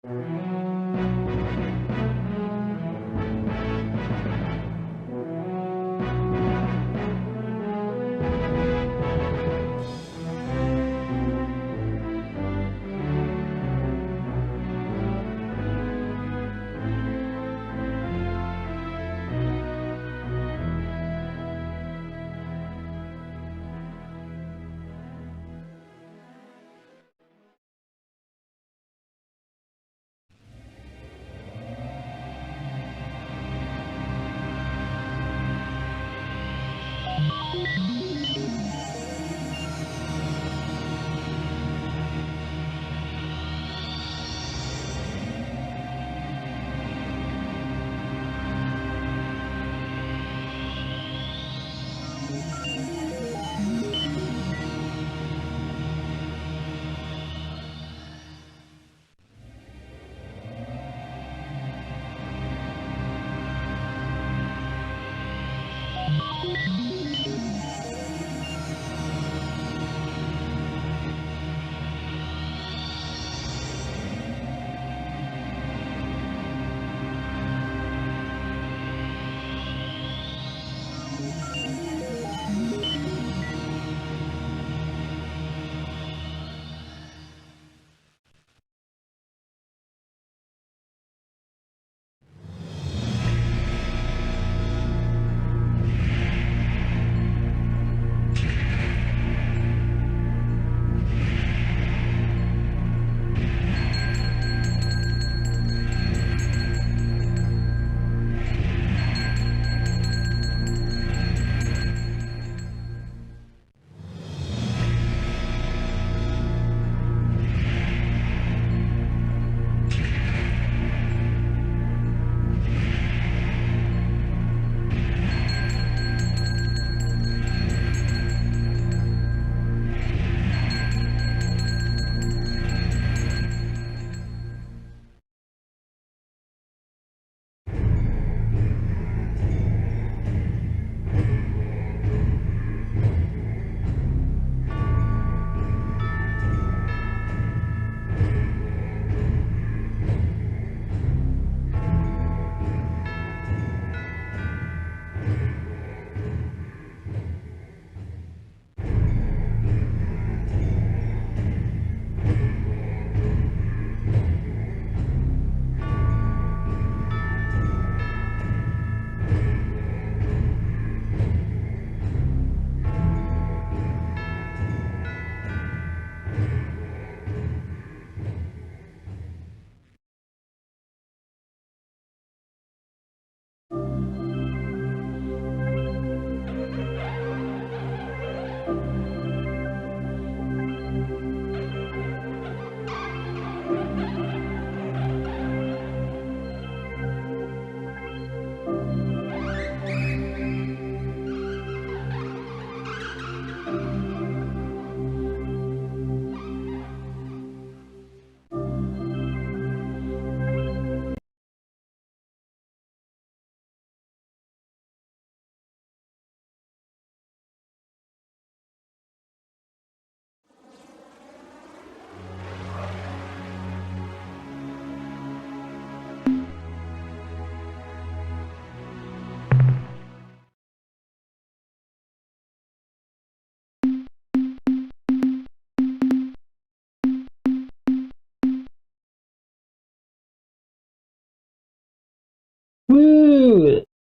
Woo!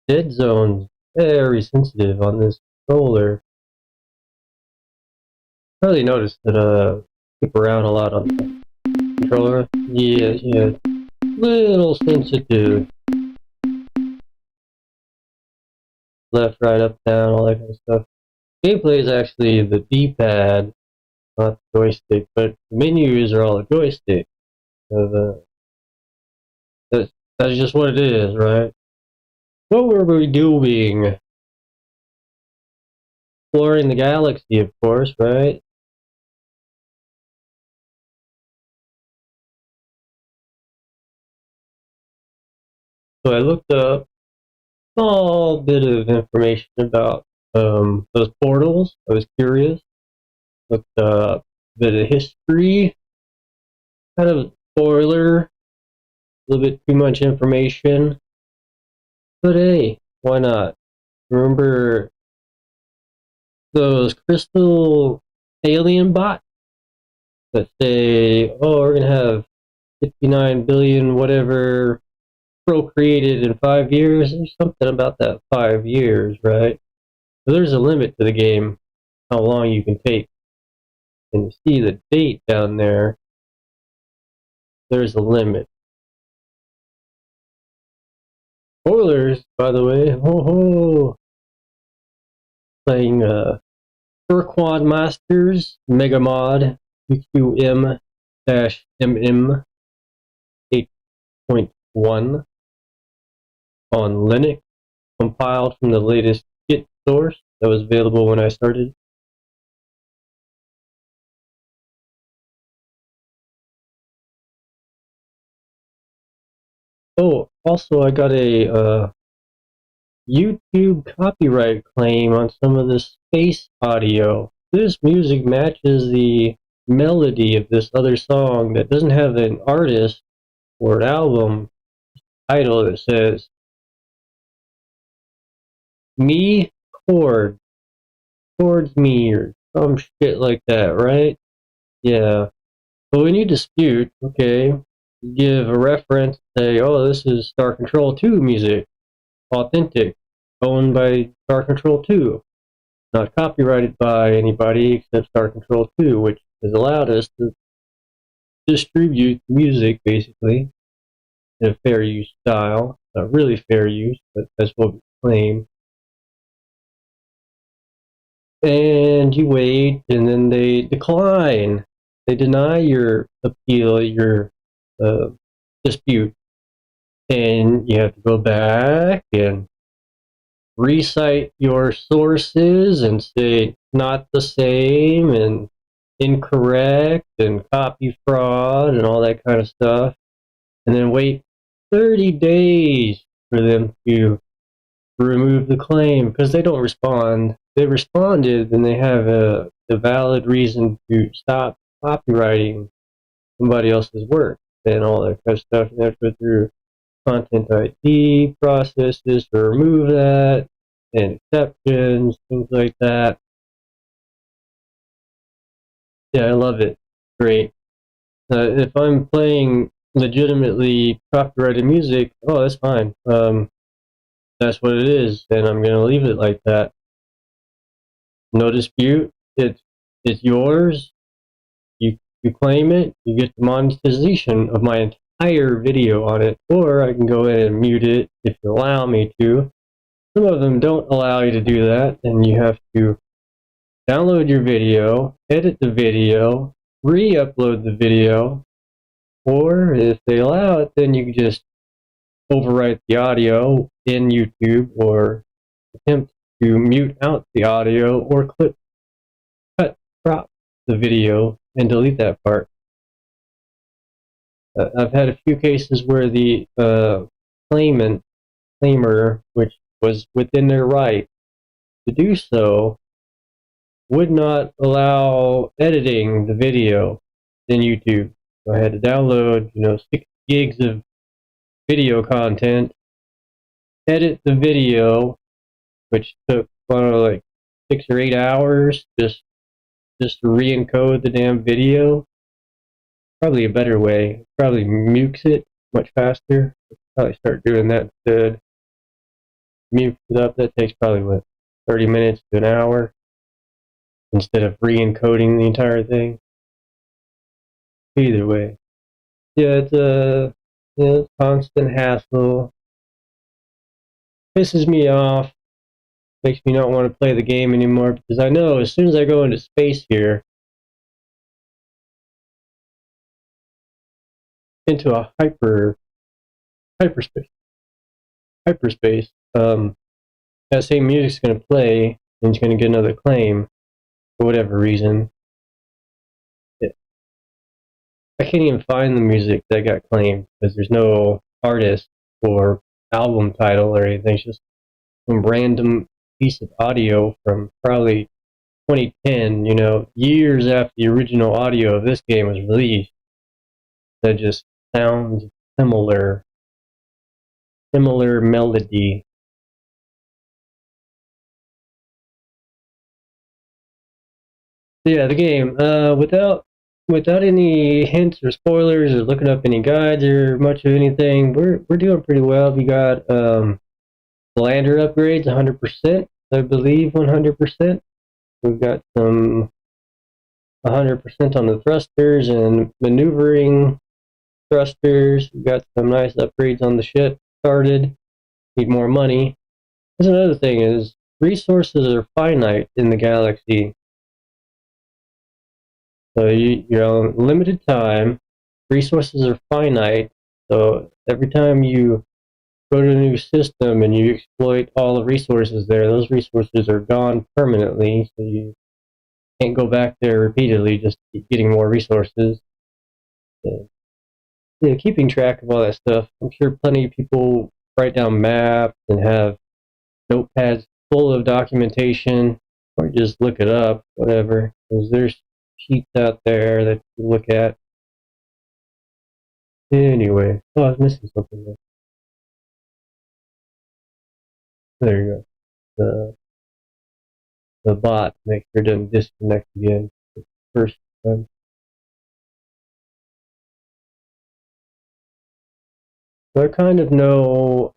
Dead zone's very sensitive on this controller. I really noticed that skip around a lot on the controller. Yeah, little sensitive. Left, right, up, down, all that kind of stuff. Gameplay is actually the D-pad, not the joystick, but the menus are all the joystick. So that's just what it is, right? What were we doing? Exploring the galaxy, of course, right? So I looked up a small bit of information about those portals. I was curious. Looked up a bit of history. Kind of spoiler. little bit too much information. But hey, why not? Remember those crystal alien bots that say, oh, we're going to have 59 billion whatever procreated in 5 years? There's something about that 5 years, right? So there's a limit to the game, how long you can take. And you see the date down there, there's a limit. Spoilers, by the way. Ho ho! Playing Ur-Quan Masters MegaMod UQM-MM 8.1 on Linux, compiled from the latest Git source that was available when I started. Oh, also I got a YouTube copyright claim on some of this space audio. This music matches the melody of this other song that doesn't have an artist or an album title that says me towards me or some shit like that, right? Yeah. But when you dispute, okay, you give a reference, say, oh, this is StarControl 2 music, authentic, owned by StarControl 2, not copyrighted by anybody except StarControl 2, which has allowed us to distribute music, basically, in a fair use style. Not really fair use, but that's what we claim. And you wait, and then they decline. They deny your appeal, your dispute, and you have to go back and recite your sources and say not the same and incorrect and copy fraud and all that kind of stuff, and then wait 30 days for them to remove the claim because they don't respond. They responded, then they have a valid reason to stop copywriting somebody else's work and all that kind of stuff. And they have to go through content ID processes to remove that and exceptions, things like that. Yeah, I love it. Great. If I'm playing legitimately copyrighted music, oh, that's fine. That's what it is, and I'm gonna leave it like that. No dispute. It's yours. You claim it. You get the monetization of my entire video on it, or I can go in and mute it if you allow me to. Some of them don't allow you to do that, and you have to download your video, edit the video, re-upload the video, or if they allow it, then you can just overwrite the audio in YouTube or attempt to mute out the audio or crop the video and delete that part. I've had a few cases where the claimer, which was within their right to do so, would not allow editing the video in YouTube. So I had to download, 6 gigs of video content, edit the video, which took, I don't know, like 6 or 8 hours just to re-encode the damn video. Probably a better way. Probably mutes it much faster. Probably start doing that instead. Mute it up. That takes probably, what, 30 minutes to an hour instead of re-encoding the entire thing. Either way. Yeah, it's constant hassle. Pisses me off. Makes me not want to play the game anymore because I know as soon as I go into space here, into a hyperspace, that same music's going to play and it's going to get another claim for whatever reason. I can't even find the music that got claimed because there's no artist or album title or anything. It's just some random piece of audio from probably 2010, years after the original audio of this game was released. That just sounds similar melody. Yeah, the game. Without any hints or spoilers or looking up any guides or much of anything, we're doing pretty well. We got lander upgrades 100%, I believe 100%. We've got some 100% on the thrusters and maneuvering thrusters. We've got some nice upgrades on the ship started. Need more money. That's another thing is resources are finite in the galaxy. So you're on limited time. Resources are finite. So every time you go to a new system and you exploit all the resources there, those resources are gone permanently. So you can't go back there repeatedly just to keep getting more resources. Yeah, keeping track of all that stuff. I'm sure plenty of people write down maps and have notepads full of documentation, or just look it up, whatever. Because there's sheets out there that you look at. Anyway, oh, I was missing something there. There you go. The bot, make sure it doesn't disconnect again. First time. So I kind of know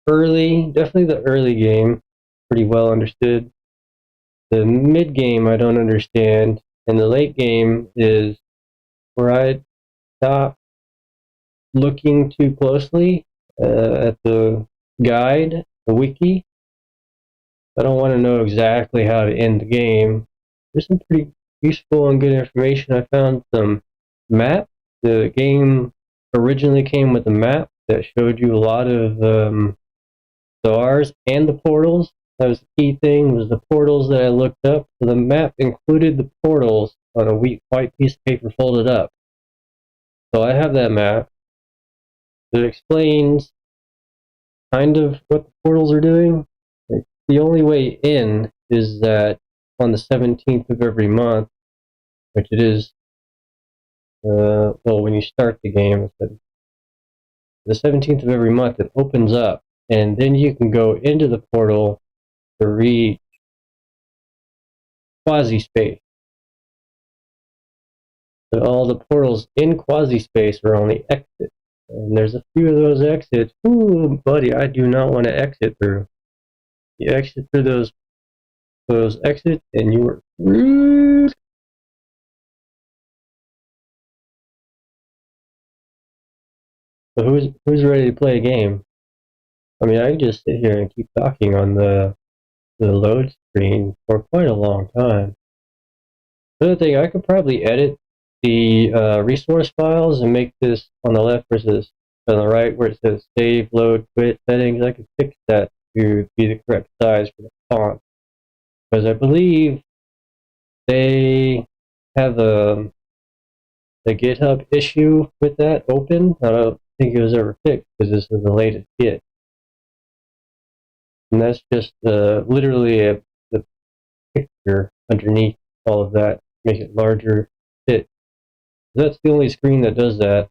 definitely the early game, pretty well understood. The mid game I don't understand, and the late game is where I stop looking too closely at the guide, the wiki. I don't want to know exactly how to end the game. There's some pretty useful and good information. I found some maps. The game originally came with a map that showed you a lot of stars and the portals. That was the key thing, was the portals that I looked up. So the map included the portals on a white piece of paper folded up. So I have that map that explains kind of what the portals are doing. The only way in is that on the 17th of every month, which it is, well, when you start the game, the 17th of every month, it opens up, and then you can go into the portal to reach quasi-space. But all the portals in quasi-space are only exits. And there's a few of those exits. Ooh, buddy, I do not want to exit through. You exit through those exits, and you are screwed. So who's ready to play a game? I mean, I can just sit here and keep talking on the load screen for quite a long time. Another thing, I could probably edit the resource files and make this on the left versus on the right where it says save, load, quit settings. I could fix that to be the correct size for the font. Because I believe they have a GitHub issue with that open. I don't think it was ever fixed because this is the latest Git. And that's just literally the picture underneath all of that, make it larger, fit. That's the only screen that does that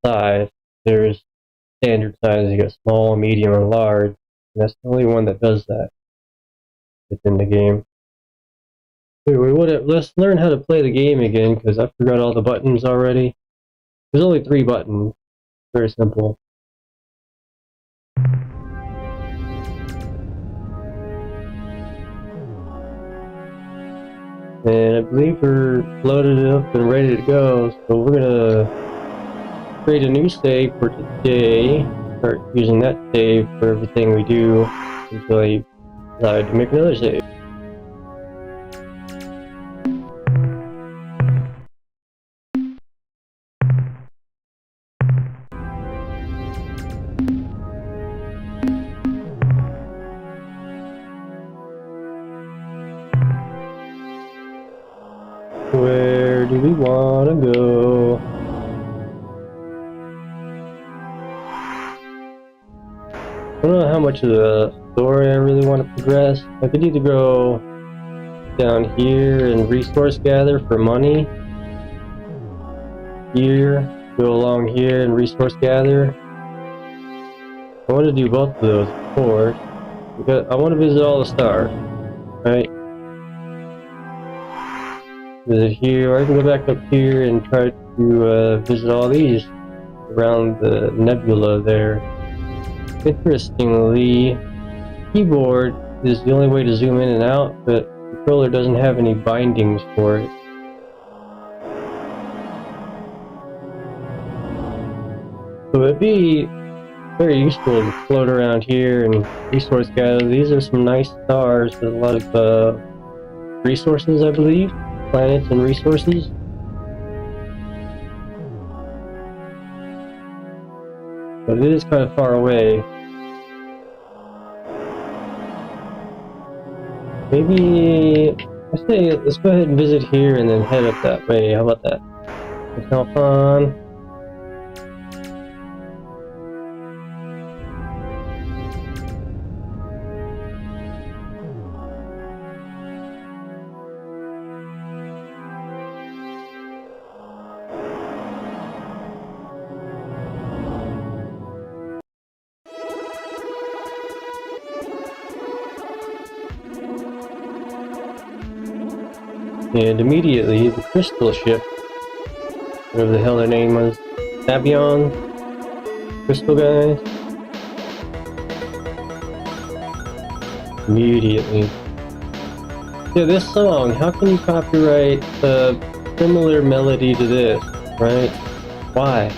size. There's standard size, you got small, medium, and large. And that's the only one that does that within the game. Anyway, let's learn how to play the game again, because I forgot all the buttons already. There's only 3 buttons. Very simple. And I believe we're loaded up and ready to go, so we're gonna create a new save for today. Start using that save for everything we do until I decide to make another save. Where do we want to go? I don't know how much of the story I really want to progress. I could either go down here and resource gather for money, here, go along here and resource gather. I want to do both of those, of course. Because I want to visit all the stars, right? Visit here, or I can go back up here and try to visit all these around the nebula there. Interestingly, keyboard is the only way to zoom in and out, but the controller doesn't have any bindings for it. So it'd be very useful to float around here and resource gather. These are some nice stars. There's a lot of resources, I believe. Planets and resources. But it is kind of far away. Maybe I say let's go ahead and visit here and then head up that way. How about that? Let's hop on. And immediately the crystal ship, whatever the hell their name was, Abion, crystal guys. Immediately. Yeah, this song, how can you copyright a similar melody to this, right? Why?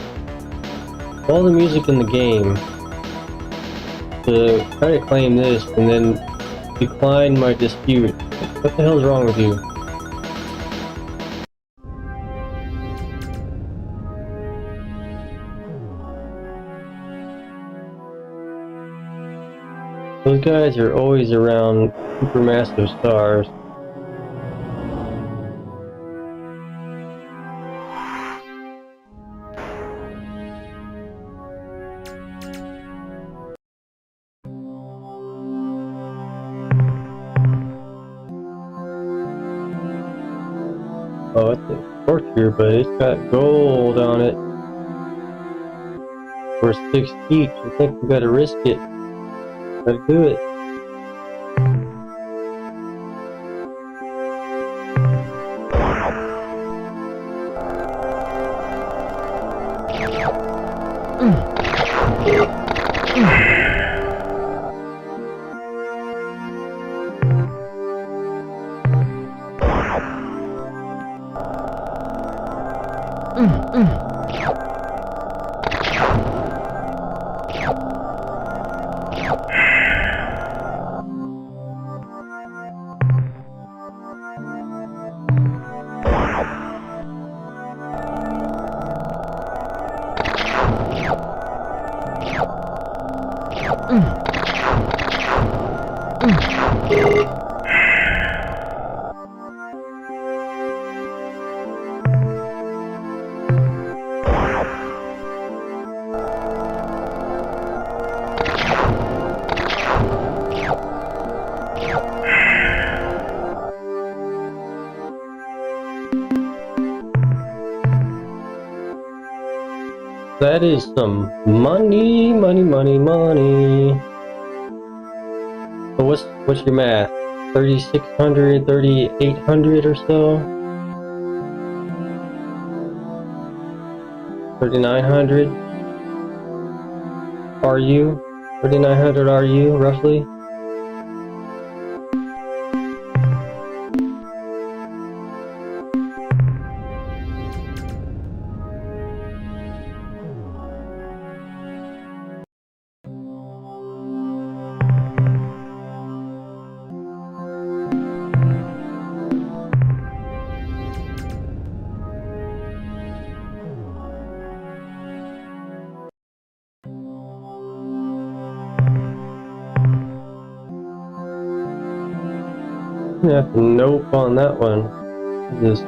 All the music in the game to try to claim this and then decline my dispute. What the hell's wrong with you? Those guys are always around supermassive stars. Oh, it's a torture, but it's got gold on it. For 6 each, I think we gotta risk it. Gotta do it. That is some money, money, money, money. So what's your math? 3,600, 3,800 or so? 3,900? RU? 3,900 RU, roughly? I have to nope on that one. Just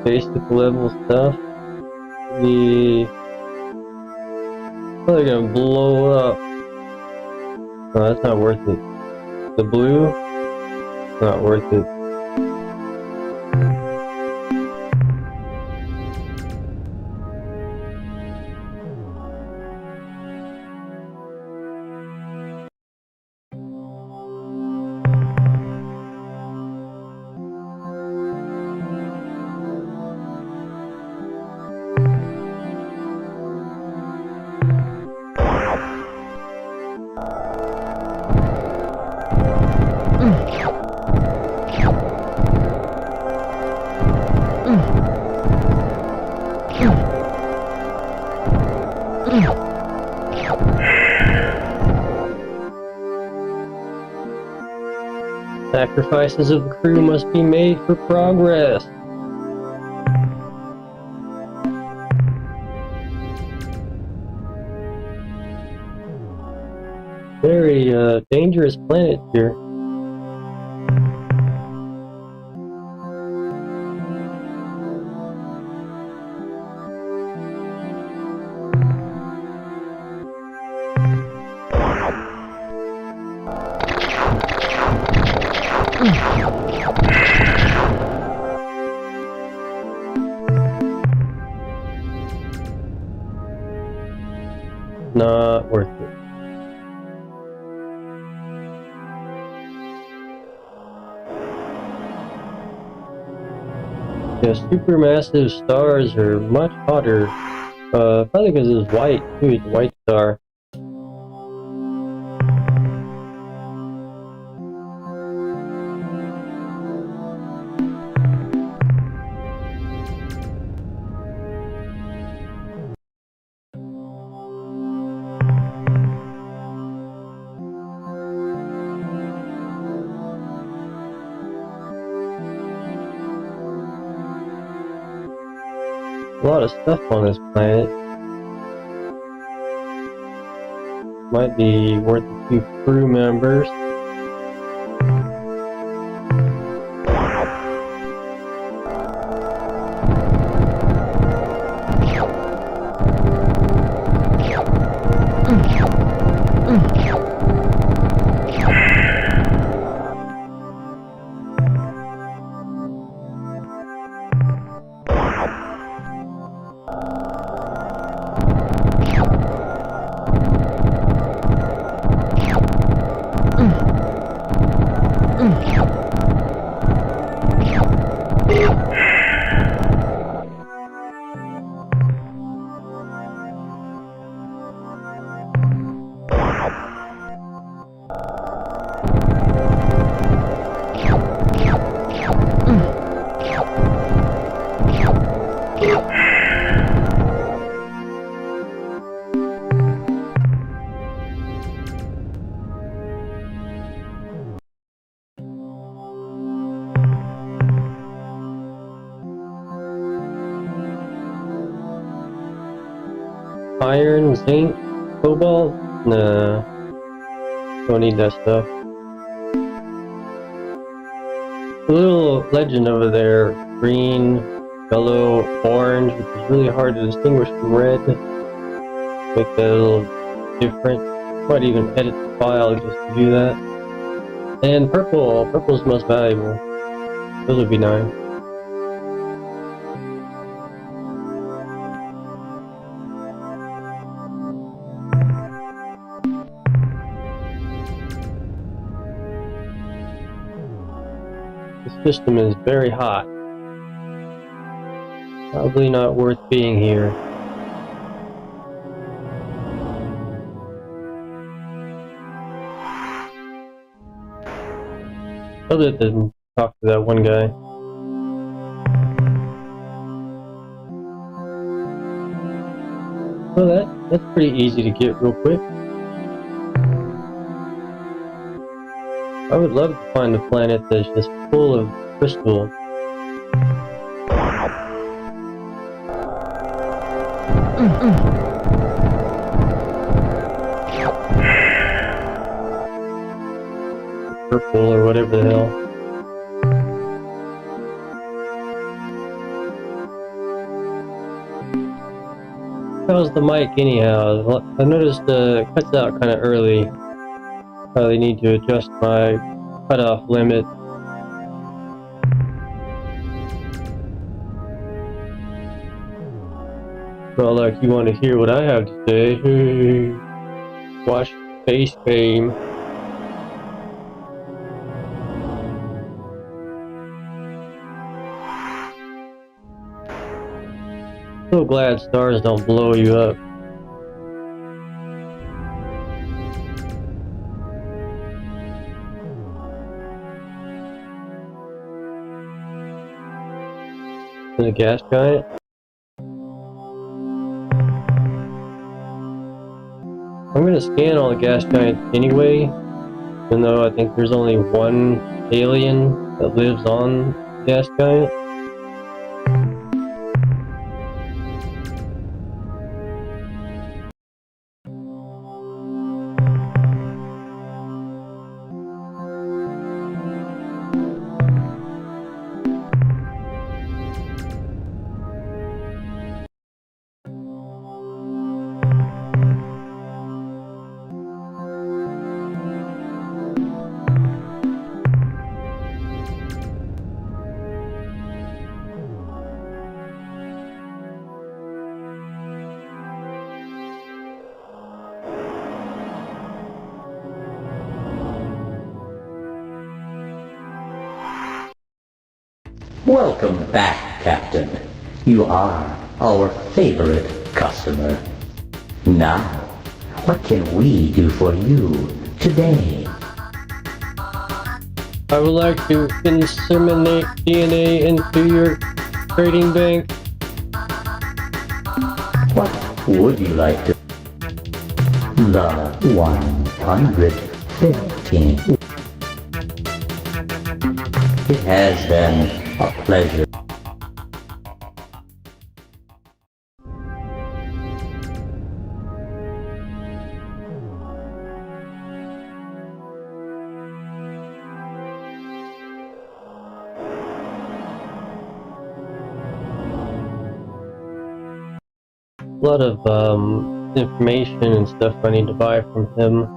basic level stuff. Probably gonna blow up. No, that's not worth it. The blue, not worth it. Sacrifices of the crew must be made for progress. Very dangerous planet here. Not worth it. Yeah, supermassive stars are much hotter. Probably because it's white too. It's a white star. A lot of stuff on this planet. Might be worth a few crew members. Iron, zinc, cobalt? Nah. Don't need that stuff. A little legend over there. Green, yellow, orange, which is really hard to distinguish from red. Make that a little different. Might even edit the file just to do that. And purple. Purple's the most valuable. Those would be nice. The system is very hot. Probably not worth being here. Other than talk to that one guy. Well, that's pretty easy to get real quick. I would love to find a planet that's just full of crystal. Purple or whatever the hell. How's the mic anyhow? I noticed it cuts out kind of early. Probably need to adjust my cutoff limit. Well, like you want to hear what I have to say? Hey, watch Space Game. So glad stars don't blow you up. The gas giant. I'm gonna scan all the gas giants anyway, even though I think there's only one alien that lives on gas giant. Welcome back, Captain. You are our favorite customer. Now, what can we do for you today? I would like to inseminate DNA into your trading bank. What would you like to? The 115. It has been a pleasure. A lot of information and stuff I need to buy from him.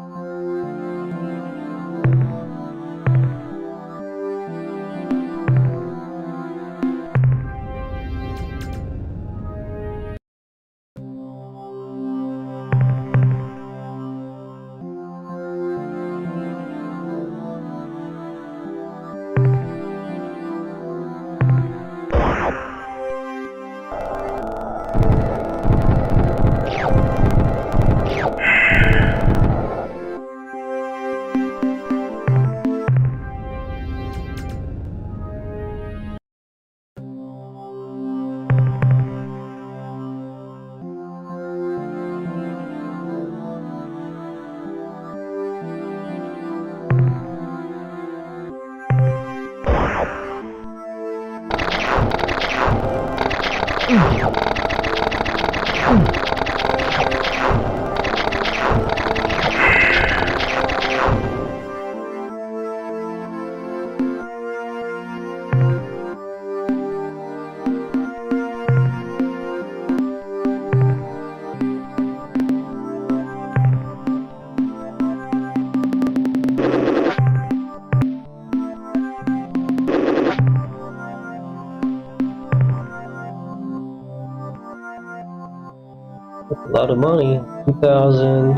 That's a lot of money. 2,000,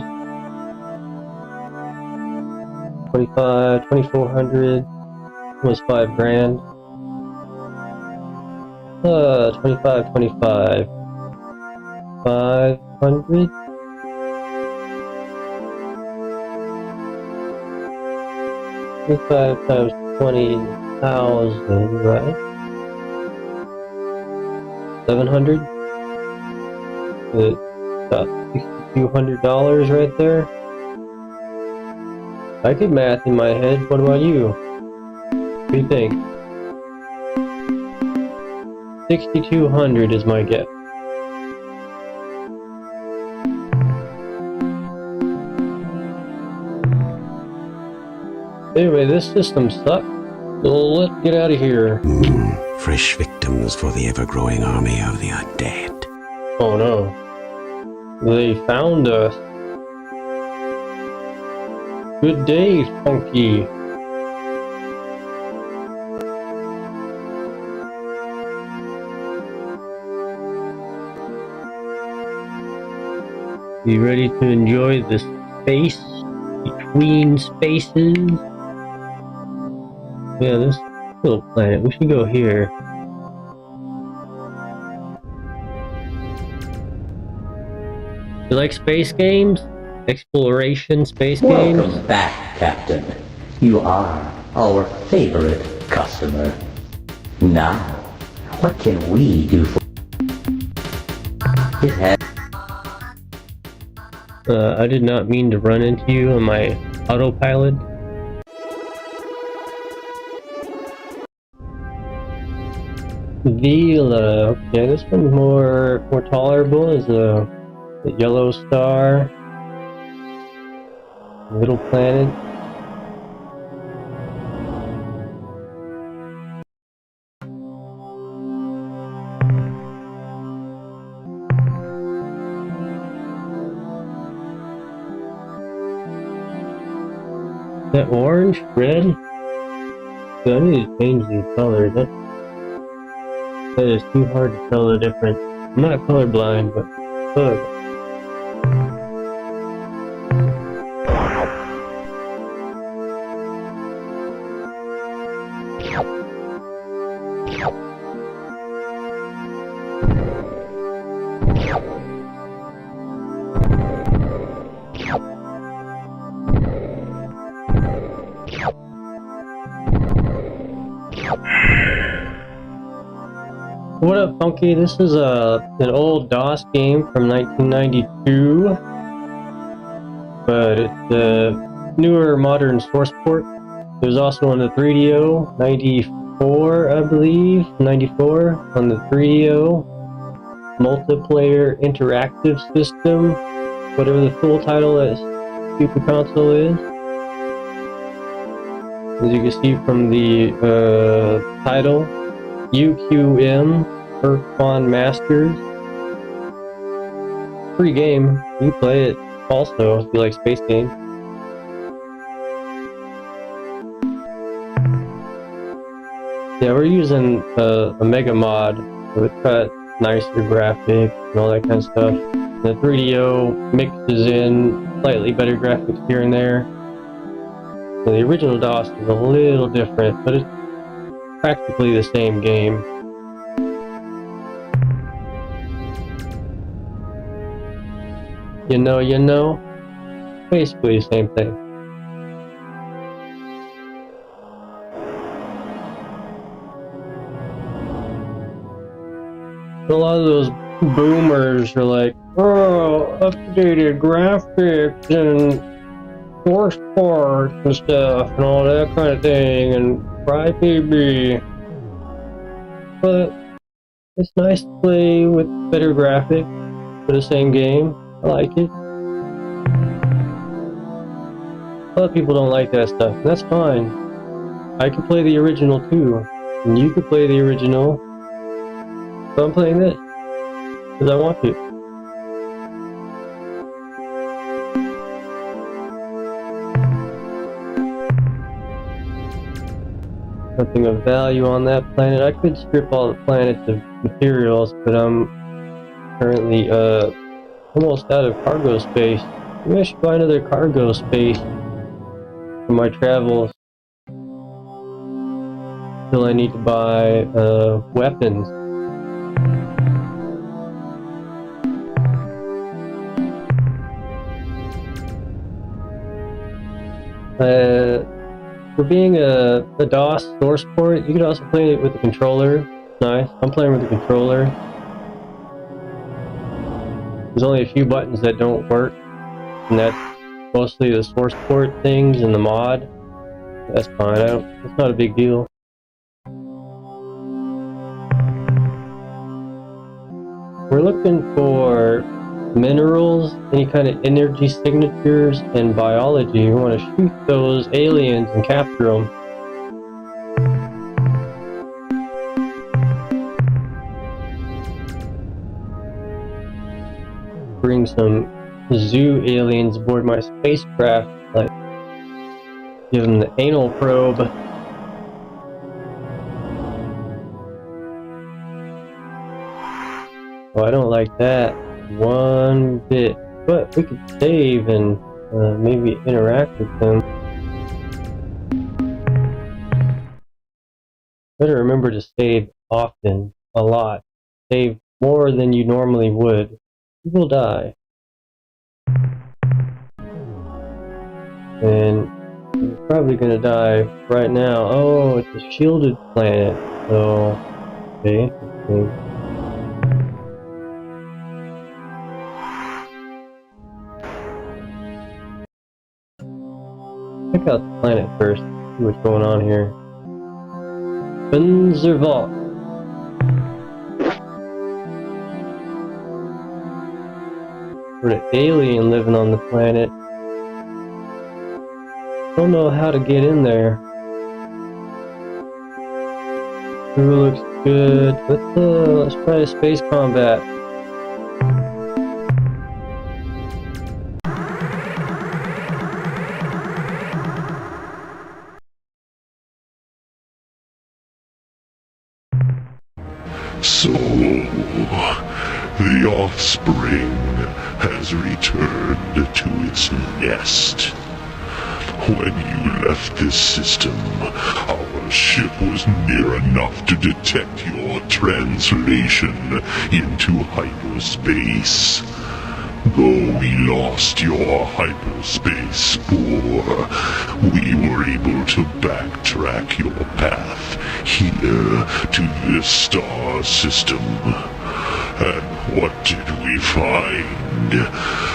25, 2,400, almost 5 grand. 25, 25, 500. $25 times 20,000, right? 700. About $6,200 right there. I could math in my head. What about you? What do you think? 6,200 is my guess. Anyway, this system sucks. So let's get out of here. Fresh victims for the ever-growing army of the undead. Oh no. They found us. Good day, Funky. You ready to enjoy the space between spaces? Yeah, this little planet. We should go here. You like space games? Exploration space games? Welcome back, Captain. You are our favorite customer. Now, what can we do for? It has. I did not mean to run into you on my autopilot. Vila. Okay, this one's more tolerable. Is the yellow star, little planet. That orange, red. So I need to change these colors. That is too hard to tell the difference. I'm not colorblind, but look. What up, Funky? This is an old DOS game from 1992, but it's a newer modern source port. It was also on the 3DO, 94, I believe, 94, on the 3DO, multiplayer interactive system, whatever the full title is, Super Console is. As you can see from the title, UQM-Ur-Quan Masters. Free game. You play it also if you like space games. Yeah, we're using a MegaMod with nicer graphics and all that kind of stuff. The 3DO mixes in slightly better graphics here and there. So the original DOS is a little different, but it's practically the same game. You know, basically the same thing. A lot of those boomers are like, oh, updated graphics and force ports and stuff and all that kind of thing, and crybaby. But it's nice to play with better graphics for the same game. I like it. A lot of people don't like that stuff, and that's fine. I can play the original too, and you can play the original. So I'm playing this because I want to. Nothing of value on that planet. I could strip all the planets of materials, but I'm currently almost out of cargo space. Maybe I should buy another cargo space for my travels. Till I need to buy weapons. For being a DOS source port, you could also play it with the controller. Nice. I'm playing with the controller. There's only a few buttons that don't work, and that's mostly the source port things and the mod. That's fine. It's not a big deal. We're looking for minerals, any kind of energy signatures, and biology. We want to shoot those aliens and capture them. Bring some zoo aliens aboard my spacecraft, like give them the anal probe. Oh, I don't like that one bit, but we could save and maybe interact with them. Better remember to save often, a lot. Save more than you normally would. You will die. And you're probably gonna die right now. Oh, it's a shielded planet. So, okay, interesting. Check out the planet first, see what's going on here. Vault. What an alien living on the planet. Don't know how to get in there. Crew looks good. Let's try space combat. So, the offspring has returned to its nest. When you left this system, our ship was near enough to detect your translation into hyperspace. Though we lost your hyperspace spore, we were able to backtrack your path here to this star system. And what did we find?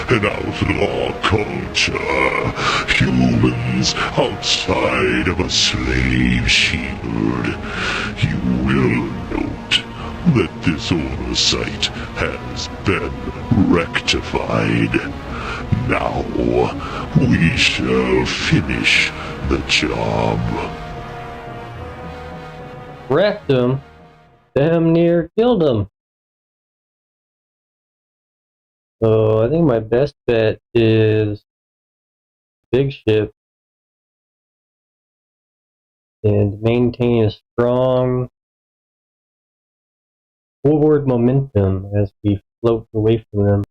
An outlaw culture. Humans outside of a slave shield. You will note that this oversight has been rectified. Now, we shall finish the job. Wrecked him. Damn near killed him. So I think my best bet is big ship and maintain a strong forward momentum as we float away from them.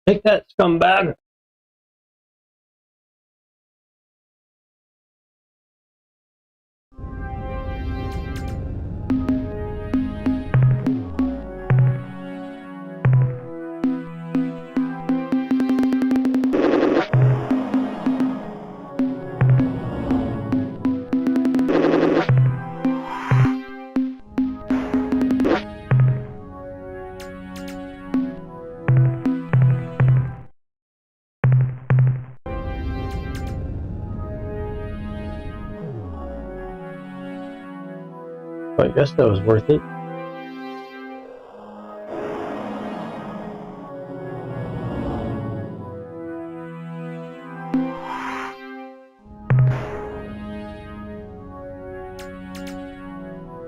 Take that, scumbag! I guess that was worth it.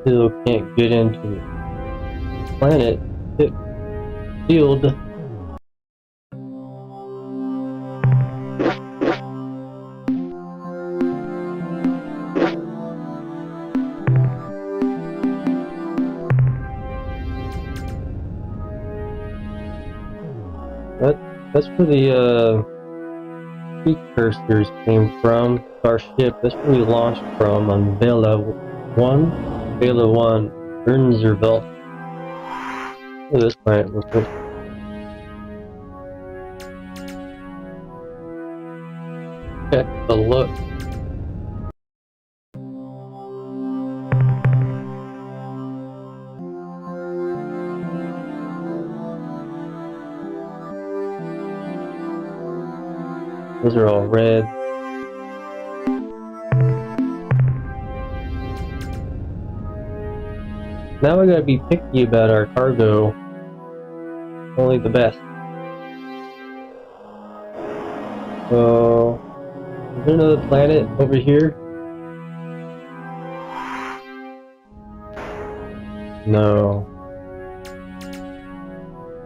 Still can't get into the planet. Field. That's where the precursors came from. Our ship. That's where we launched from on Vela 1. Vela 1, Ur-Quan. Look at this planet real quick. Check the look. Those are all red. Now we gotta be picky about our cargo. Only the best. So, is there another planet over here? No.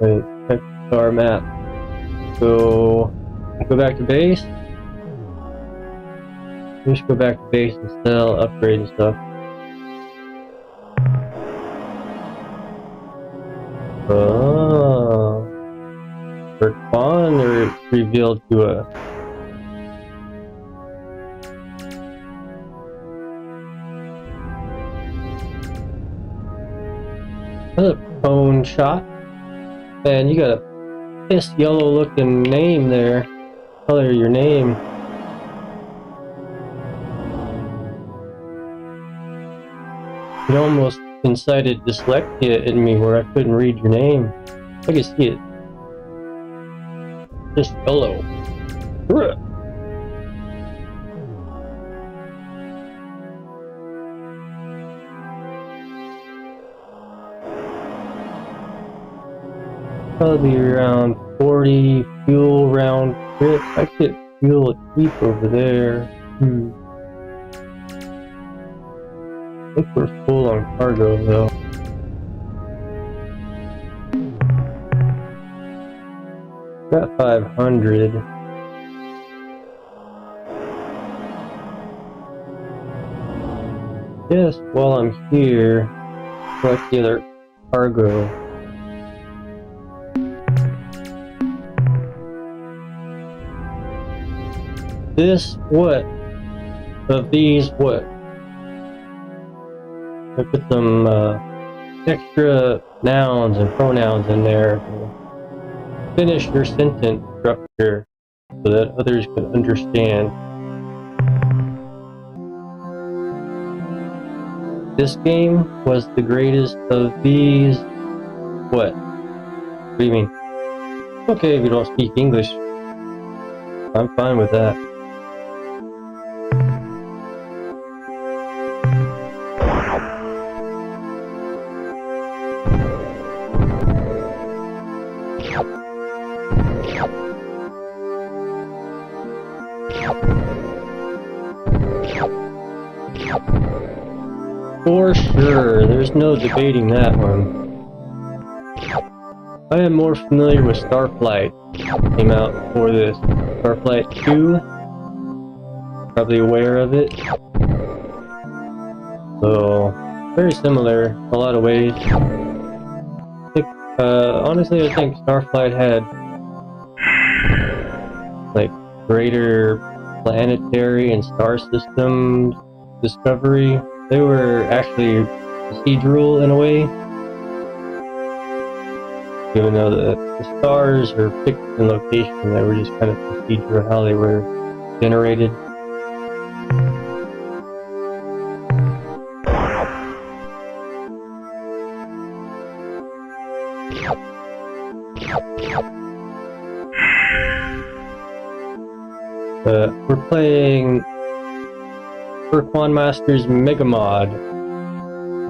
Check our map. So go back to base. We should go back to base and sell, upgrade and stuff. Oh, Ur-Quan revealed to us. Another phone shot. Man, you got a piss yellow looking name there. Color your name. It almost incited dyslexia in me where I couldn't read your name. I can see it. Just yellow. Ugh. Probably around 40 fuel round trip. I could get fuel cheap over there. I think we're full on cargo though. Got 500. Yes, while I'm here, collect the other cargo. This what? Of these what? I put some extra nouns and pronouns in there to finish your sentence structure so that others can understand. This game was the greatest of these. What? What do you mean? Okay, if you don't speak English, I'm fine with that. For sure, there's no debating that one. I am more familiar with Starflight. Came out before this. Starflight 2. Probably aware of it. So, very similar in a lot of ways. I think, honestly, I think Starflight had like greater planetary and star systems discovery. They were actually procedural in a way, even though the stars are fixed in location. They were just kind of procedural how they were generated. We're playing Ur-Quan Masters MegaMod.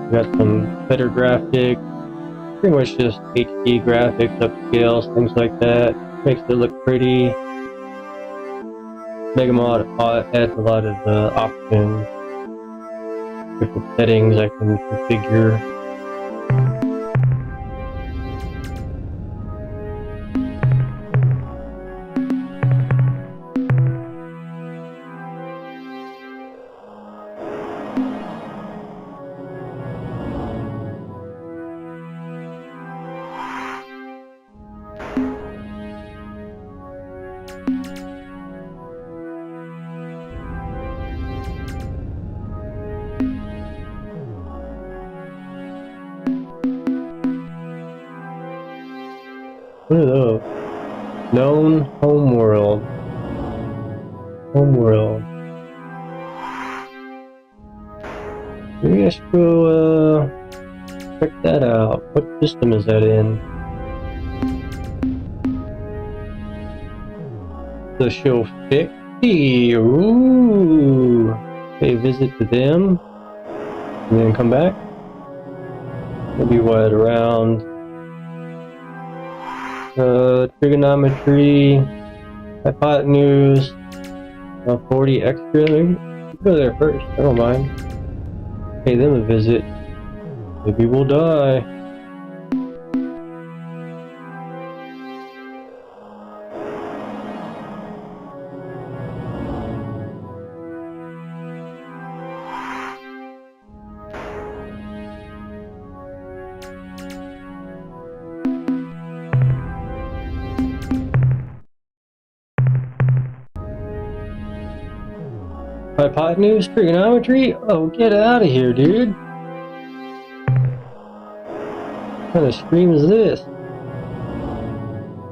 We got some better graphics, pretty much just HD graphics, upscales, things like that. Makes it look pretty. MegaMod adds a lot of options, different settings I can configure. What are those? Known homeworld. Homeworld. Maybe I should go check that out. What system is that in? The show 50. Ooh. Okay, visit to them. And then come back. Maybe what, around trigonometry, hypotenuse, 40 extra. Maybe go there first. I don't mind. Pay them a visit. Maybe we'll die. Hypotenuse? Trigonometry? Oh, get out of here, dude. What kind of stream is this?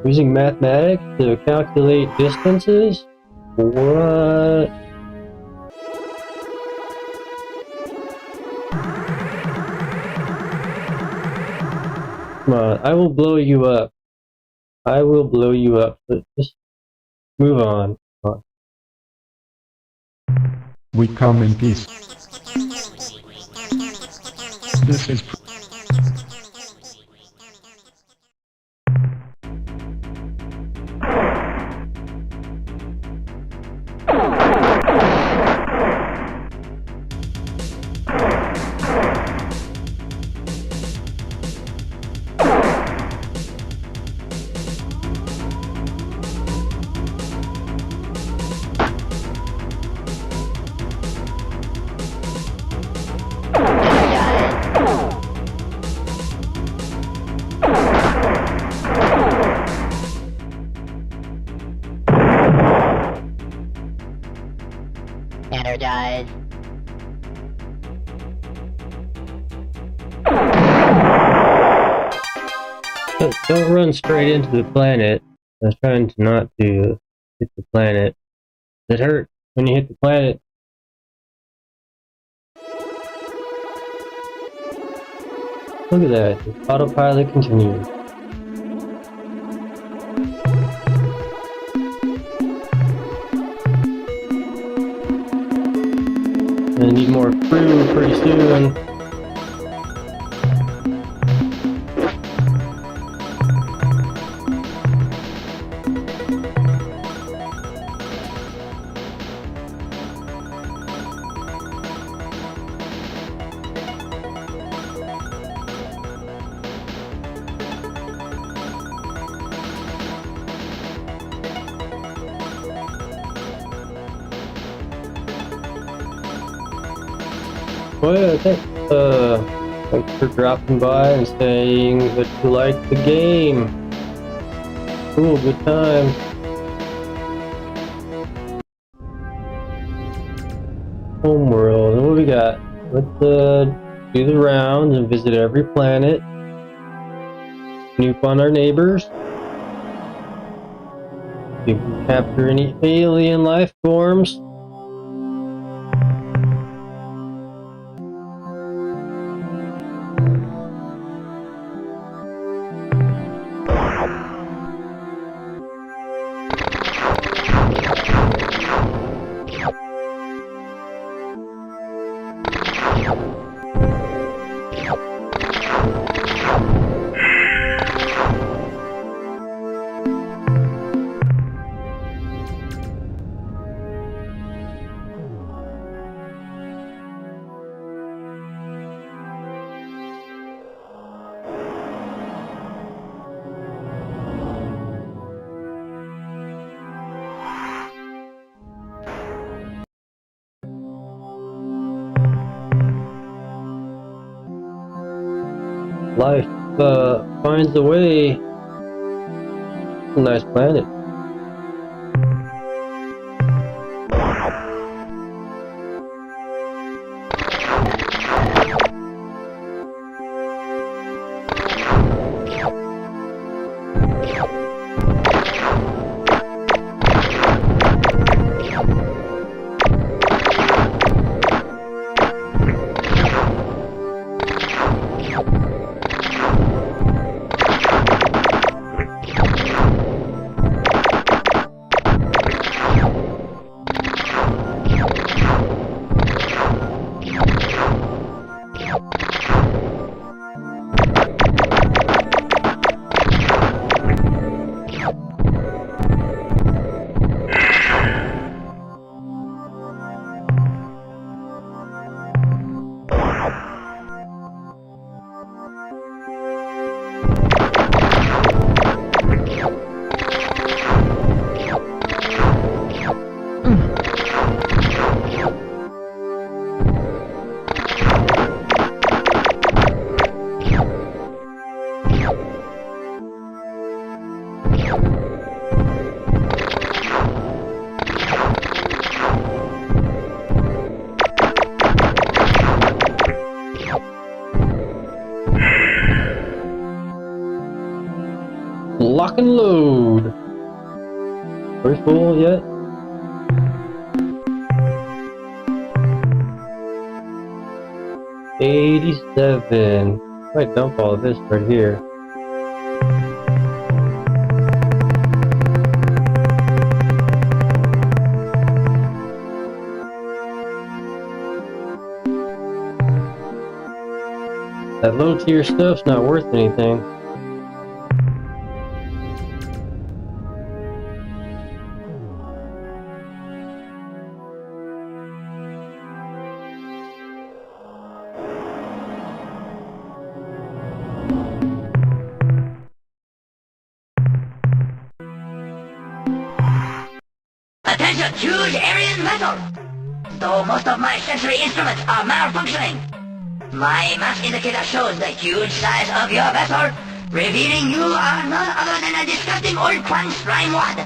Using mathematics to calculate distances? What? Come on, I will blow you up. I will blow you up. But just move on. Come on. We come in peace. This is Energize. Don't run straight into the planet. I was trying to not to hit the planet. It hurt when you hit the planet. Look at that. The autopilot continues. I need more crew pretty soon. Well, thanks for dropping by and saying that you liked the game. Cool, good time. Homeworld, what we got? Let's do the rounds and visit every planet. Snoop on our neighbors. See if we can capture any alien life forms. Life finds a way. Nice planet. Lock and load. Are we full yet? $87. Might dump all of this right here. That low tier stuff's not worth anything. Attention, huge areas metal! Though most of my sensory instruments are malfunctioning, my mass indicator shows the huge size of your vessel, revealing you are none other than a disgusting Ur-Quan slime wad.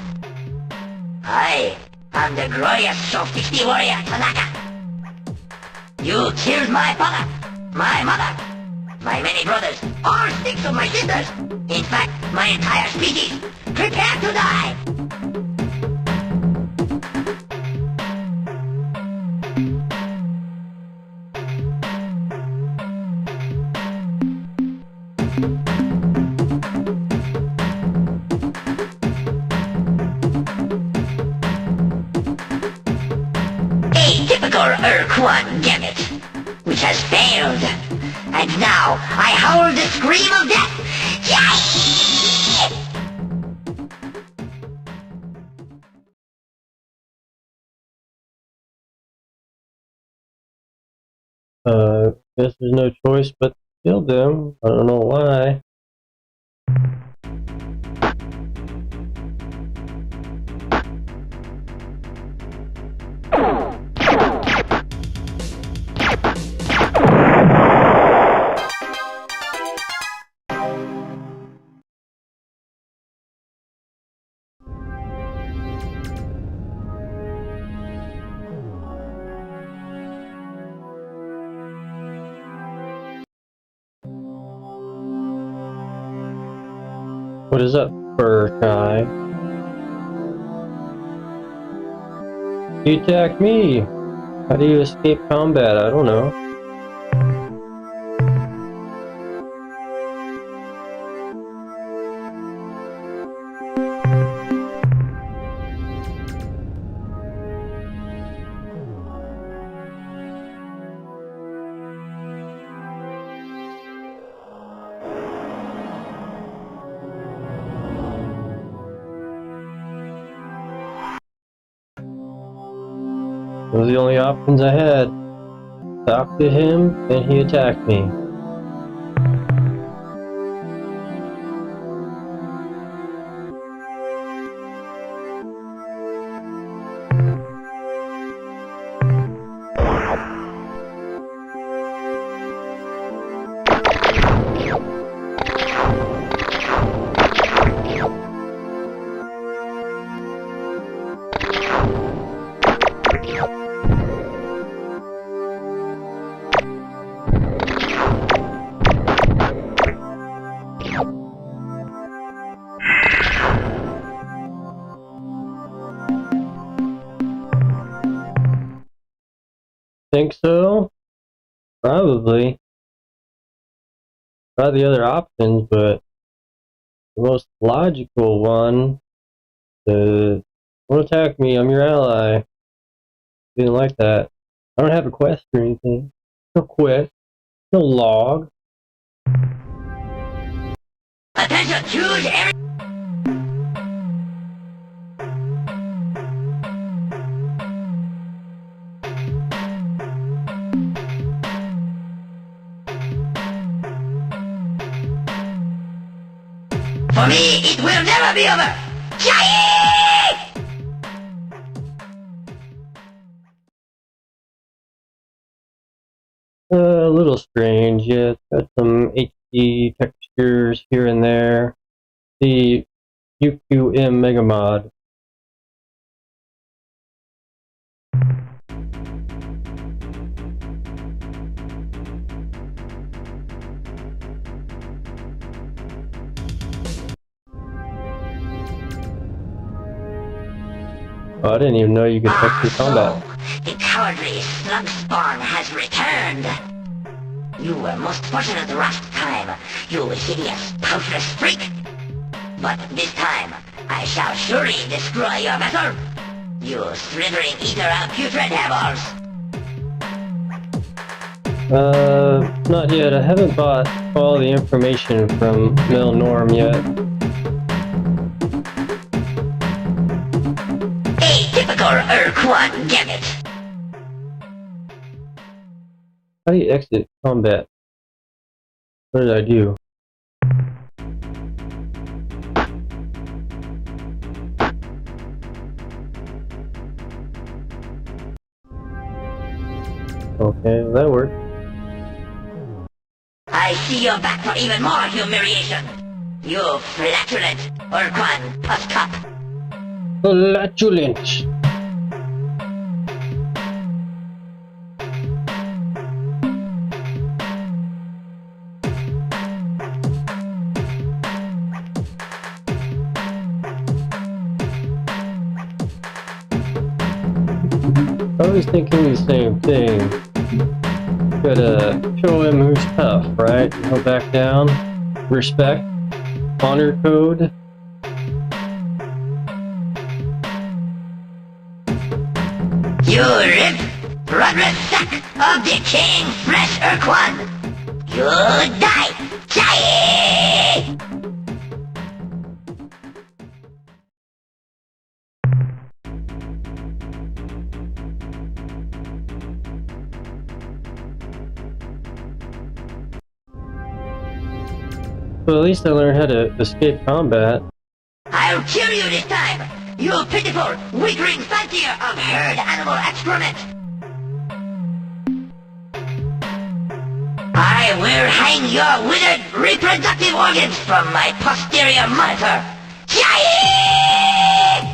I am the glorious Sophisti warrior Tanaka. You killed my father, my mother, my many brothers, all 6 of my sisters. In fact, my entire species. Prepare to die! A typical Ur-Quan gambit, which has failed. And now I howl the scream of death. Yay! Guess there's no choice but to kill them. I don't know why. What is up, fur guy? You attacked me! How do you escape combat? I don't know. Those are the only options I had. Talk to him, and he attacked me. Think so? Probably. Try the other options, but the most logical one is don't attack me, I'm your ally. Didn't like that. I don't have a quest or anything. No quest. No log. Attention, huge area. For me, it will never be over! Yay! A little strange, yeah. It's got some HD textures here and there. The UQM-MegaMod. Oh, I didn't even know you could text through combat. So, the cowardly slug spawn has returned. You were most fortunate last time, you hideous, toothless freak. But this time, I shall surely destroy your vessel. You slithering eater of putrid hairballs. Not yet. I haven't bought all the information from Mel Norm yet. A typical Ur-Quan gambit. How do you exit combat? What did I do? Okay, that worked. I see you're back for even more humiliation. You flatulent Ur-Quan puss cup. Flatulent. I was thinking the same thing. Gotta show him who's tough, right? No back down. Respect. Honor code. You rip, bloodless sack of decaying flesh, Ur-Quan. You die, die! Well, at least I learned how to escape combat. I'll kill you this time! You pitiful, weakling fancier of herd animal excrement! I will hang your withered reproductive organs from my posterior monitor! Yay!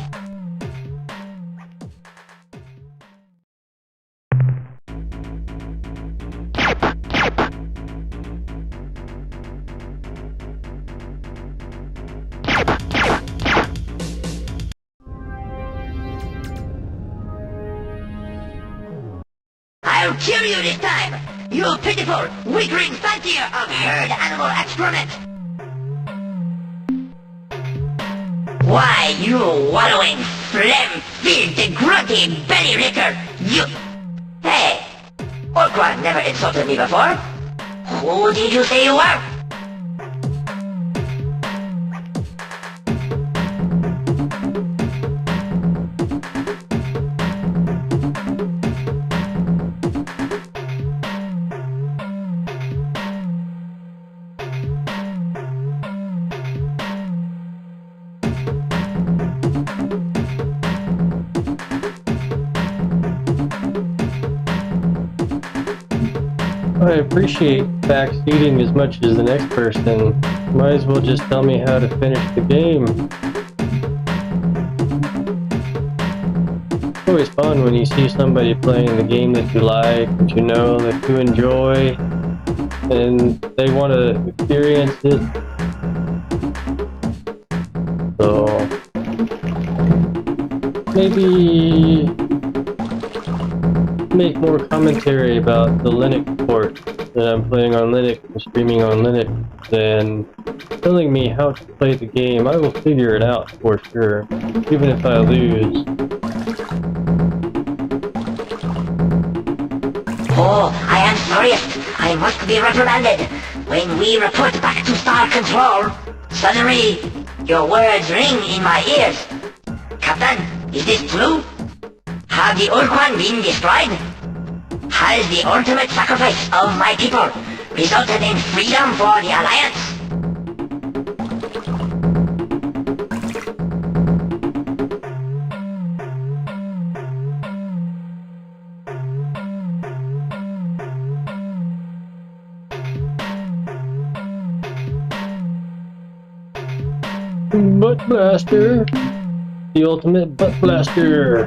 I'll kill you this time! You pitiful, weakling fancier of herd animal excrement! Why, you wallowing, phlegm-filled, grunty belly licker, you... Hey! Ur-Quan never insulted me before! Who did you say you were? I appreciate backseating as much as the next person. Might as well just tell me how to finish the game. It's always fun when you see somebody playing the game that you like, that you know, that you enjoy, and they want to experience it. So, maybe make more commentary about the Linux port that I'm playing on Linux and streaming on Linux than telling me how to play the game. I will figure it out for sure, even if I lose. Oh, I am furious. I must be reprimanded. When we report back to StarControl, suddenly your words ring in my ears. Captain, is this true? Have the Ur-Quan been destroyed? Has the ultimate sacrifice of my people resulted in freedom for the Alliance? Butt Blaster! The ultimate Butt Blaster!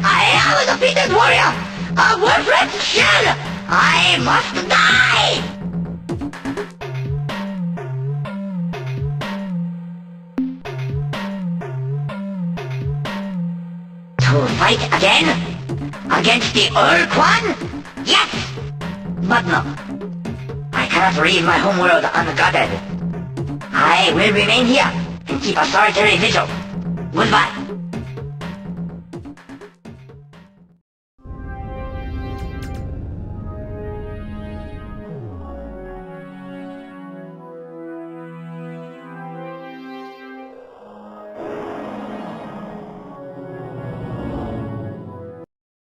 I am a defeated warrior! A worthless shell! I must die! To fight again? Against the Ur-Quan? Yes! But no. I cannot leave my homeworld unguarded. I will remain here and keep a solitary vigil. Goodbye.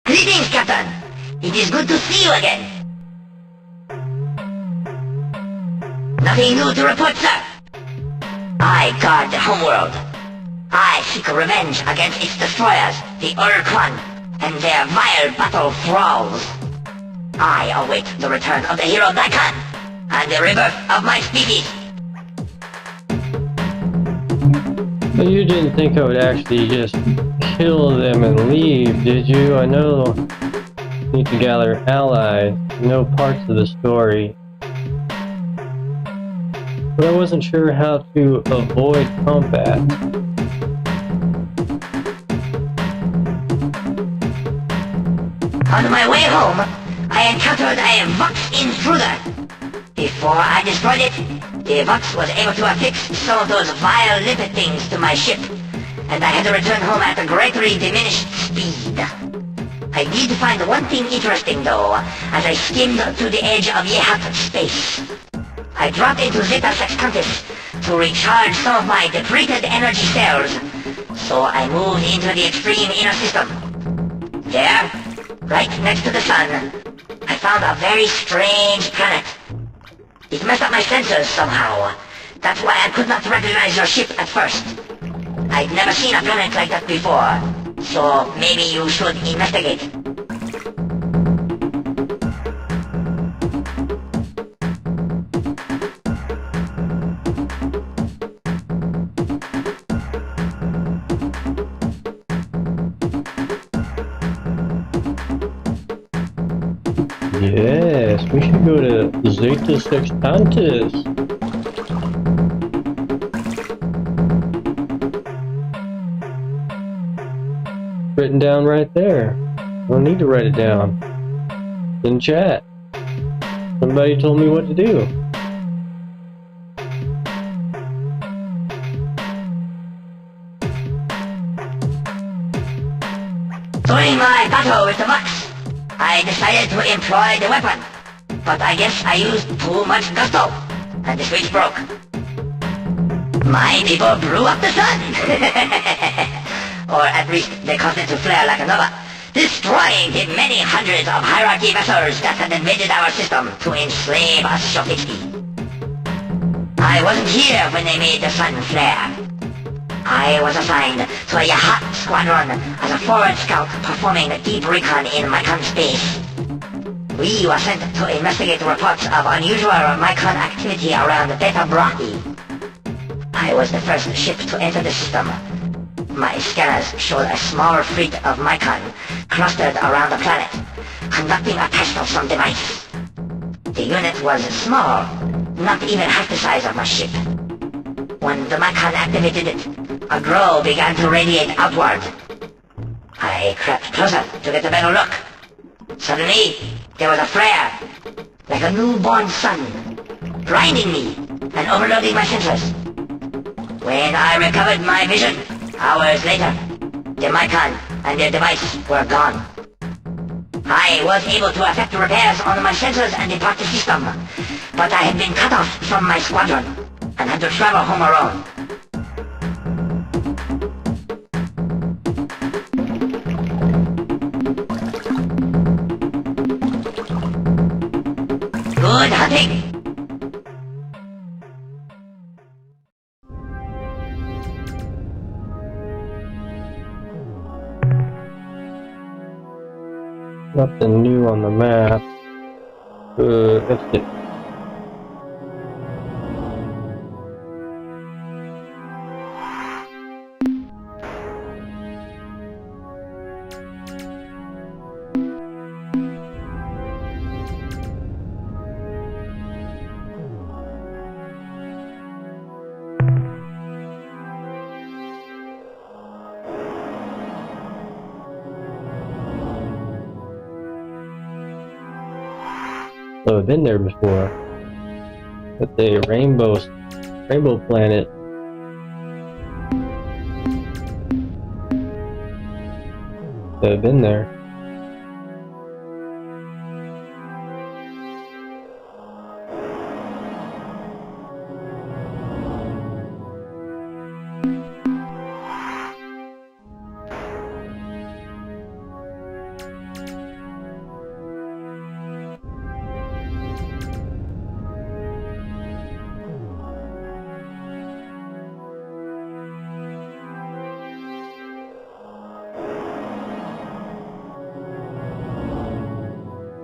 Greetings, Captain. It is good to see you again. Nothing new to report, sir. I guard the homeworld. I seek revenge against its destroyers, the Ur-Quan, and their vile battle thralls. I await the return of the hero Daikon, and the rebirth of my species. But you didn't think I would actually just kill them and leave, did you? I know you need to gather allies, know parts of the story. But I wasn't sure how to avoid combat. On my way home, I encountered a Vox intruder. Before I destroyed it, the Vox was able to affix some of those vile lipid things to my ship, and I had to return home at a greatly diminished speed. I did find one thing interesting though, as I skimmed to the edge of Yehat space. I dropped into Zeta Sextantis to recharge some of my depleted energy cells, so I moved into the extreme inner system. There, right next to the sun, I found a very strange planet. It messed up my sensors somehow. That's why I could not recognize your ship at first. I'd never seen a planet like that before, so maybe you should investigate. Yes, we should go to Zeta Sextantis. Written down right there. Don't need to write it down. In chat. Somebody told me what to do. During my battle with the Vox, I decided to employ the weapon, but I guess I used too much gusto, and the switch broke. My people blew up the sun! Or at least they caused it to flare like a nova, destroying the many hundreds of hierarchy vessels that had invaded our system to enslave us Shokitsuki. I wasn't here when they made the sun flare. I was assigned to a Yahat squadron as a forward scout performing deep recon in Mycon space. We were sent to investigate reports of unusual Mycon activity around Beta Brahi. I was the first ship to enter the system. My scanners showed a small fleet of Mycon clustered around the planet, conducting a test of some device. The unit was small, not even half the size of my ship. When the Mycon activated it, a glow began to radiate outward. I crept closer to get a better look. Suddenly, there was a flare, like a newborn sun, blinding me and overloading my sensors. When I recovered my vision, hours later, the Mycon and their device were gone. I was able to effect repairs on my sensors and depart the system, but I had been cut off from my squadron and had to travel home alone. Good hunting! Nothing new on the map. That's it. So I've been there before. With a rainbow planet. So I've been there.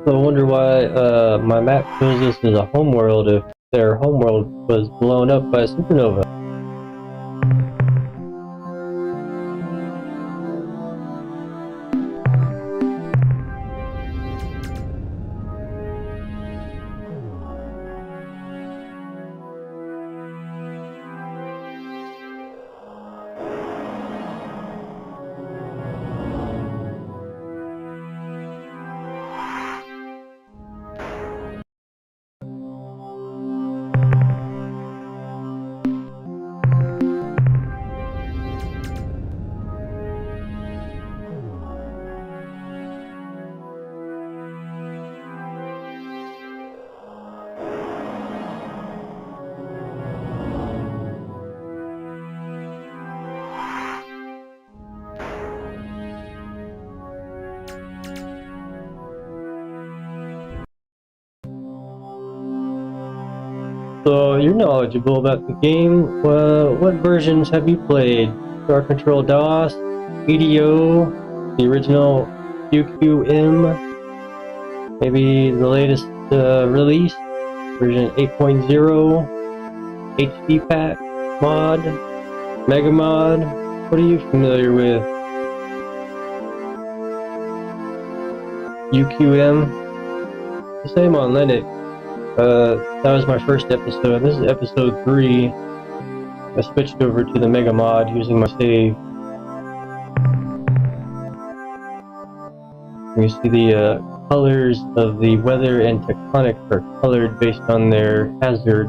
So I wonder why my map shows this as a homeworld if their homeworld was blown up by a supernova. So you're knowledgeable about the game. What versions have you played? StarControl DOS, EDO, the original UQM, maybe the latest release, version 8.0, HD pack, mod, MegaMod. What are you familiar with? UQM? The same on Linux. That was my first episode. This is episode 3. I switched over to the MegaMod using my save. You see the colors of the weather and tectonic are colored based on their hazard.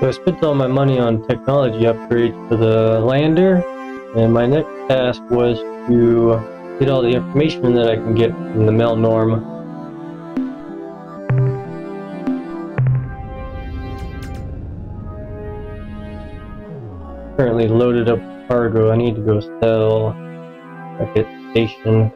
So I spent all my money on technology upgrades for the lander, and my next task was to get all the information that I can get from the Mel Norm. Currently loaded up cargo. I need to go sell back at the station.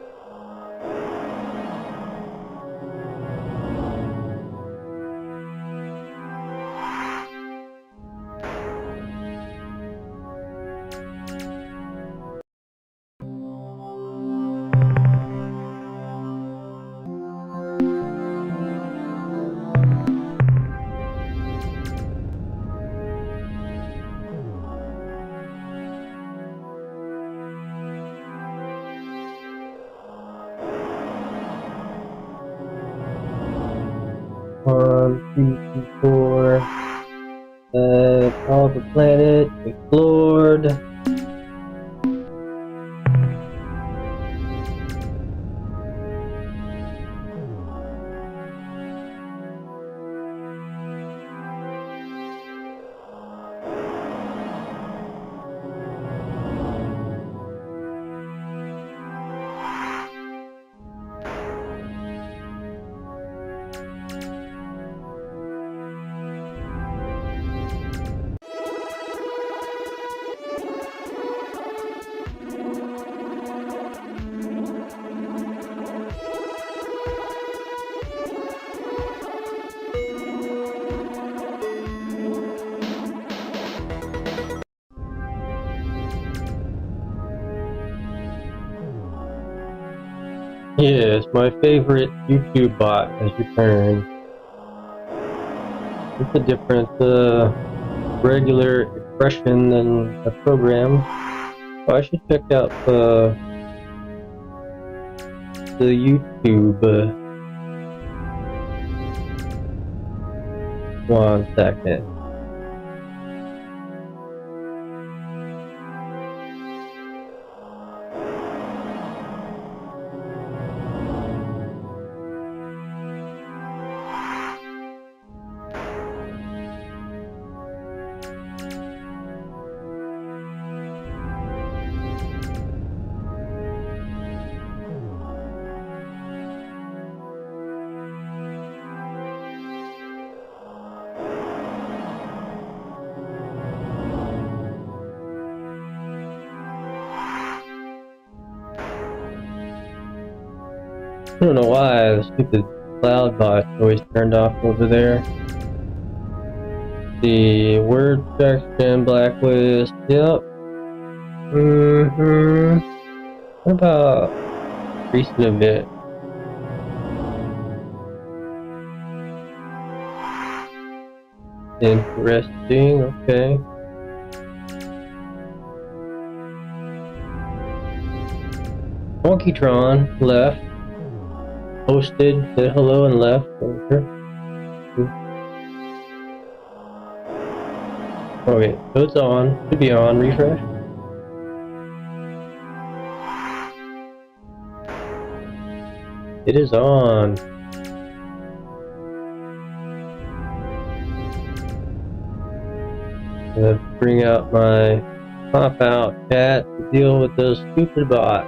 One, two, three, four. All the planet explored. Yes, my favorite YouTube bot has returned. It's a different, regular expression than a program. Oh, I should check out the YouTube. 1 second. I don't know why the stupid cloud bot's always turned off over there. The word section, blacklist, yep. What about increasing a bit? Interesting, okay. Monkytron left. Posted, said hello and left. Okay, so it's on. Should be on. Refresh. It is on. I'm gonna bring out my pop-out chat to deal with those stupid bots.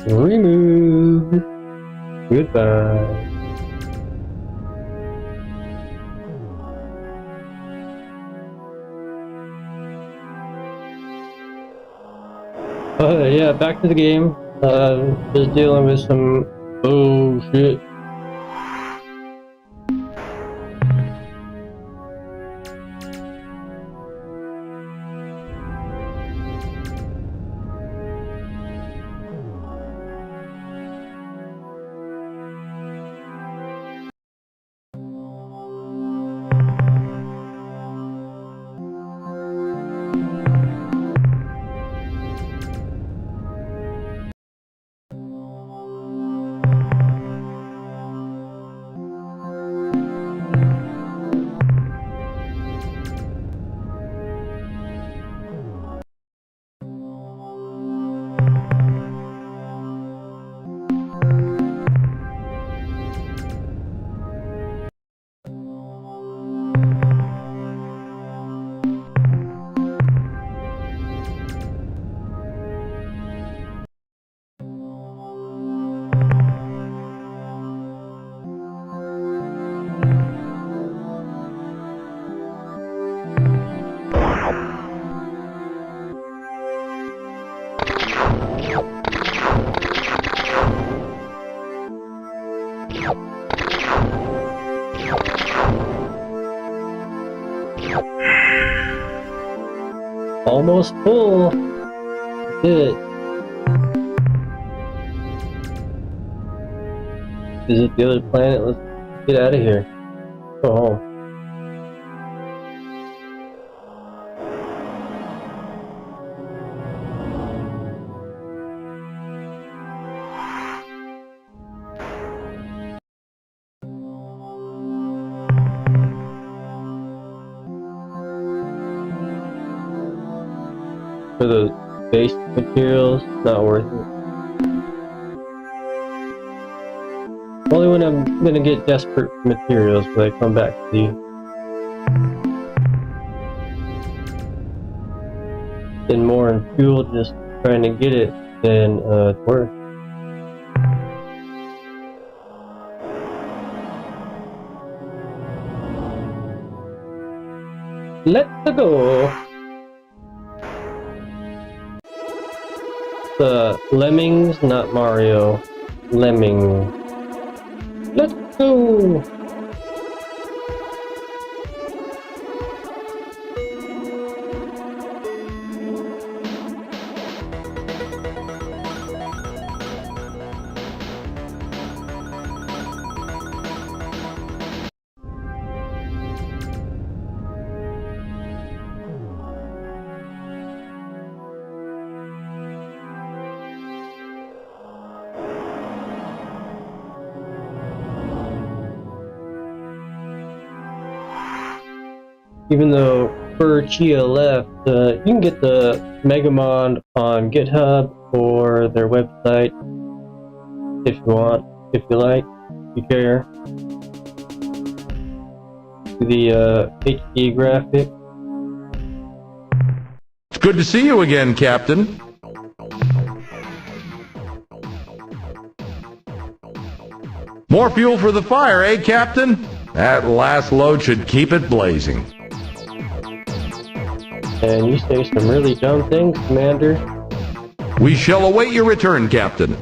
Remove. Goodbye. Yeah, back to the game. Just dealing with some bullshit. Almost full. Did it. Is it the other planet? Let's get out of here. Go home. For the base materials, not worth it. Only when I'm gonna get desperate for materials will I come back to you. investing more in fuel just trying to get it than it's worth. Let's go! The Lemmings, not Mario. Lemming. Let's go! Even though Chia left, you can get the MegaMod on GitHub or their website if you want, if you like, if you care. The HD graphic. It's good to see you again, Captain. More fuel for the fire, eh, Captain? That last load should keep it blazing. And you say some really dumb things, Commander. We shall await your return, Captain.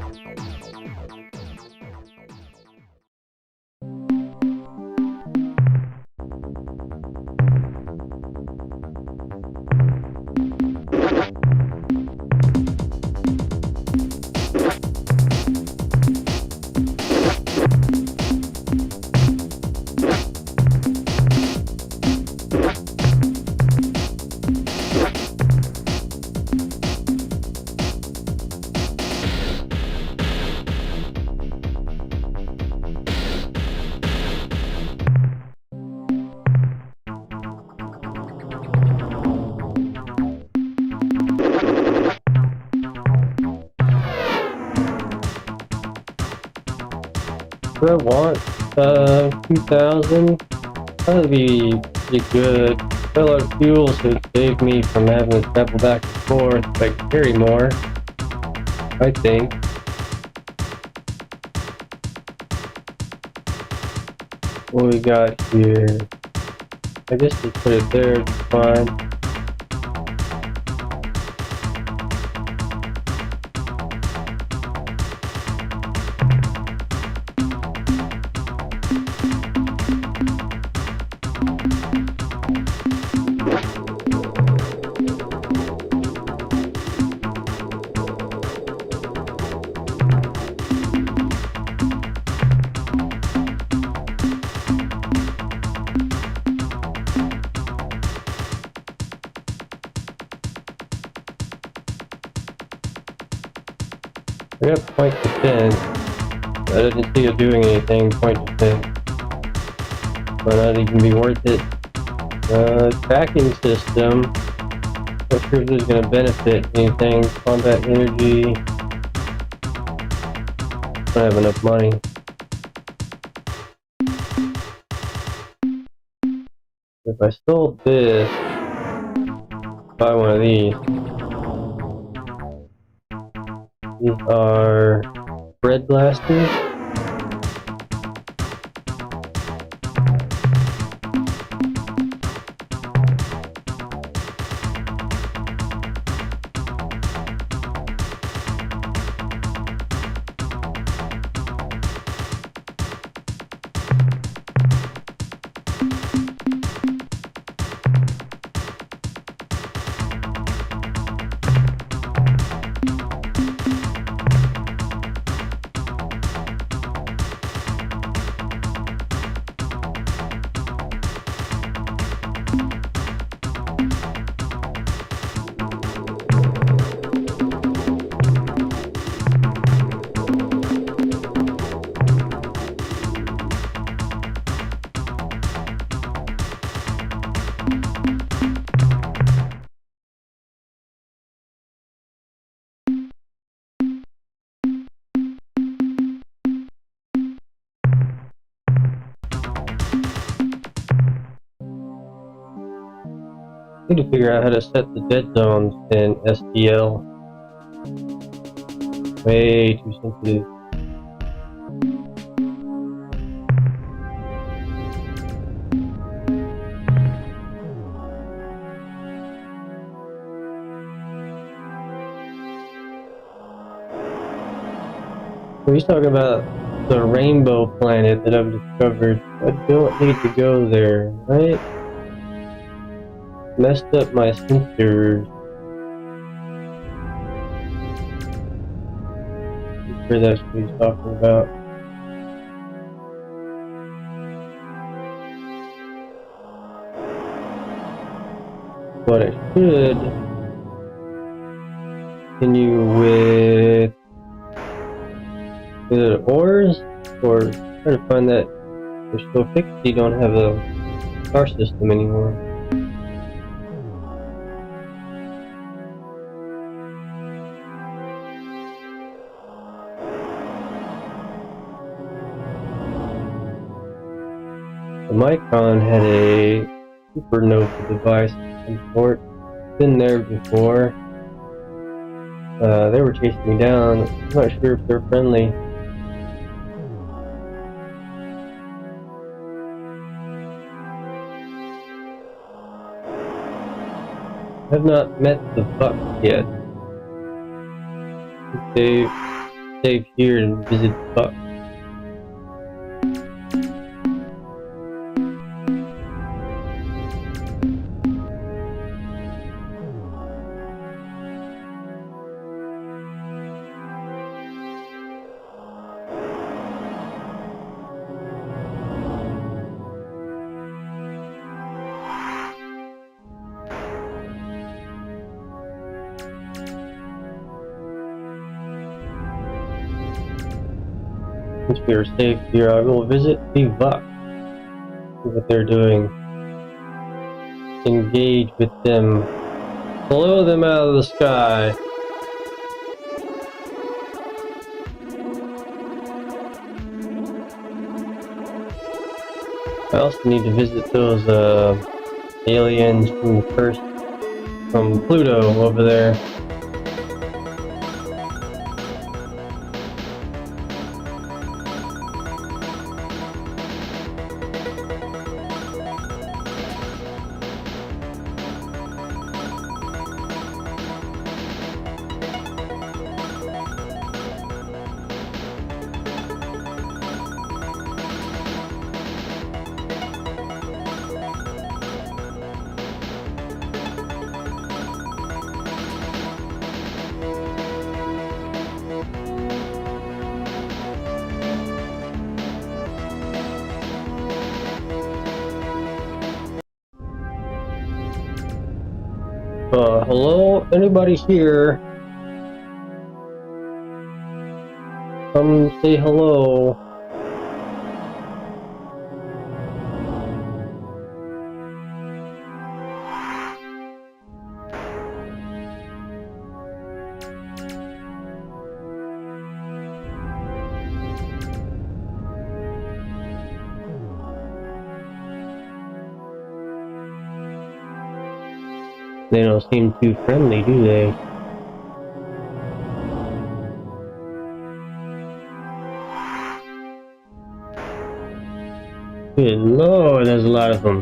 Do I want 2,000? That would be pretty good. A lot of fuel, so it save me from having to travel back and forth. If I could carry more, I think. What we got here? I guess we put it there, it's fine. I got point defense. I didn't see it doing anything, point defense. Might not even be worth it. Tracking system. Not sure if this is going to benefit anything. Combat energy. Don't have enough money. If I sold this, buy one of these. These are bread blasters. need to figure out how to set the dead zones in SDL. Way too sensitive. So he's talking about the rainbow planet that I've discovered. I don't need to go there, right? Messed up my sensors. I'm sure that's what he's talking about. But I should continue with either ores or try to find that they're still fixed. You don't have a star system anymore. The Micron had a supernova device of some sort. Been there before. They were chasing me down. I'm not sure if they're friendly. I have not met the Buck yet. They stay here and visit the Buck. Since we are safe here, I will visit the Buck. See what they're doing. Engage with them. Blow them out of the sky. I also need to visit those aliens from Pluto over there. Hello? Anybody here? Come say hello. They don't seem too friendly, do they? Good lord, there's a lot of them.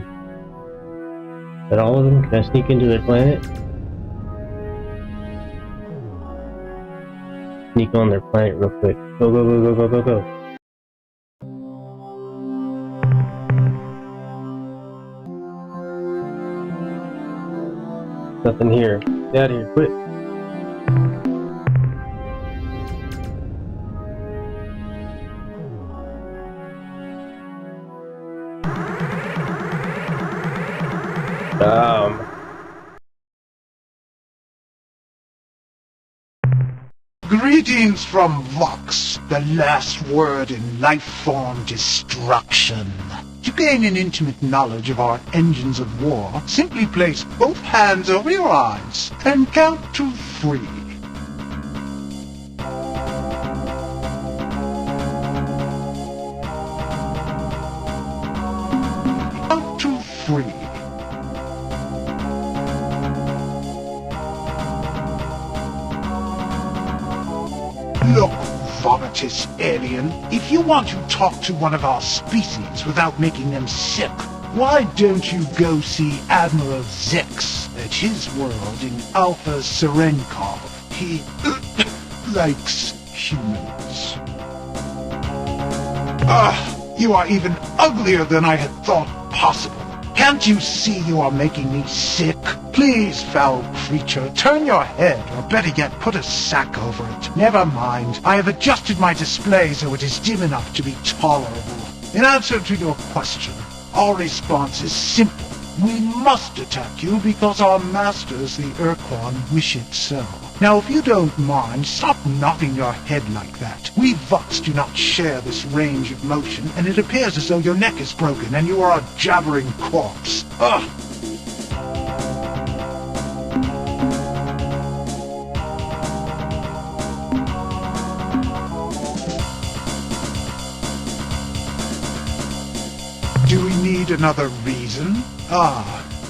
Is that all of them? Can I sneak into their planet? Sneak on their planet real quick. Go, go, go, go, go, go, go. Nothing here. Get out of here, quick. Greetings from Vox, the last word in life-form destruction. To gain an intimate knowledge of our engines of war, simply place both hands over your eyes and count to 3. Count to 3. notice, alien. If you want to talk to one of our species without making them sick, why don't you go see Admiral Zex at his world in Alpha Serenkov? He likes humans. You are even uglier than I had thought possible. Can't you see you are making me sick? Please, foul creature, turn your head, or better yet, put a sack over it. Never mind. I have adjusted my display so it is dim enough to be tolerable. In answer to your question, our response is simple. We must attack you because our masters, the Ur-Quan, wish it so. Now, if you don't mind, stop knocking your head like that. We Vox do not share this range of motion, and it appears as though your neck is broken and you are a jabbering corpse. Ugh! Do we need another reason?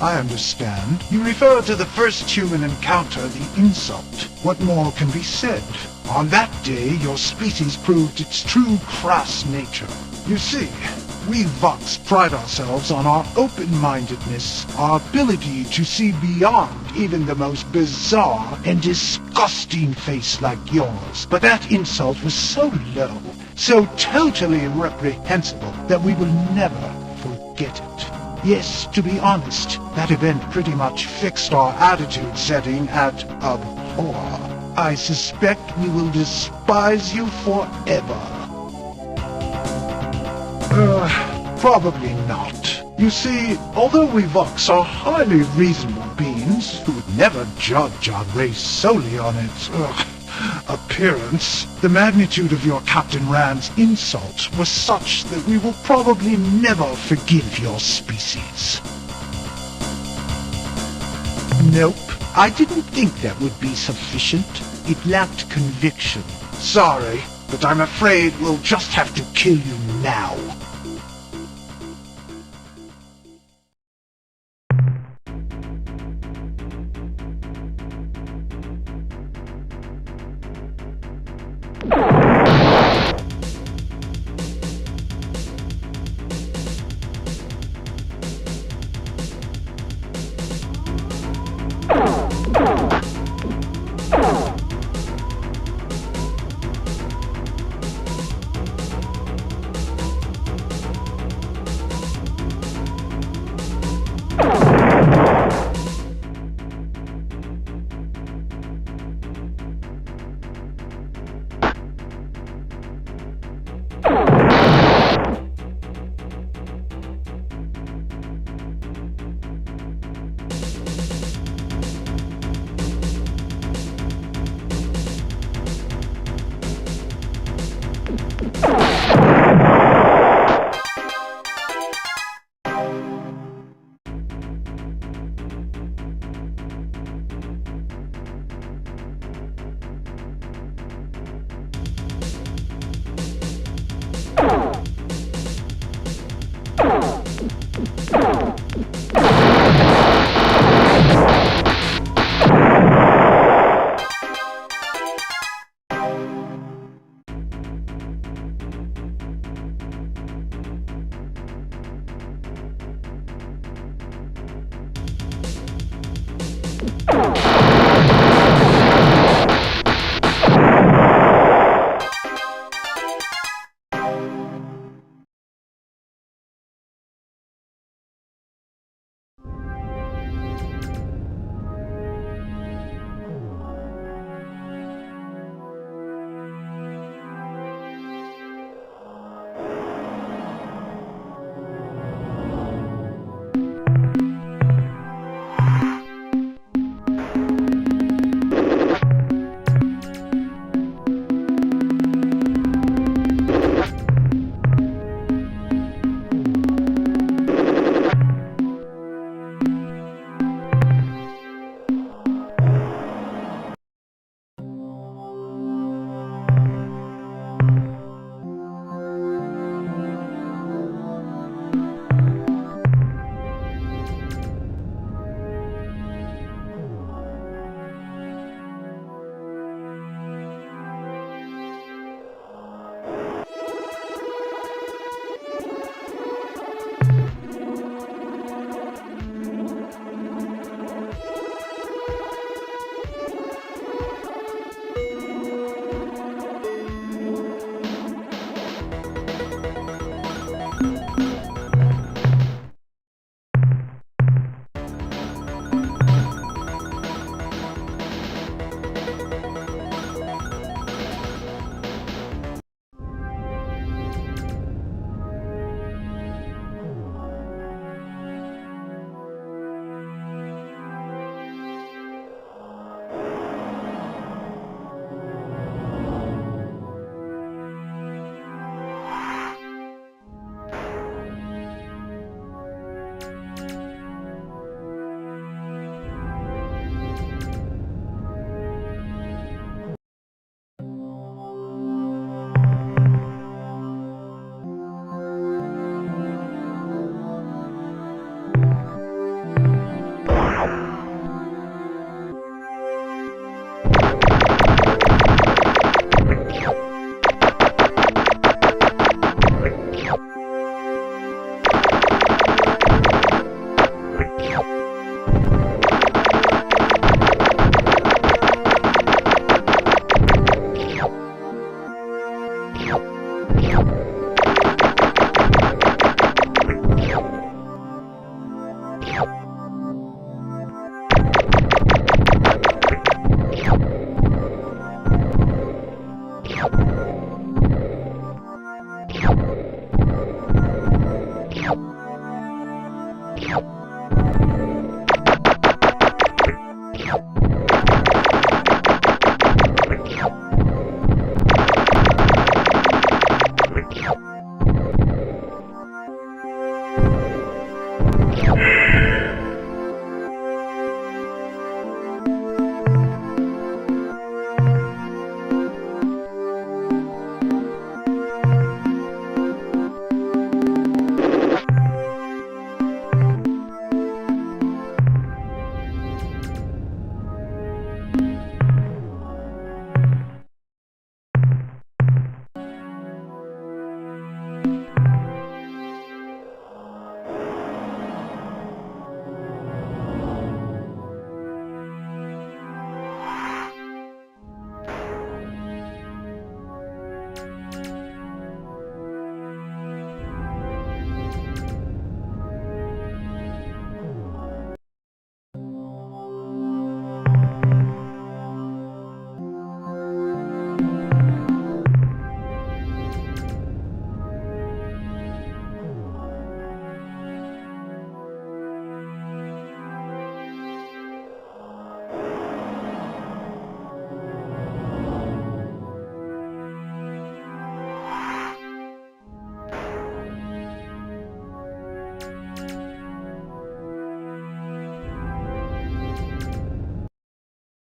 I understand. You refer to the first human encounter, the insult. What more can be said? On that day, your species proved its true crass nature. You see, we Vox pride ourselves on our open-mindedness, our ability to see beyond even the most bizarre and disgusting face like yours. But that insult was so low, so totally reprehensible, that we will never forget it. Yes, to be honest, that event pretty much fixed our attitude setting at abhor. I suspect we will despise you forever. Probably not. You see, although we Vox are highly reasonable beings who would never judge our race solely on its, appearance, the magnitude of your Captain Rand's insult was such that we will probably never forgive your species. Nope, I didn't think that would be sufficient. It lacked conviction. Sorry, but I'm afraid we'll just have to kill you now.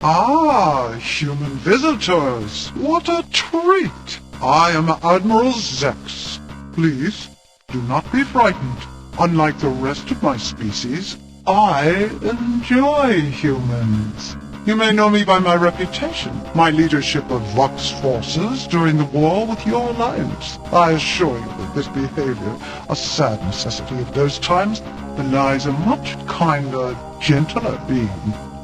Ah, human visitors! What a treat! I am Admiral Zex. Please, do not be frightened. Unlike the rest of my species, I enjoy humans. You may know me by my reputation, my leadership of Vox forces during the war with your alliance. I assure you that this behavior, a sad necessity of those times, belies a much kinder, gentler being.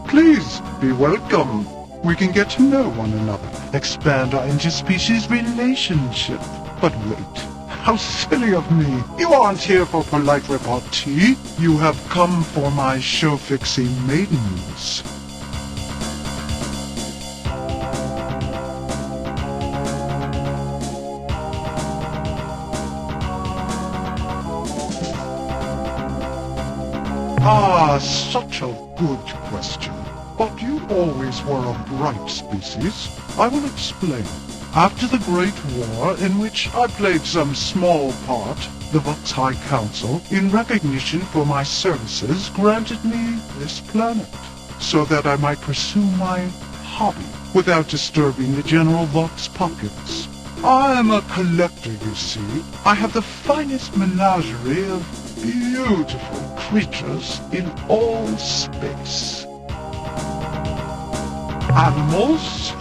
Please, be welcome. We can get to know one another, expand our interspecies relationship. But wait, how silly of me. You aren't here for polite repartee. You have come for my show-fixing maidens. Ah, such a good question. But you always were a bright species. I will explain. After the Great War, in which I played some small part, the Vox High Council, in recognition for my services, granted me this planet, so that I might pursue my hobby without disturbing the general Vox populace. I am a collector, you see. I have the finest menagerie of beautiful creatures in all space. Animals?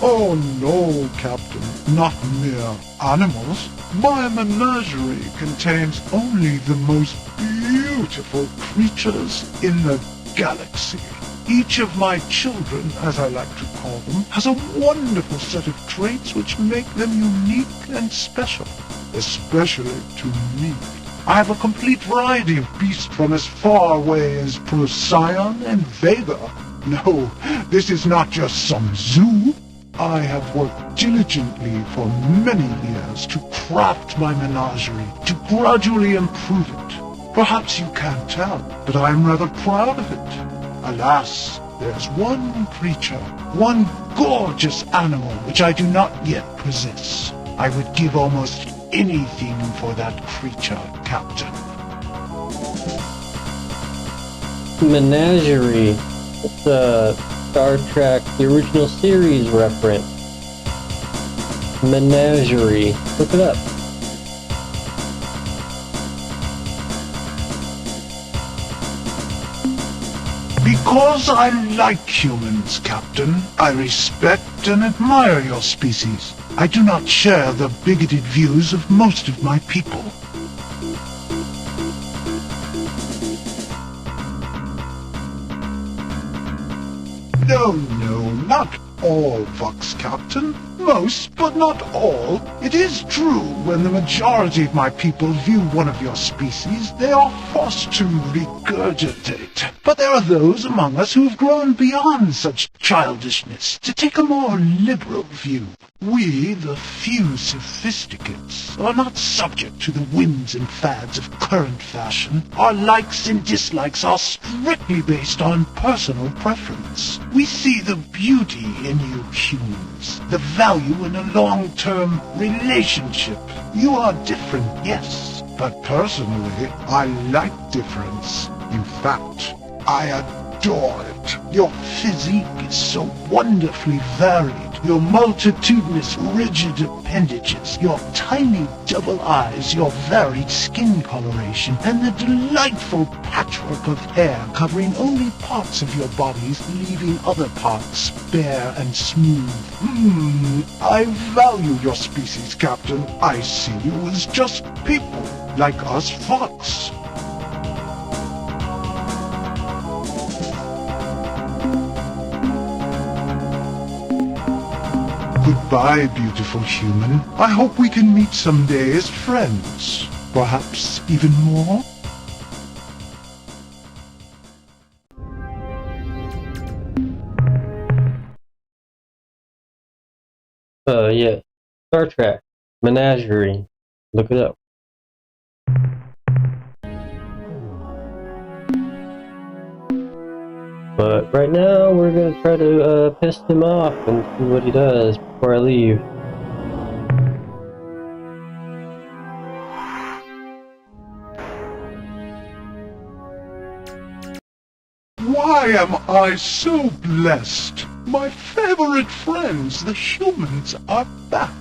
Oh no, Captain, not mere animals. My menagerie contains only the most beautiful creatures in the galaxy. Each of my children, as I like to call them, has a wonderful set of traits which make them unique and special, especially to me. I have a complete variety of beasts from as far away as Procyon and Vega. No, this is not just some zoo. I have worked diligently for many years to craft my menagerie, to gradually improve it. Perhaps you can't tell, but I am rather proud of it. Alas, there's one creature, one gorgeous animal which I do not yet possess. I would give almost anything for that creature, Captain. Menagerie. It's a Star Trek, the original series reference. Menagerie. Look it up. Because I like humans, Captain, I respect and admire your species. I do not share the bigoted views of most of my people. No, not all, Vox Captain. Most, but not all. It is true, when the majority of my people view one of your species, they are forced to regurgitate. But there are those among us who have grown beyond such childishness, to take a more liberal view. We, the few sophisticates, are not subject to the whims and fads of current fashion. Our likes and dislikes are strictly based on personal preference. We see the beauty in you humans, the value in a long-term relationship. You are different, yes, but personally, I like difference. In fact, I adore it. Your physique is so wonderfully varied. Your multitudinous rigid appendages, your tiny double eyes, your varied skin coloration, and the delightful patchwork of hair covering only parts of your bodies, leaving other parts bare and smooth. I value your species, Captain. I see you as just people, like us Vox. Goodbye, beautiful human. I hope we can meet someday as friends. Perhaps even more? Yeah. Star Trek. Menagerie. Look it up. But right now, we're gonna try to piss him off and see what he does before I leave. Why am I so blessed? My favorite friends, the humans, are back.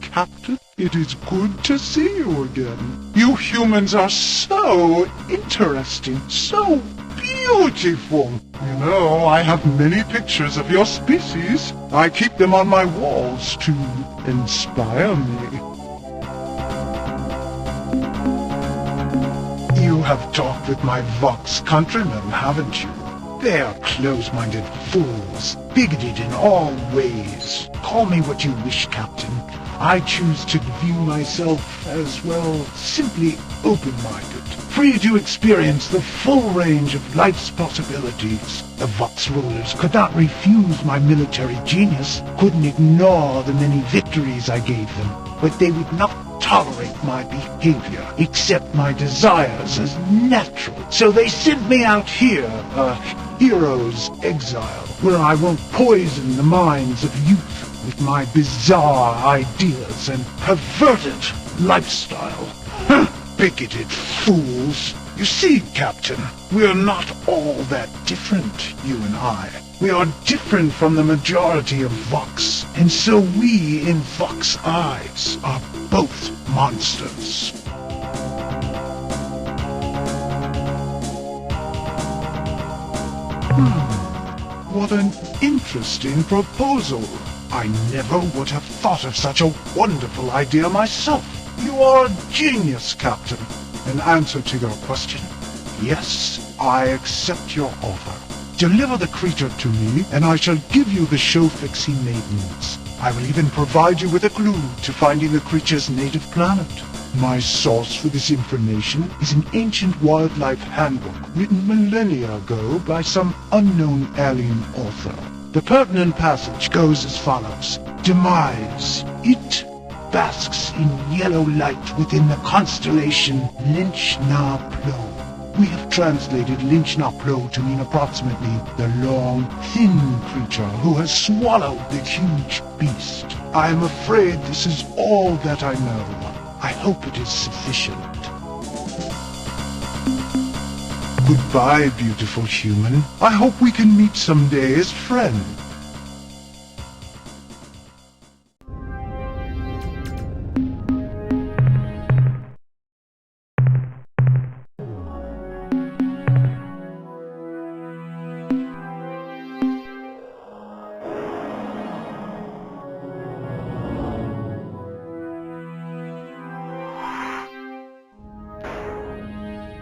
Captain, it is good to see you again. You humans are so interesting, so beautiful. You know, I have many pictures of your species. I keep them on my walls to inspire me. You have talked with my Vox countrymen, haven't you? They are close-minded fools, bigoted in all ways. Call me what you wish, Captain. I choose to view myself as, well, simply open-minded, free to experience the full range of life's possibilities. The Vox rulers could not refuse my military genius, couldn't ignore the many victories I gave them, but they would not tolerate my behavior, accept my desires as natural. So they sent me out here, a hero's exile, where I won't poison the minds of youth with my bizarre ideas and perverted lifestyle. Bigoted fools. You see, Captain, we are not all that different, you and I. We are different from the majority of Vox, and so we, in Vox eyes, are both monsters. What an interesting proposal. I never would have thought of such a wonderful idea myself. You are a genius, Captain. In answer to your question, yes, I accept your offer. Deliver the creature to me, and I shall give you the show-fixing maidens. I will even provide you with a clue to finding the creature's native planet. My source for this information is an ancient wildlife handbook written millennia ago by some unknown alien author. The pertinent passage goes as follows. Demise. It basks in yellow light within the constellation Lynch-Na-Plo. We have translated Lynch-Na-Plo to mean approximately the long, thin creature who has swallowed the huge beast. I am afraid this is all that I know. I hope it is sufficient. Goodbye, beautiful human. I hope we can meet someday as friends.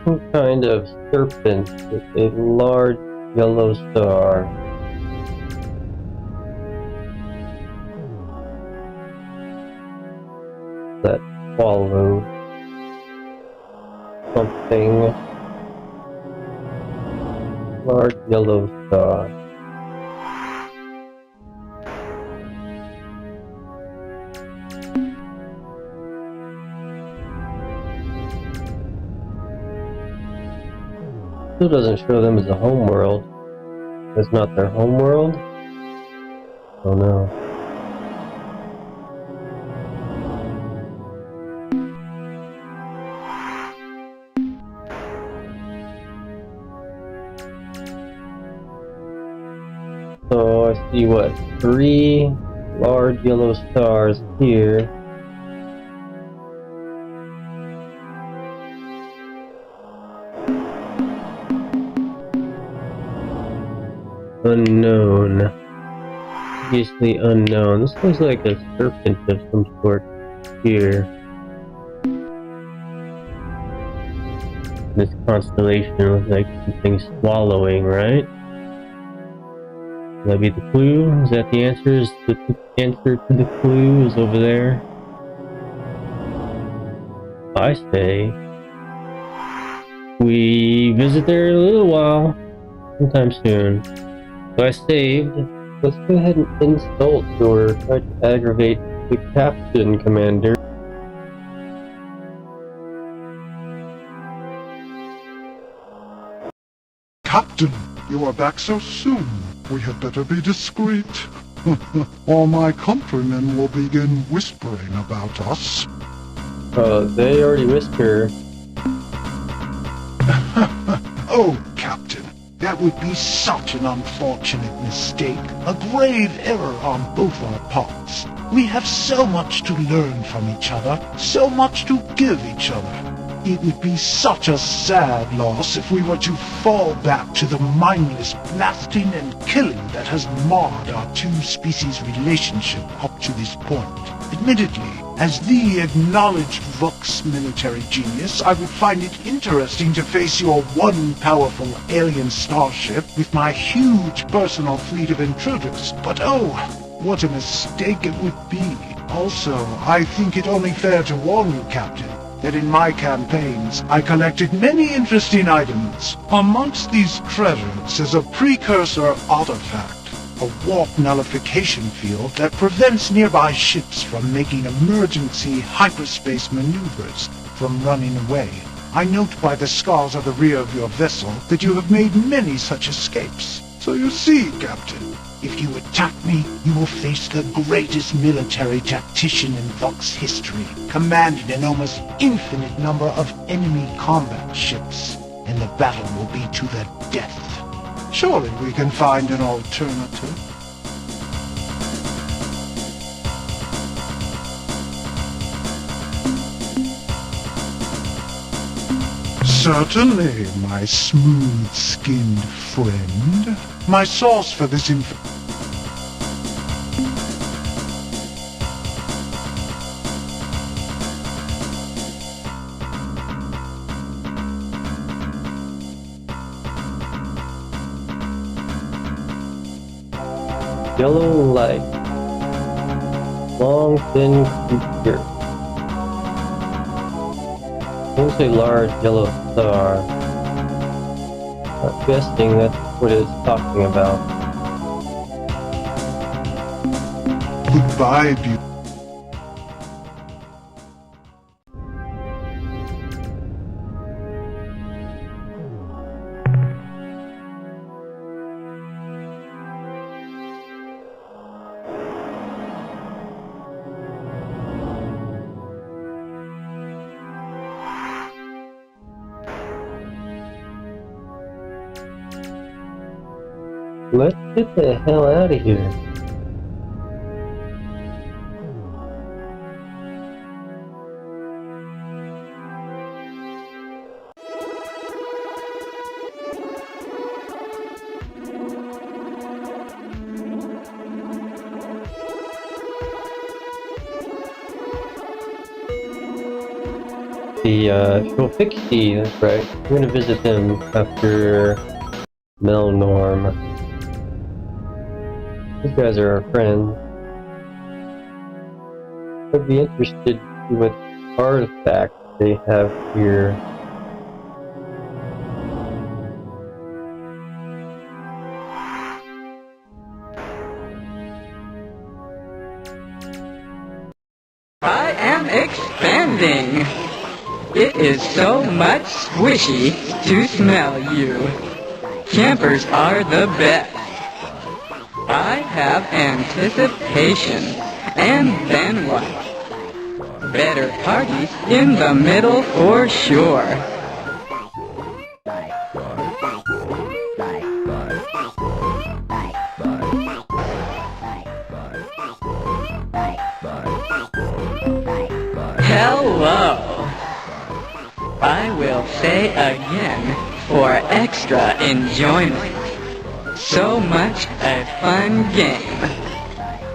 Some kind of serpent with a large yellow star. that swallowed something. Large yellow star. Still doesn't show them as a home world. It's not their home world? Oh no. So I see what? 3 large yellow stars here. Unknown. Obviously unknown. This looks like a serpent of some sort here. This constellation looks like something swallowing, right? Would that be the clue? Is that the answer? Is the answer to the clue is over there? I say we visit there in a little while, sometime soon. So I saved. Let's go ahead and insult or try to aggravate the captain, Commander. Captain, you are back so soon. We had better be discreet. Or my countrymen will begin whispering about us. They already whisper. Oh, Captain, that would be such an unfortunate mistake. A grave error on both our parts. We have so much to learn from each other, so much to give each other. It would be such a sad loss if we were to fall back to the mindless blasting and killing that has marred our two species' relationship up to this point. Admittedly, as the acknowledged Vox military genius, I would find it interesting to face your one powerful alien starship with my huge personal fleet of intruders. But oh, what a mistake it would be. Also, I think it only fair to warn you, Captain, that in my campaigns, I collected many interesting items. Amongst these treasures is a precursor artifact, a warp nullification field that prevents nearby ships from making emergency hyperspace maneuvers from running away. I note by the scars of the rear of your vessel that you have made many such escapes. So you see, Captain, if you attack me, you will face the greatest military tactician in Vox history, commanding an almost infinite number of enemy combat ships, and the battle will be to the death. Surely we can find an alternative. Certainly, my smooth-skinned friend. My source for this Yellow light. Long, thin creature. Looks a large yellow star. I'm guessing that's what it's talking about. Goodbye, beauty. Let's get the hell out of here. The Shulfixi, that's right. We're gonna visit them after Melnorm. These guys are our friends. I'd be interested see what artifact they have here. I am expanding. It is so much squishy to smell you. Campers are the best. I have anticipation. And then what? Better parties in the middle for sure. Hello. I will say again for extra enjoyment. So much a fun game.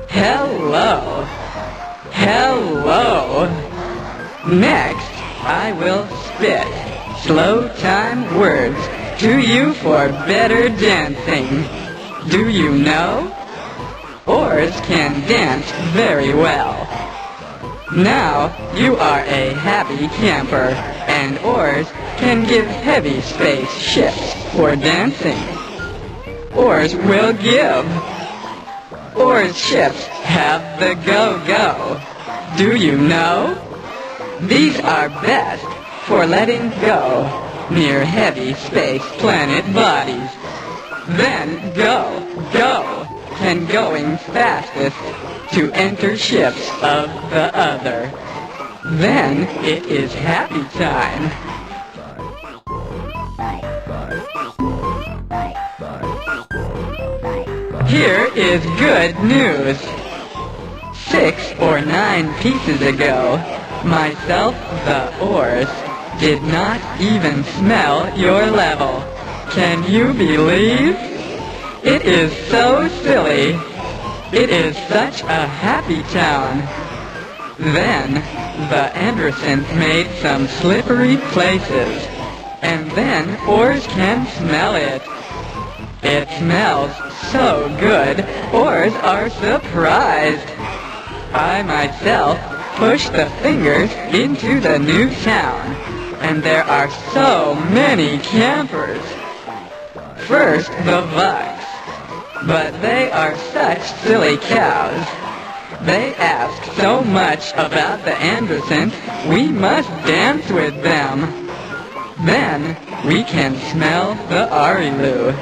Hello. Hello. Next, I will spit slow time words to you for better dancing. Do you know? Oars can dance very well. Now you are a happy camper, and oars can give heavy space shifts for dancing. Oars will give. Oars ships have the go-go. Do you know? These are best for letting go near heavy space planet bodies. Then go, and going fastest to enter ships of the other. Then it is happy time. Here is good news. 6 or 9 pieces ago, myself the oars did not even smell your level. Can you believe? It is so silly. It is such a happy town. Then, the Andersons made some slippery places. And then oars can smell it. It smells so good, oars are surprised. I myself push the fingers into the new town, and there are so many campers. First, the Bucks. But they are such silly cows. They ask so much about the Andersons, we must dance with them. Then, we can smell the Arilu.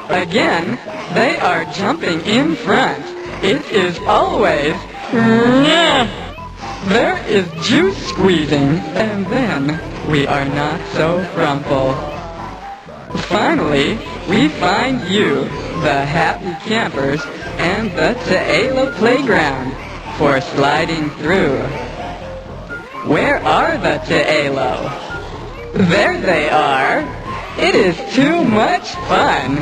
Again, they are jumping in front. It is always... There is juice squeezing, and then we are not so frumple. Finally, we find you, the happy campers, and the a.k.a. playground for sliding through. Where are the a.k.a.? There they are! It is too much fun!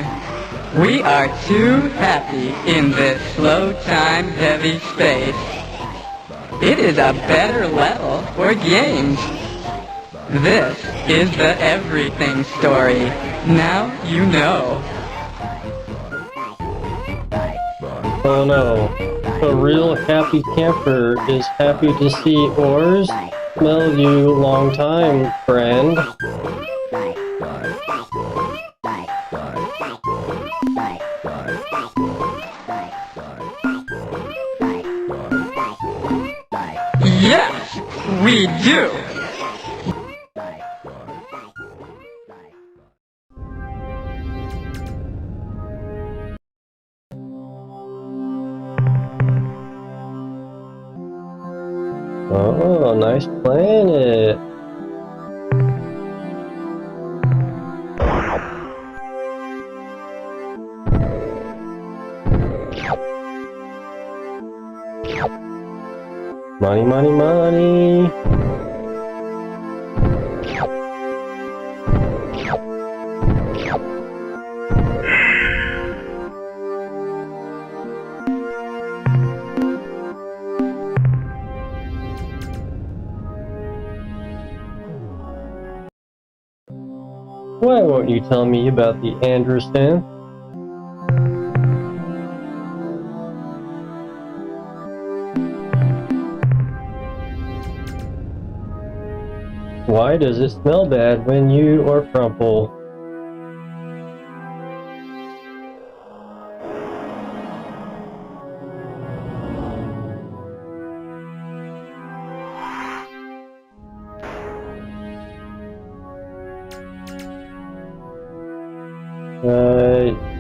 We are too happy in this slow time heavy space. It is a better level for games. This is the everything story. Now you know. Oh no. A real happy camper is happy to see oars. Smell you long time, friend. Yes, we do. Oh, nice planet. Money, money, money. Why won't you tell me about the Anderson? Why does it smell bad when you are Crumple?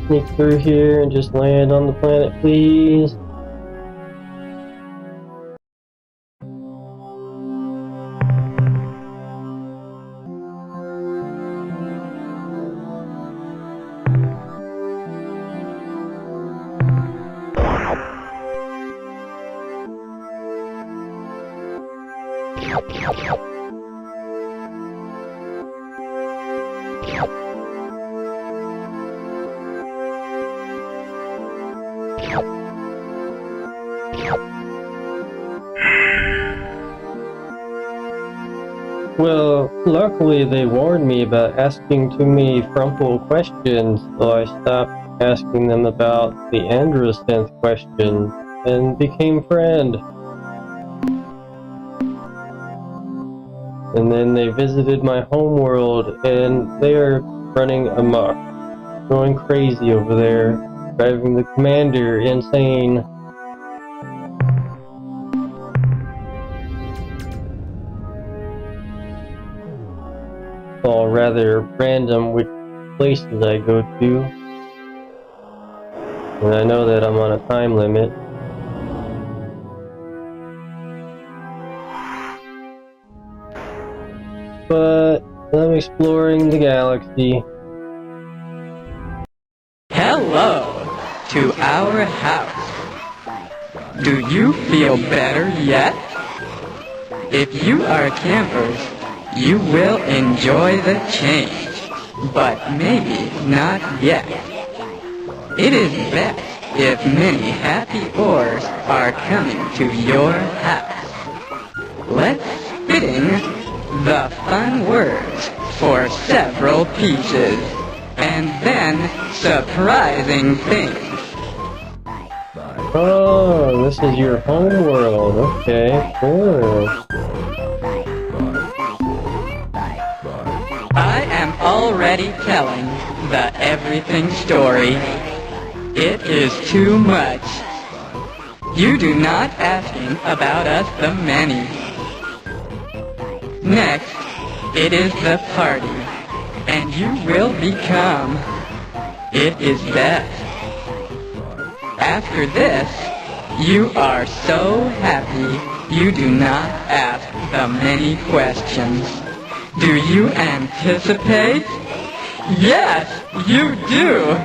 Sneak through here and just land on the planet, please. Well, luckily they warned me about asking too many Frumple questions, so I stopped asking them about the Androsynth question and became friend. And then they visited my homeworld and they are running amok, going crazy over there, driving the commander insane. All rather random which places I go to, and I know that I'm on a time limit. But I'm exploring the galaxy. Hello to our house. Do you feel better yet? If you are campers, you will enjoy the change, but maybe not yet. It is best if many happy ores are coming to your house. Let's spitting the fun words for several pieces, and then surprising things. Oh, this is your homeworld. Okay, cool. I am already telling the everything story. It is too much. You do not asking about us the many. Next, it is the party, and you will become. It is best. After this, you are so happy you do not ask the many questions. Do you anticipate? Yes, you do!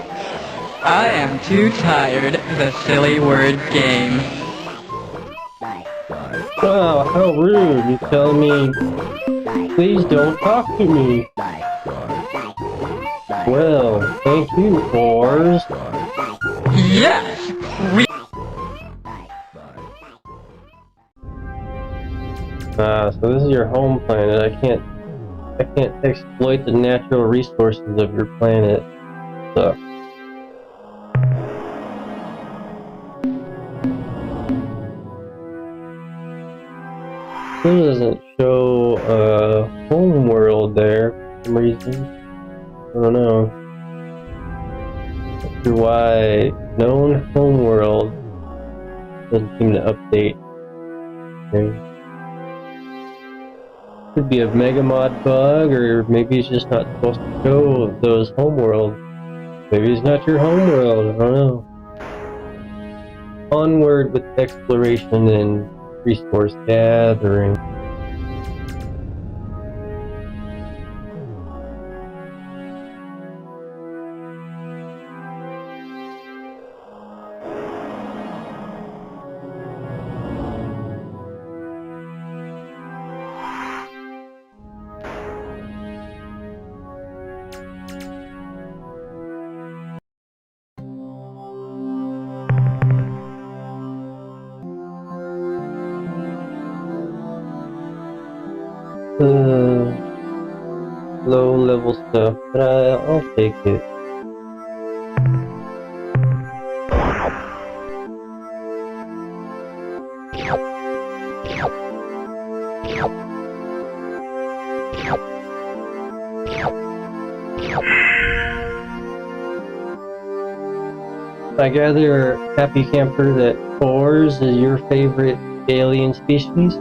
I am too tired the silly word game. Wow, how rude. You tell me, please don't talk to me. Well, thank you, ores. Yes, we... So this is your home planet. I can't exploit the natural resources of your planet. So. It doesn't show a home world there for some reason. I don't know. Not sure why known home world doesn't seem to update. Okay. Could be a MegaMod bug, or maybe it's just not supposed to show those homeworlds. Maybe it's not your homeworld, I don't know. Onward with exploration and resource gathering. Low level stuff, but I'll take it. I gather, Happy Camper, that Ors is your favorite alien species?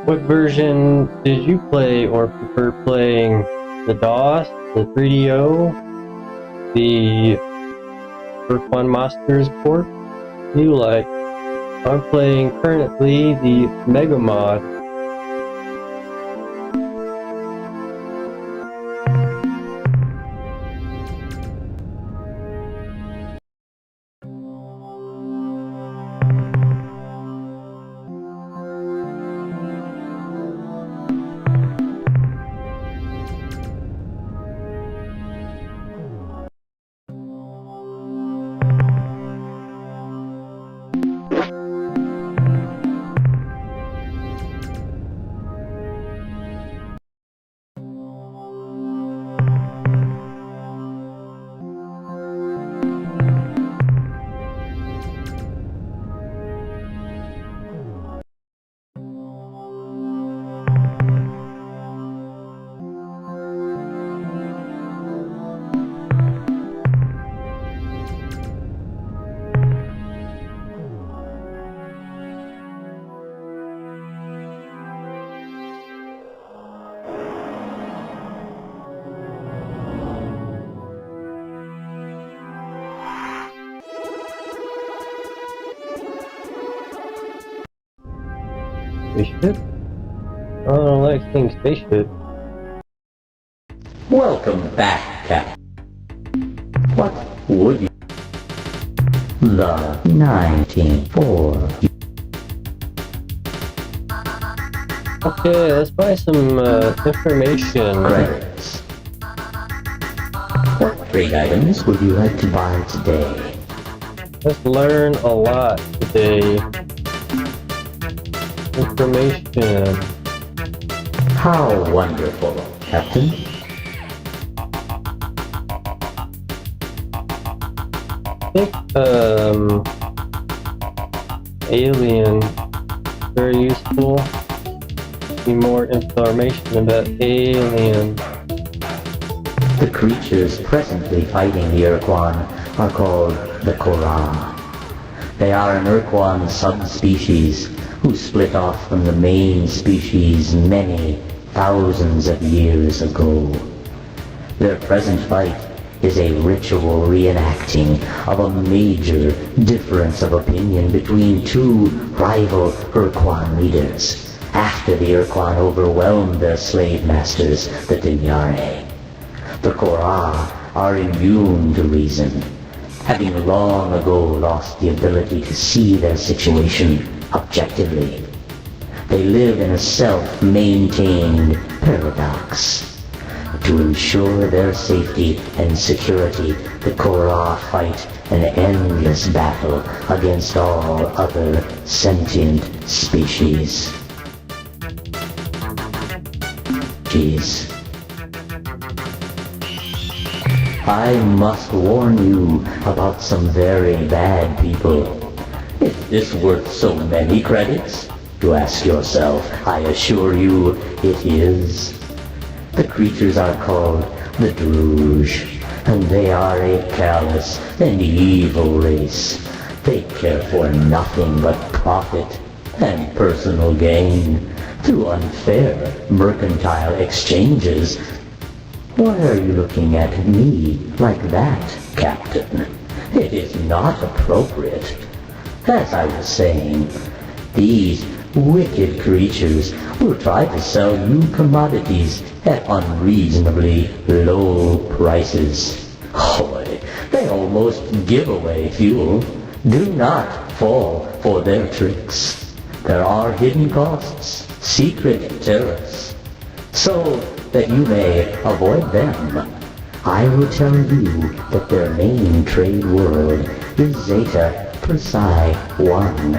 What version did you play or prefer playing? The DOS, the 3DO, the Ur-Quan Masters port? What do you like? I'm playing currently the MegaMod. Spaceship? I don't like seeing spaceship. Welcome back, Captain. What would you... The 1904. Okay, let's buy some information. Credits. What trade items would you like to buy today? Let's learn a lot today. Information. How wonderful, Captain. I think, alien, very useful. Need more information about alien. The creatures presently fighting the Ur-Quan are called the Korra. They are an Ur-Quan subspecies who split off from the main species many thousands of years ago. Their present fight is a ritual reenacting of a major difference of opinion between two rival Ur-Quan leaders after the Ur-Quan overwhelmed their slave masters, the Dinyare. The Korra are immune to reason, having long ago lost the ability to see their situation objectively. They live in a self-maintained paradox. To ensure their safety and security, the Korra fight an endless battle against all other sentient species. I must warn you about some very bad people. Is this worth so many credits? You ask yourself. I assure you it is. The creatures are called the Druge. and they are a callous and evil race. They care for nothing but profit and personal gain through unfair mercantile exchanges. Why are you looking at me like that, Captain? It is not appropriate. As I was saying, these wicked creatures will try to sell you commodities at unreasonably low prices. Boy, they almost give away fuel. Do not fall for their tricks. There are hidden costs, secret tariffs. So that you may avoid them, I will tell you that their main trade world is Zeta Persei 1.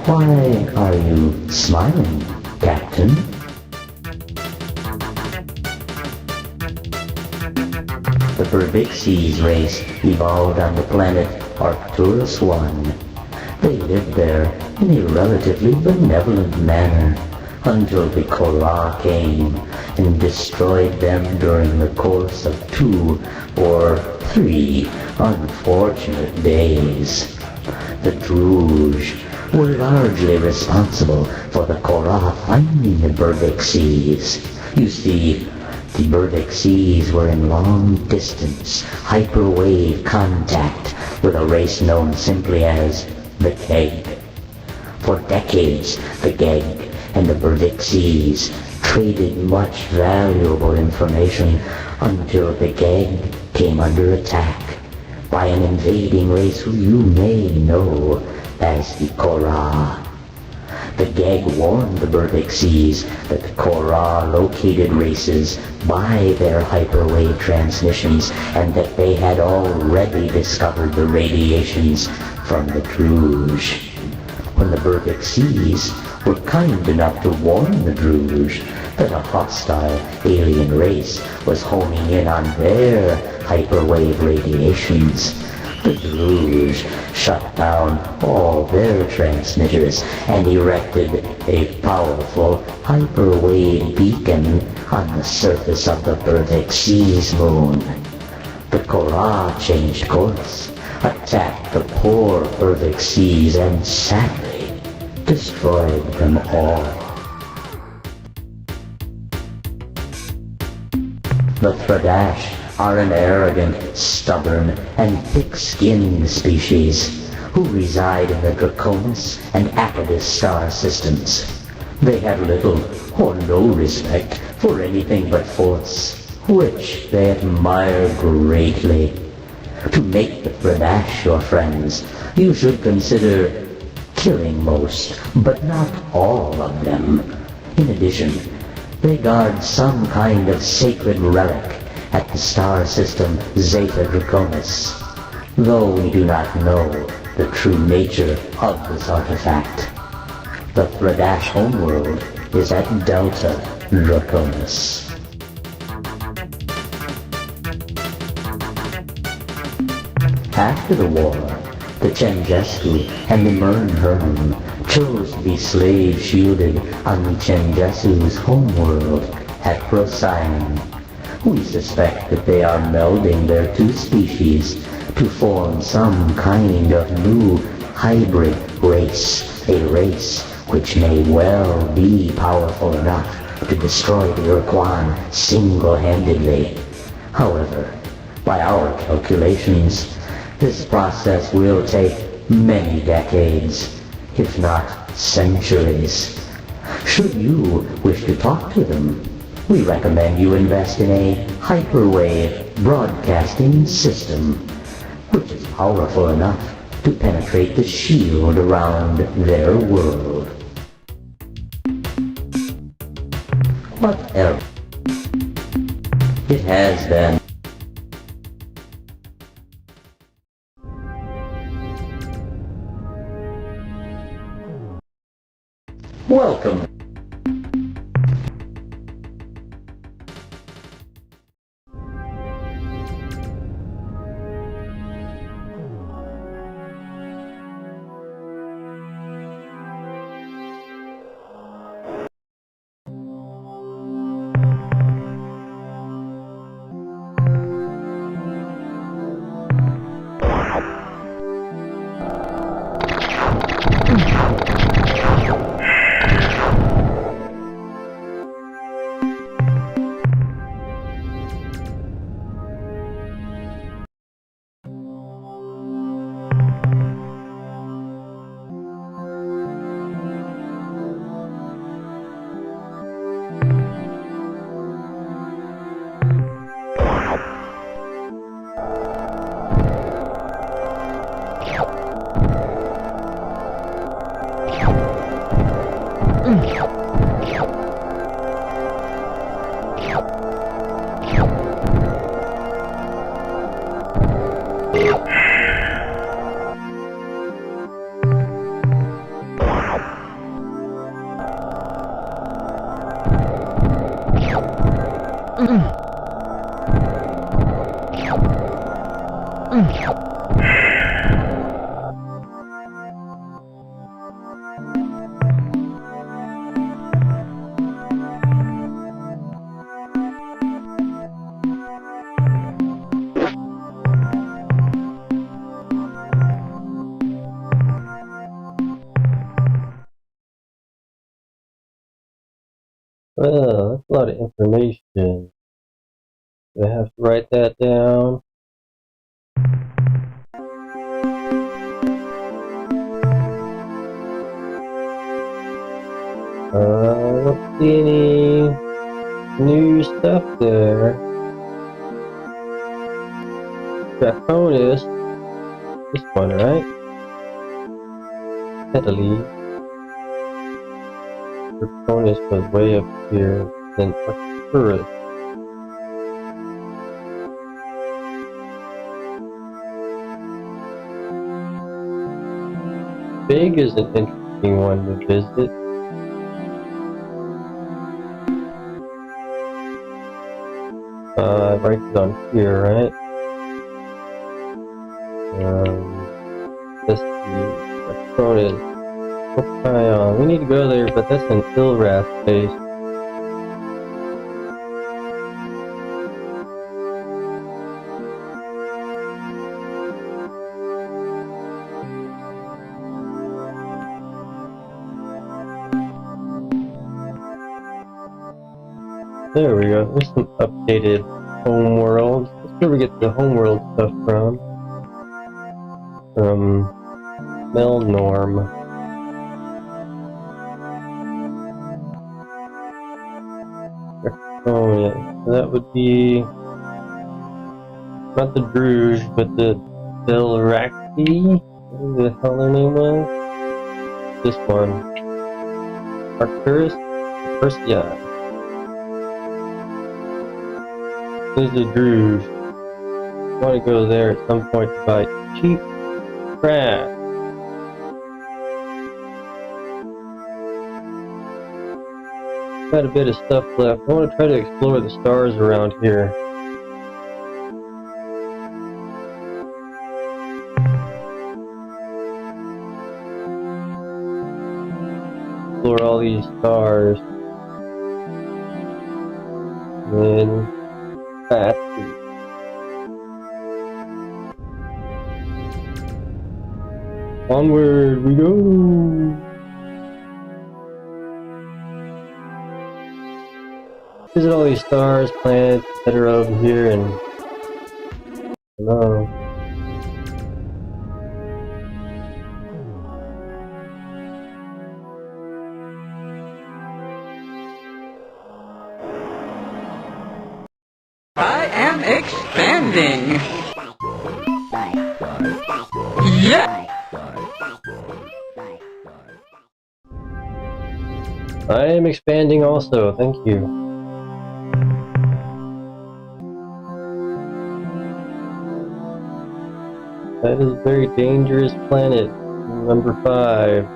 Why are you smiling, Captain? The Berbixies race evolved on the planet Arcturus 1. They lived there in a relatively benevolent manner until the Korra came and destroyed them during the course of 2 or 3 unfortunate days. The Druge were largely responsible for the Korra finding the Berbixies. You see, the Berbixies were in long-distance hyperwave contact with a race known simply as the Keg. For decades, the Keg and the Berbixies traded much valuable information until the Keg came under attack by an invading race who you may know as the Korra. The Geg warned the Berbixies that the Korra located races by their hyperwave transmissions and that they had already discovered the radiations from the Druge. When the Berbixies were kind enough to warn the Druge that a hostile alien race was homing in on their hyperwave radiations, the Druge shut down all their transmitters and erected a powerful hyperwave beacon on the surface of the Berbixies moon. The Korra changed course, attacked the poor Berbixies, and sadly destroyed them all. The Thredash are an arrogant, stubborn, and thick-skinned species who reside in the Draconis and Apodus star systems. They have little or no respect for anything but force, which they admire greatly. To make the Thredash your friends, you should consider killing most, but not all of them. In addition, they guard some kind of sacred relic at the star system Zeta Draconis, though we do not know the true nature of this artifact. The Thredash homeworld is at Delta Draconis. After the war, the Chenjesku and the Mernherm chose to be slave-shielded on the Chenjesu's homeworld at Procyon. We suspect that they are melding their two species to form some kind of new hybrid race, a race which may well be powerful enough to destroy the Ur-Quan single-handedly. However, by our calculations, this process will take many decades, if not centuries. Should you wish to talk to them, we recommend you invest in a hyperwave broadcasting system, which is powerful enough to penetrate the shield around their world. What else? It has been. Welcome. Well, that's a lot of information. Do I have to write that down? I don't see any new stuff there. Draconis. This one, right? Italy. Draconis was way up here. Then Arcturus. Big is an interesting one to visit. Right on here, right? Let's see. Ur-Quan. We need to go there, but that's an Ilrath base. There we go. There's some updated homeworld. That's where we get the homeworld stuff from. From Melnorm. Oh yeah, so that would be not the Druge, but the Delraki. What the hell their name was? This one. Arcturus? Persia. This is the Druge. I want to go there at some point to buy cheap crap. Got a bit of stuff left. I want to try to explore the stars around here. Explore all these stars. And then back. Onward we go! Visit all these stars, planets that are over here, and I don't know. I am expanding. Yeah. I am expanding also, thank you. That is a very dangerous planet, number 5.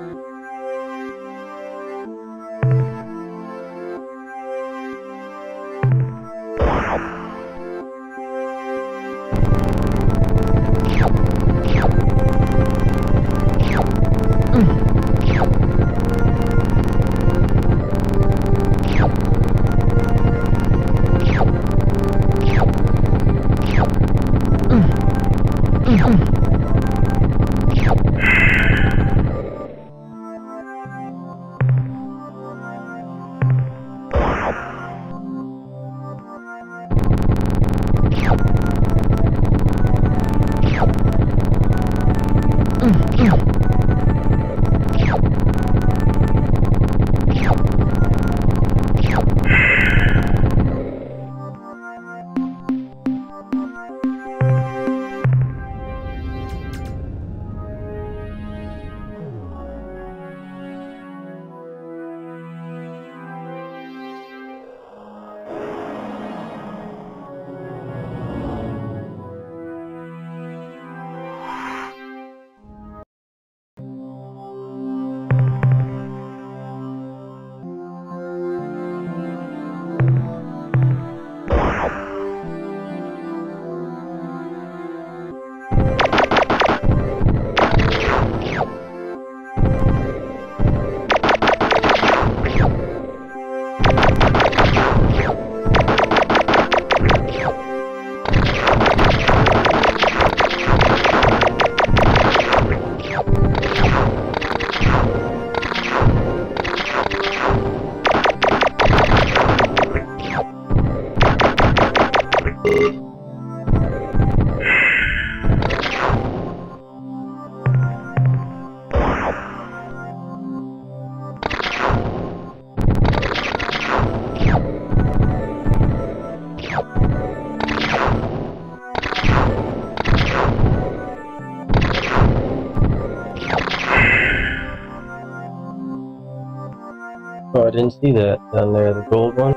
Oh, I didn't see that down there, the gold one.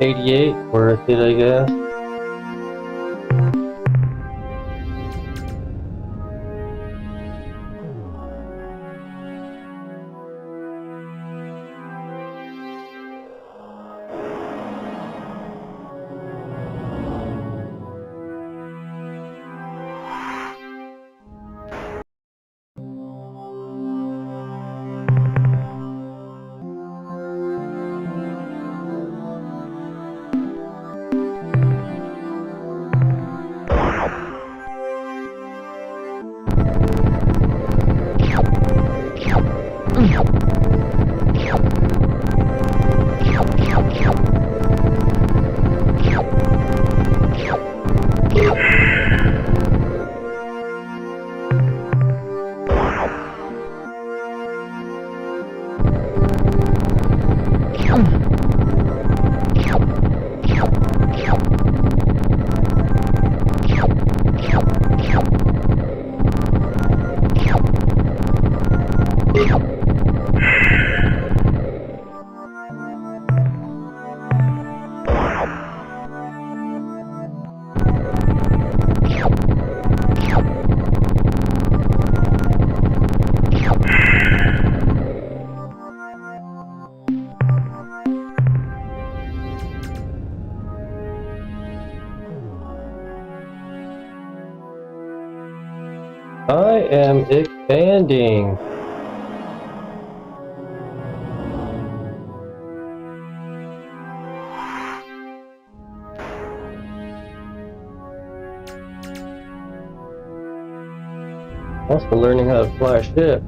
$88, worth it, I guess. I am expanding. Also learning how to fly a ship.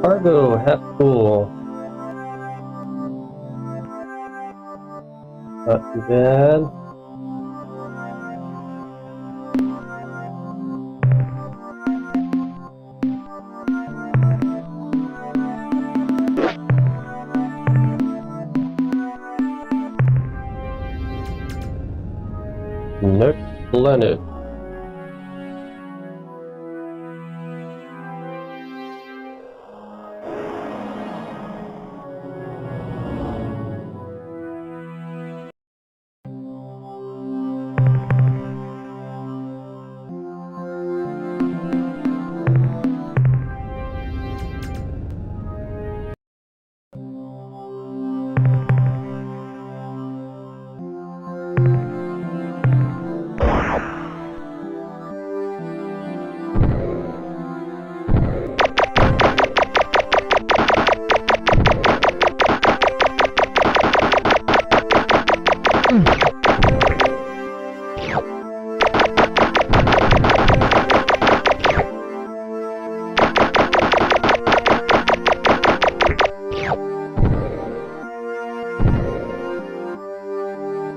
Cargo, half full. Not too bad. Next planet.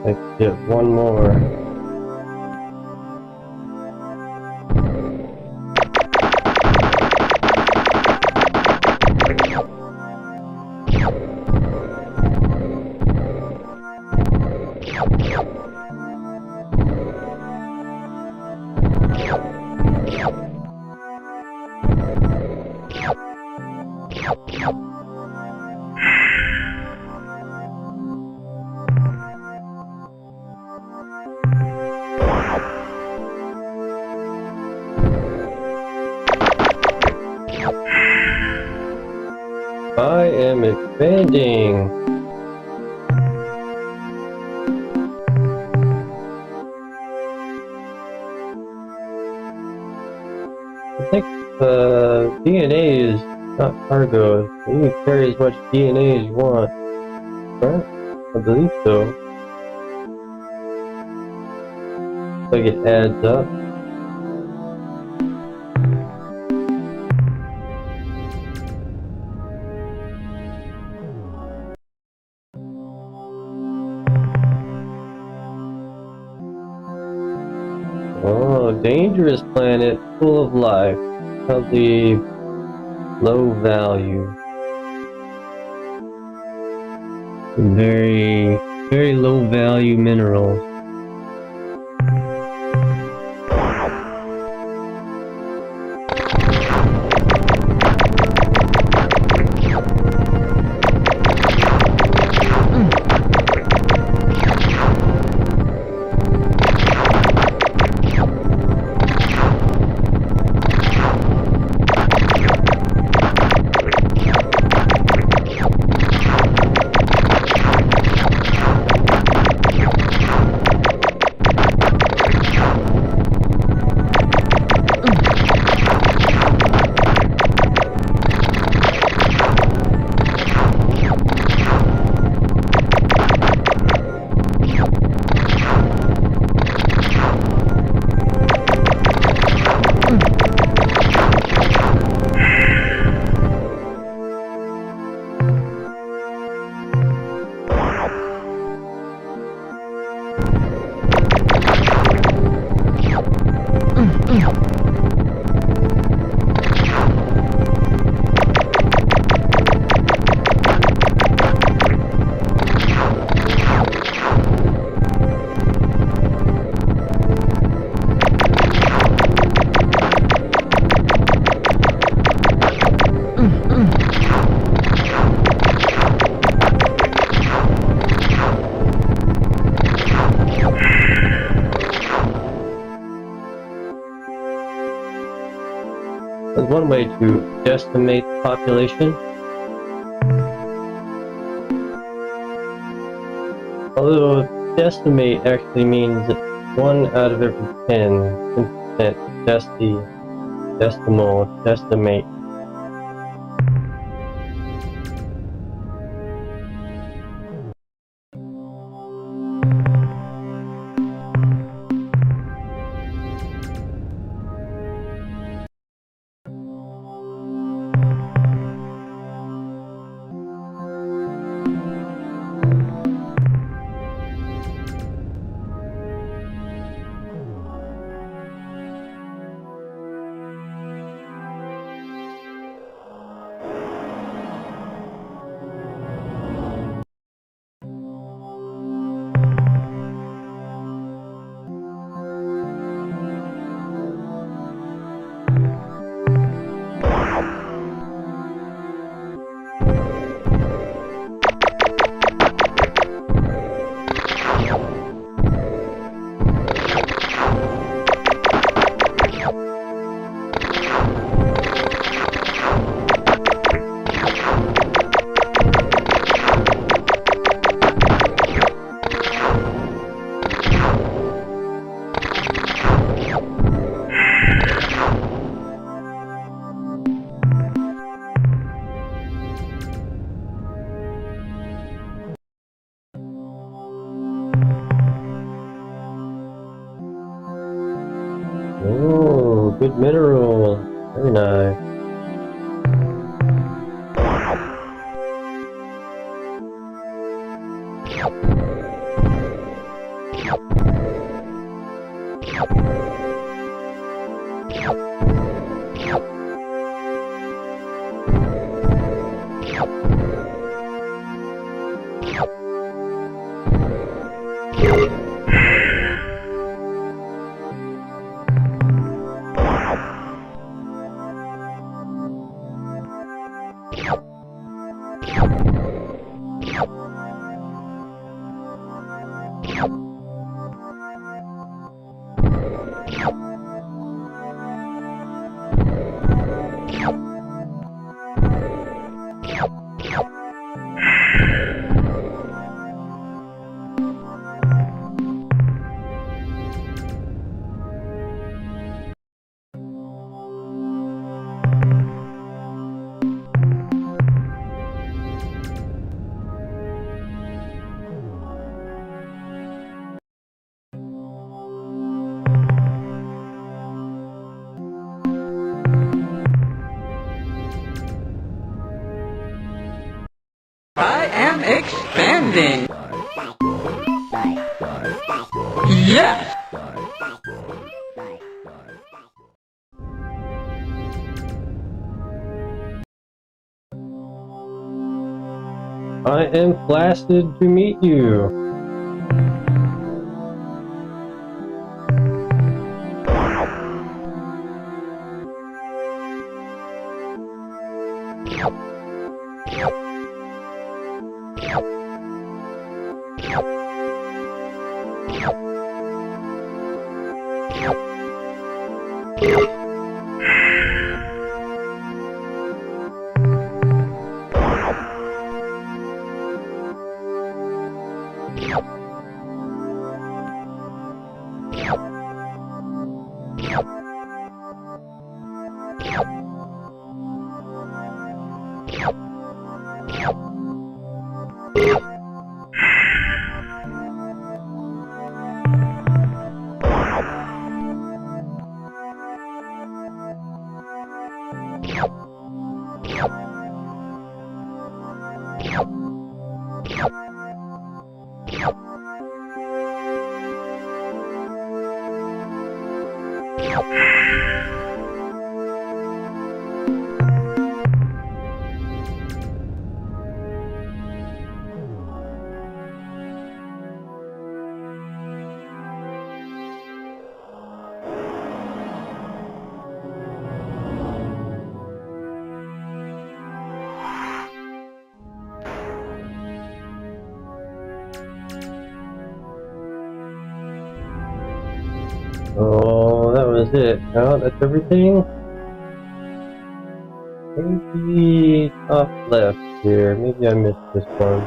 Let's get one more. I am expanding. I think DNA is Not cargo. You can carry as much DNA as you want. Right? I believe so. Like it adds up. Oh, dangerous planet, full of life. Probably low value. Very low value minerals. There's one way to estimate the population. Although estimate actually means 1 out of every 10. That's the decimal estimate. Oh, good mineral. Very nice. expanding. Yes. I am flaccid to meet you. Oh, that was it. No, that's everything? Maybe top left here. Maybe I missed this one.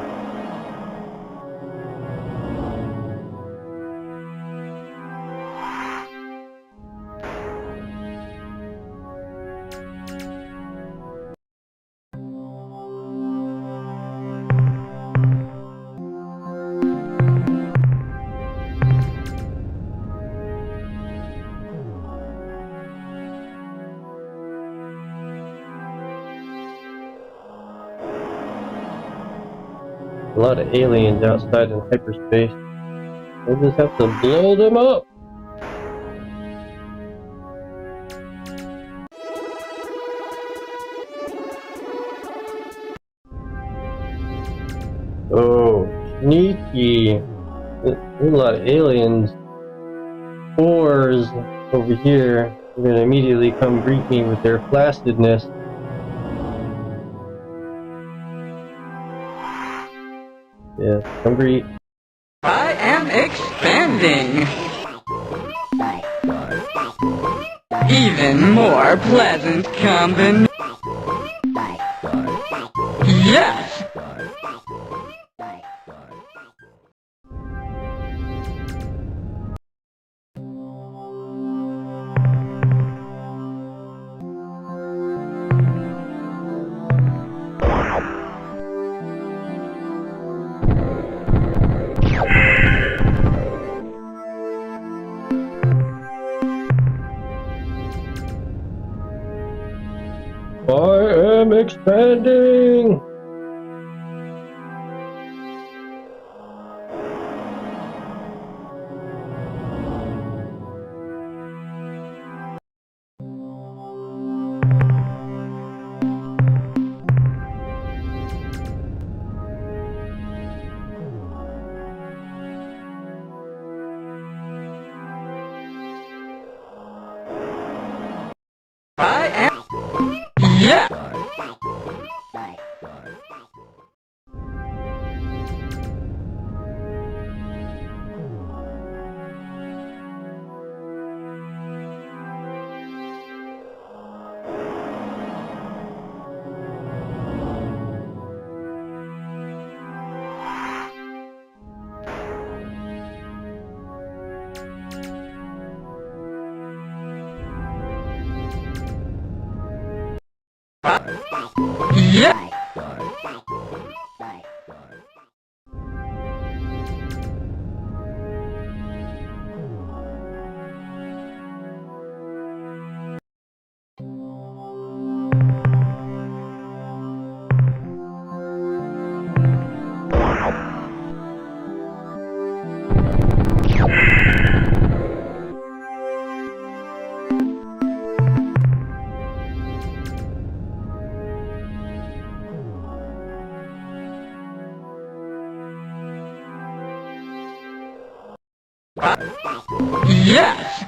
A lot of aliens outside in hyperspace. We'll just have to blow them up! Oh, sneaky! There's a lot of aliens. Spores over here. They're gonna immediately come greet me with their flaccidness. Yes, come greet. I am expanding. Even more pleasant combination. Yes. I am expanding! I am. Yeah. Yes!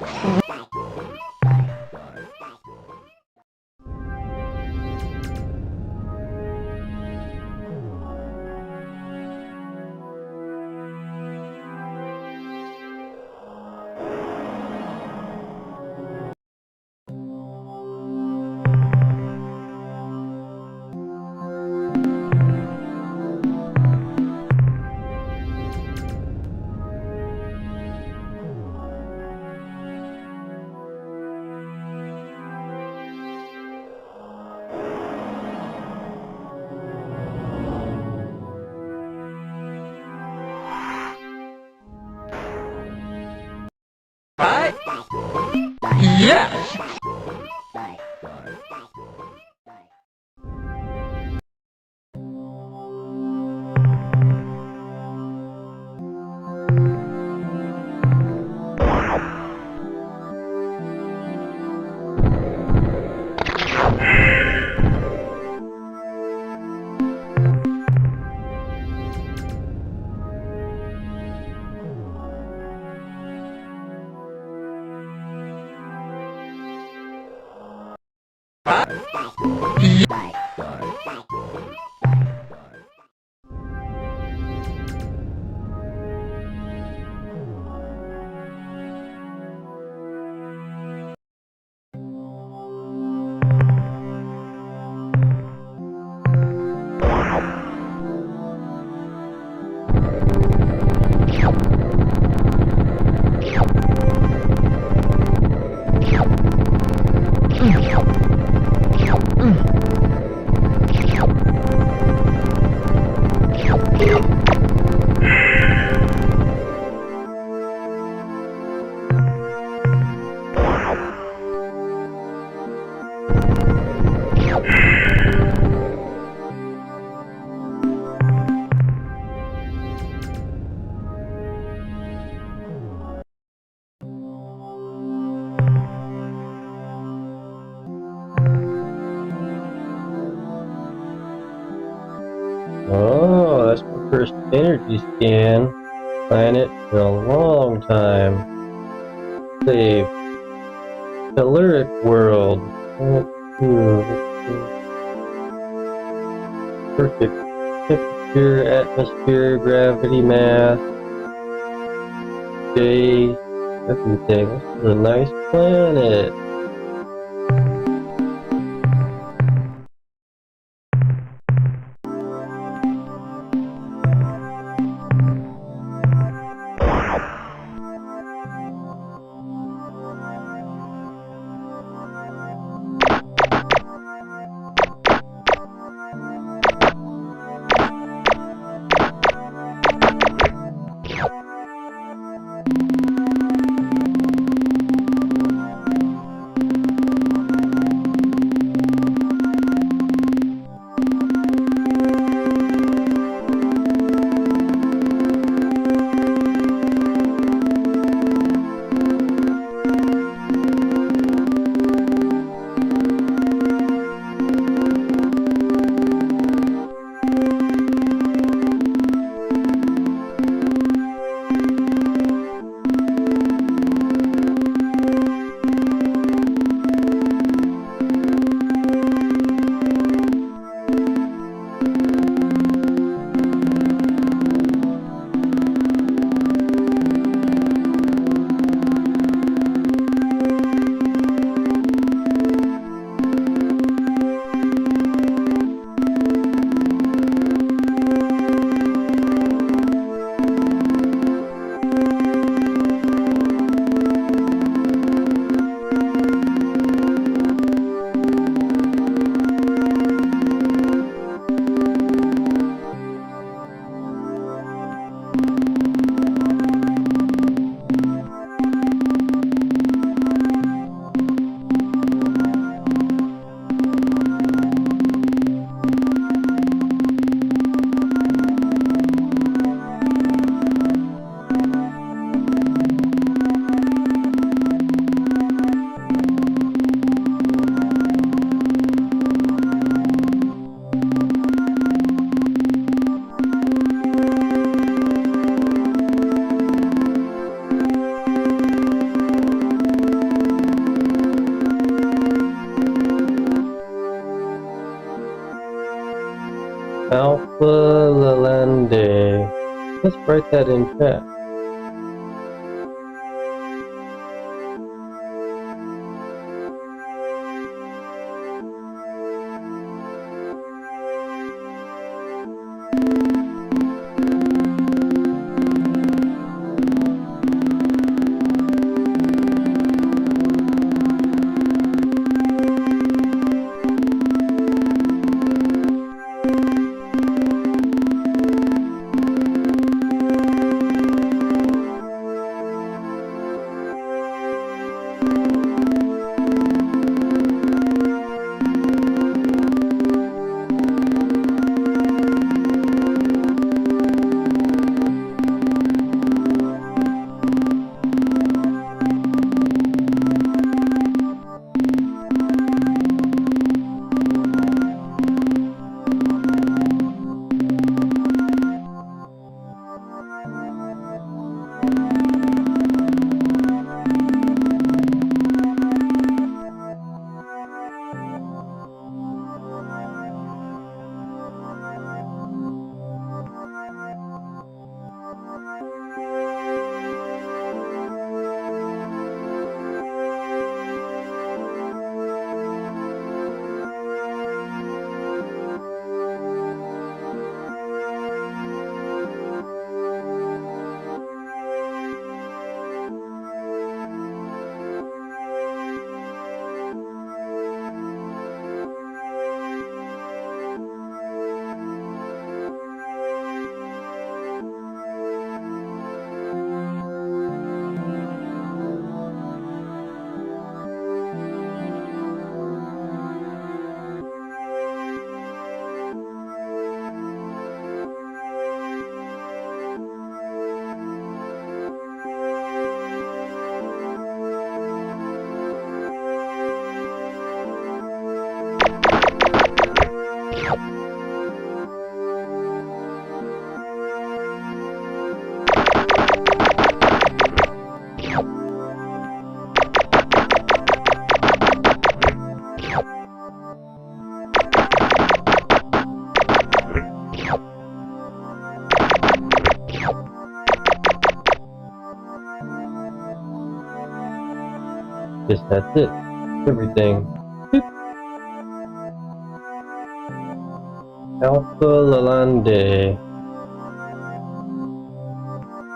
Yes! Oh, that's my first energy scan planet in a long time. Save. Telluric world. Perfect temperature, atmosphere, gravity, mass, days, everything. This is a nice planet. Lalande. Let's write that in chat. Guess that's it. Everything. Alpha Lalande.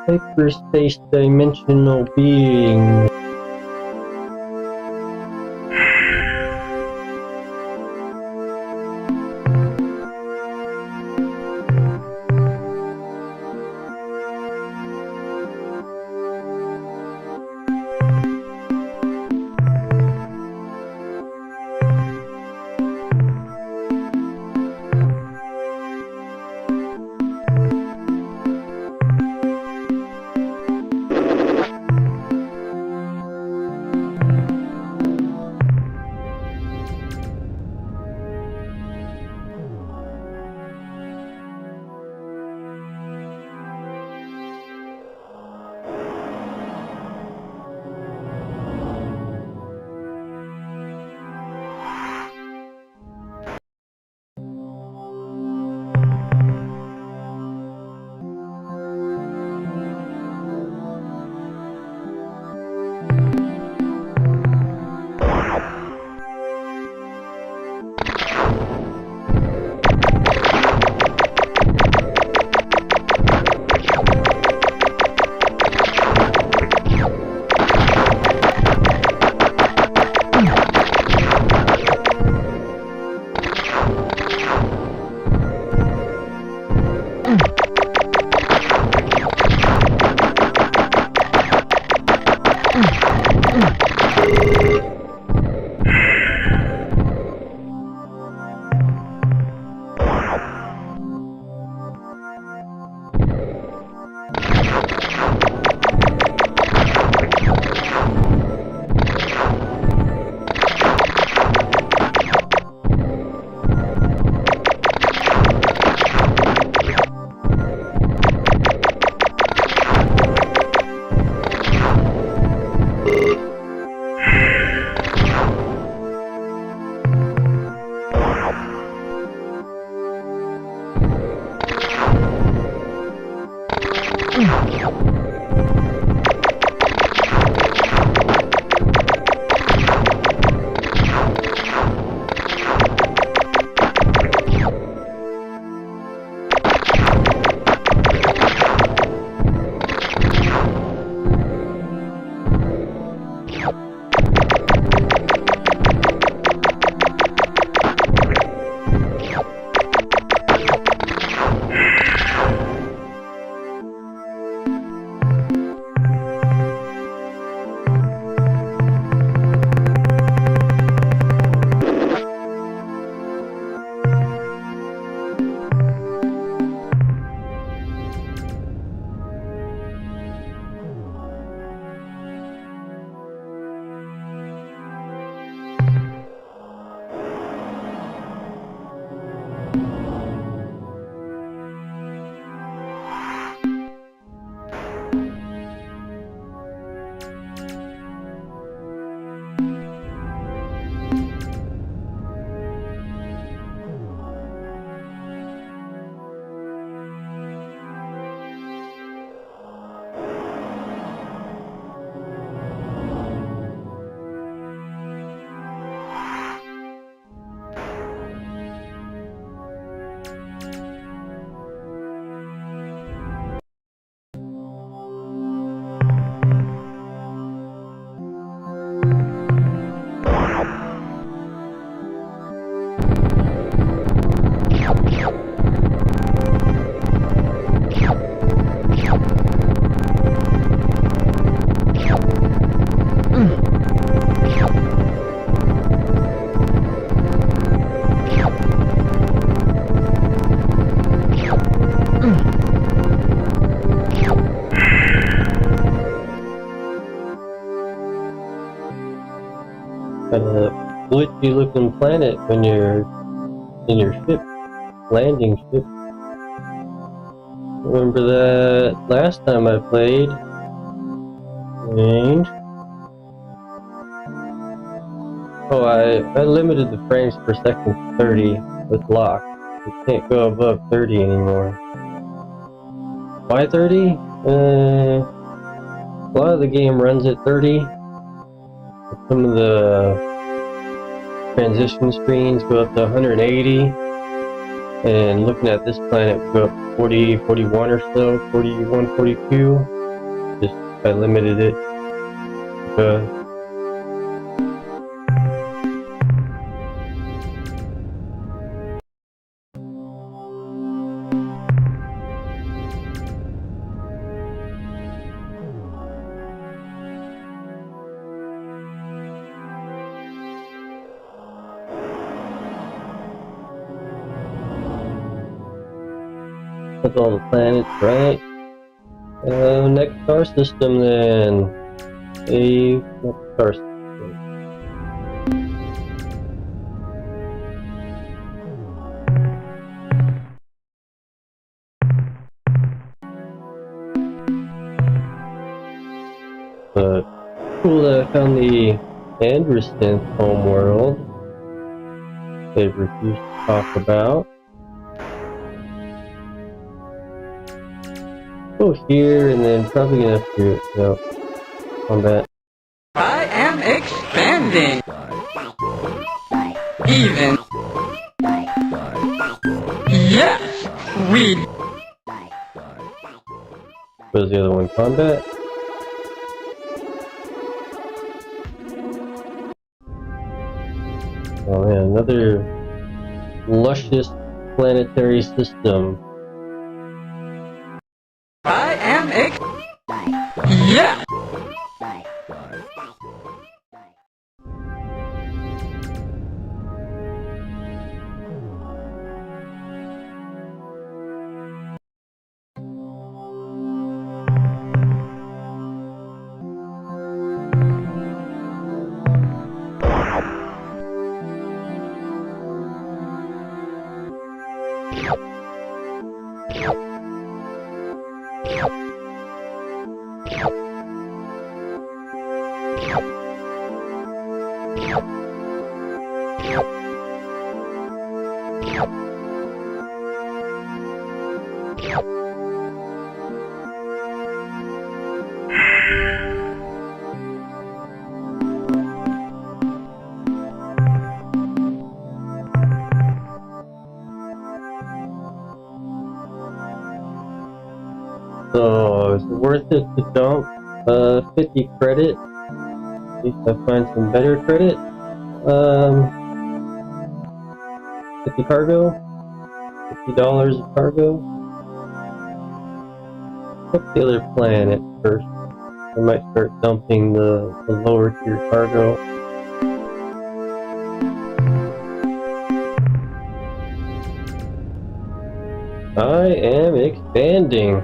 Hyperspace dimensional being. Kind of glitchy looking planet when you're in your ship, landing ship. Remember that last time I played, and oh, I limited the frames per second to 30 with lock. You can't go above 30 anymore. Why 30? A lot of the game runs at 30. Some of the transition screens go up to 180, and looking at this planet we go up to 40, 41 or so, 41, 42. Just I limited it. That's all the planets, right? Next star system then. Next star system. But cool that I found the Anderson homeworld they refused to talk about. Go here and then probably gonna have to, combat. I am expanding. Even. Yes, we. What was the other one? Combat? Oh man, another luscious planetary system. I am yeah. So, is it worth it to dump 50 credit? At least I find some better credit. 50 cargo? $50 of cargo? Check the other planet first. I might start dumping the lower tier cargo. I am expanding.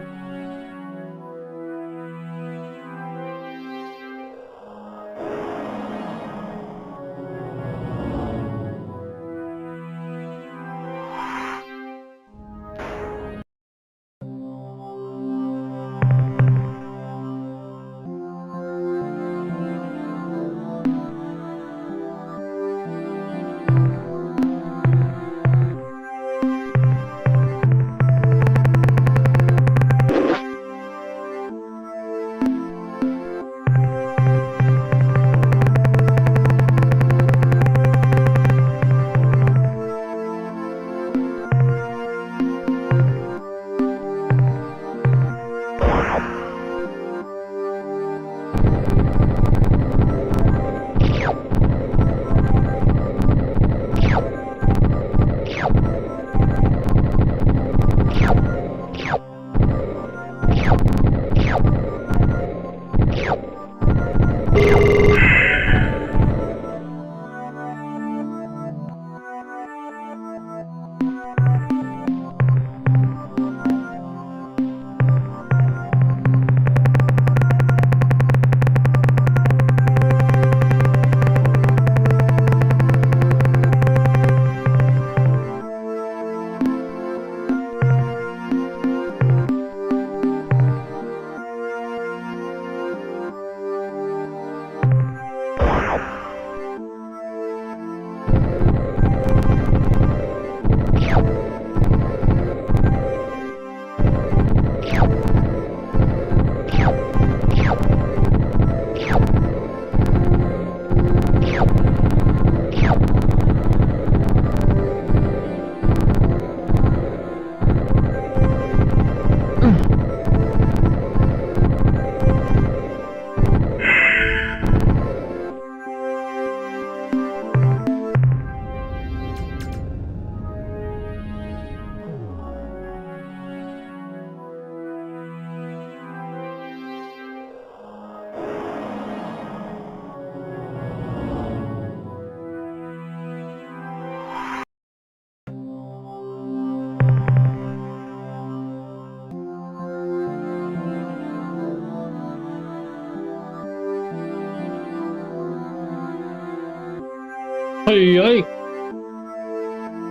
Hey, hey!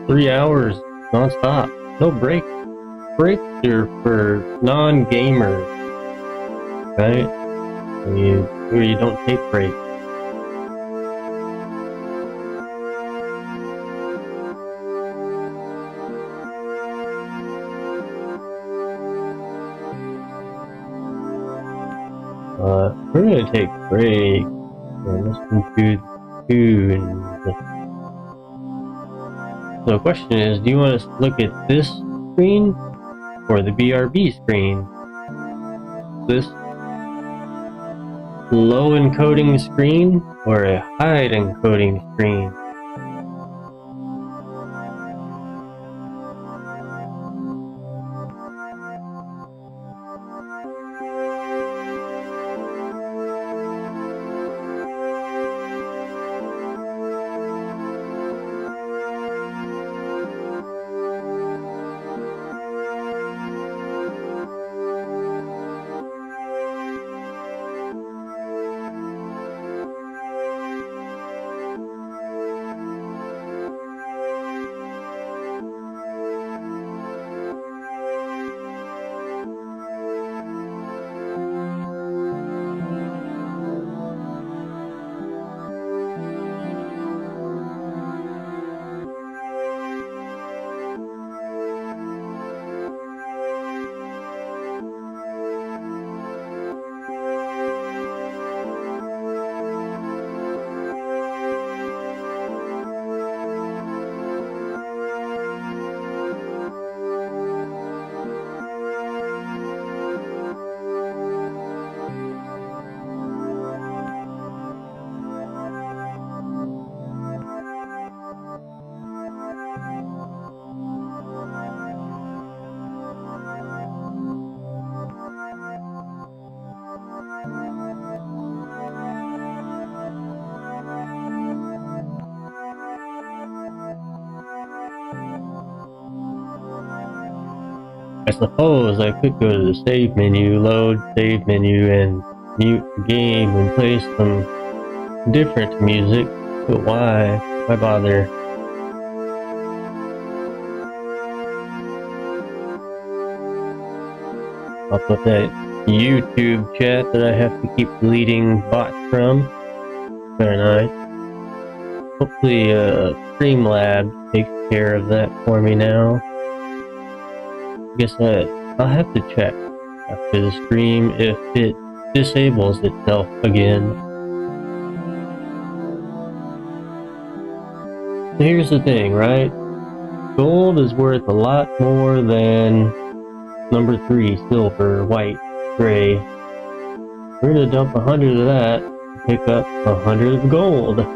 3 hours non-stop. No break. Breaks are for non-gamers, right? Where you don't take breaks. We're gonna take a break and listen to the tunes. So the question is, do you want us to look at this screen or the BRB screen? This low encoding screen or a high encoding screen? I suppose I could go to the save menu, load save menu, and mute the game and play some different music, but why? Why bother? I'll put that YouTube chat that I have to keep deleting bots from. Very nice. Hopefully, Streamlabs takes care of that for me now. I guess I'll have to check after the stream if it disables itself again. So here's the thing, right? Gold is worth a lot more than number 3, silver, white, gray. We're gonna dump 100 of that and pick up 100 of gold.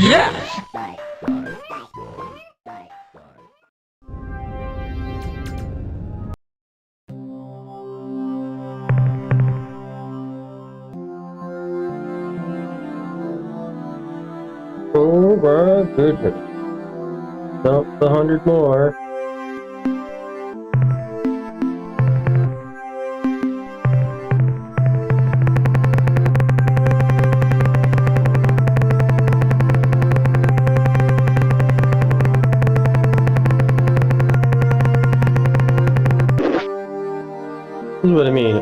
Yes! Oh my goodness. Not 100 more. This is what I mean.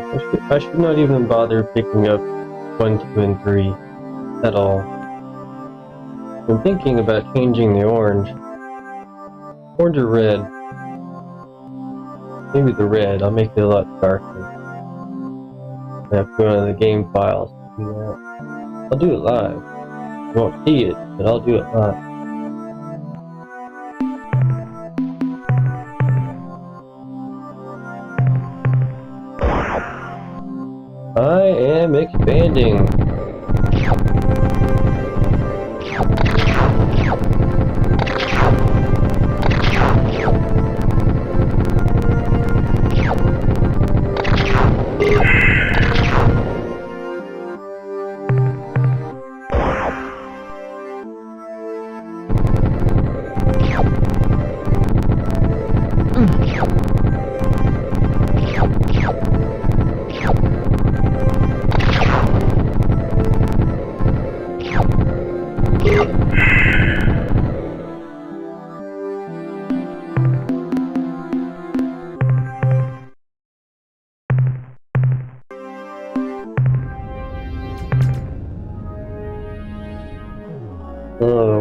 I should not even bother picking up 1, 2, and 3 at all. I'm thinking about changing the orange. Orange or red? Maybe the red. I'll make it a lot darker. I have to go into the game files to do that. I'll do it live. You won't see it, but I'll do it live. I am expanding.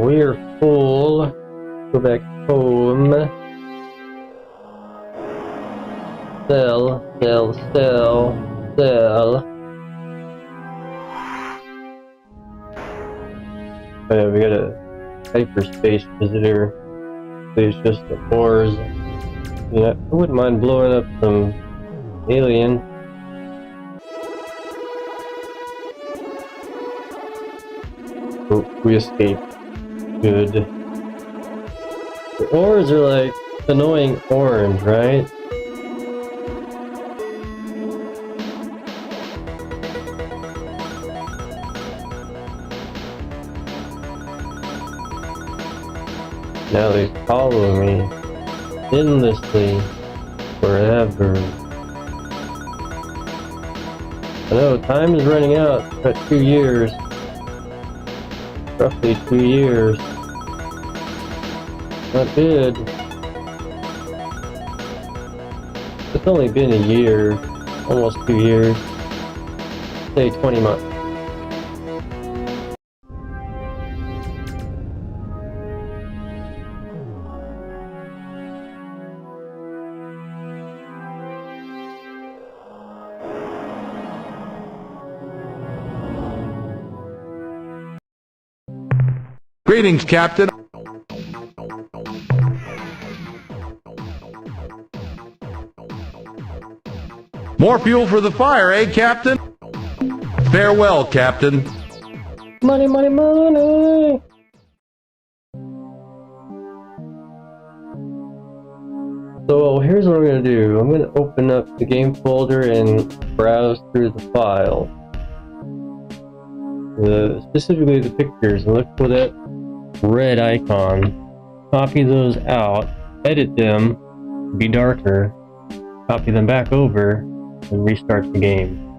We are full. Go back home. Sell, sell, sell, sell. Oh yeah, we got a hyperspace visitor. It's just the ores. Yeah, I wouldn't mind blowing up some alien. Oh, we escaped. Good. The ores are like annoying orange, right? Now they follow me endlessly forever. I know time is running out. About 2 years. Roughly 2 years. Not good. It's only been a year. Almost 2 years. Say 20 months. Greetings, Captain. More fuel for the fire, eh, Captain? Farewell, Captain. Money, money, money! So here's what I'm going to do. I'm going to open up the game folder and browse through the file. Specifically the pictures, and look for that red icon. Copy those out, edit them, be darker, copy them back over, and restart the game.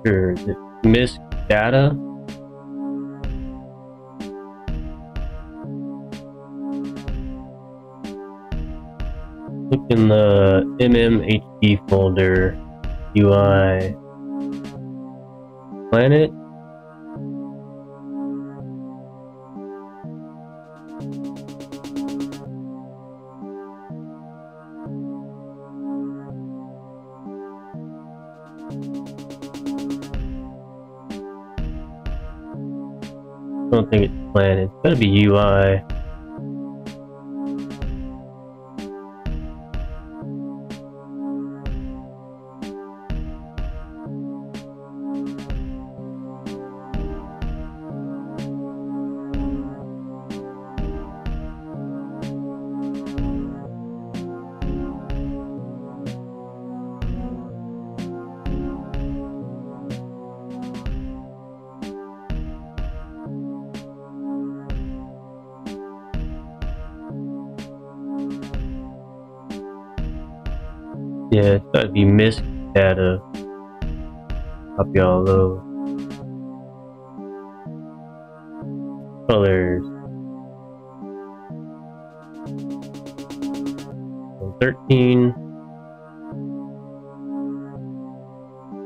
Sure, is it misc data? Look in the MMHD folder, UI planet. I don't think it's planet. It's gotta be UI. Yeah, it's gotta be misc data. Copy all those. Colors. 13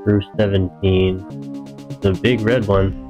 through 17. It's a big red one.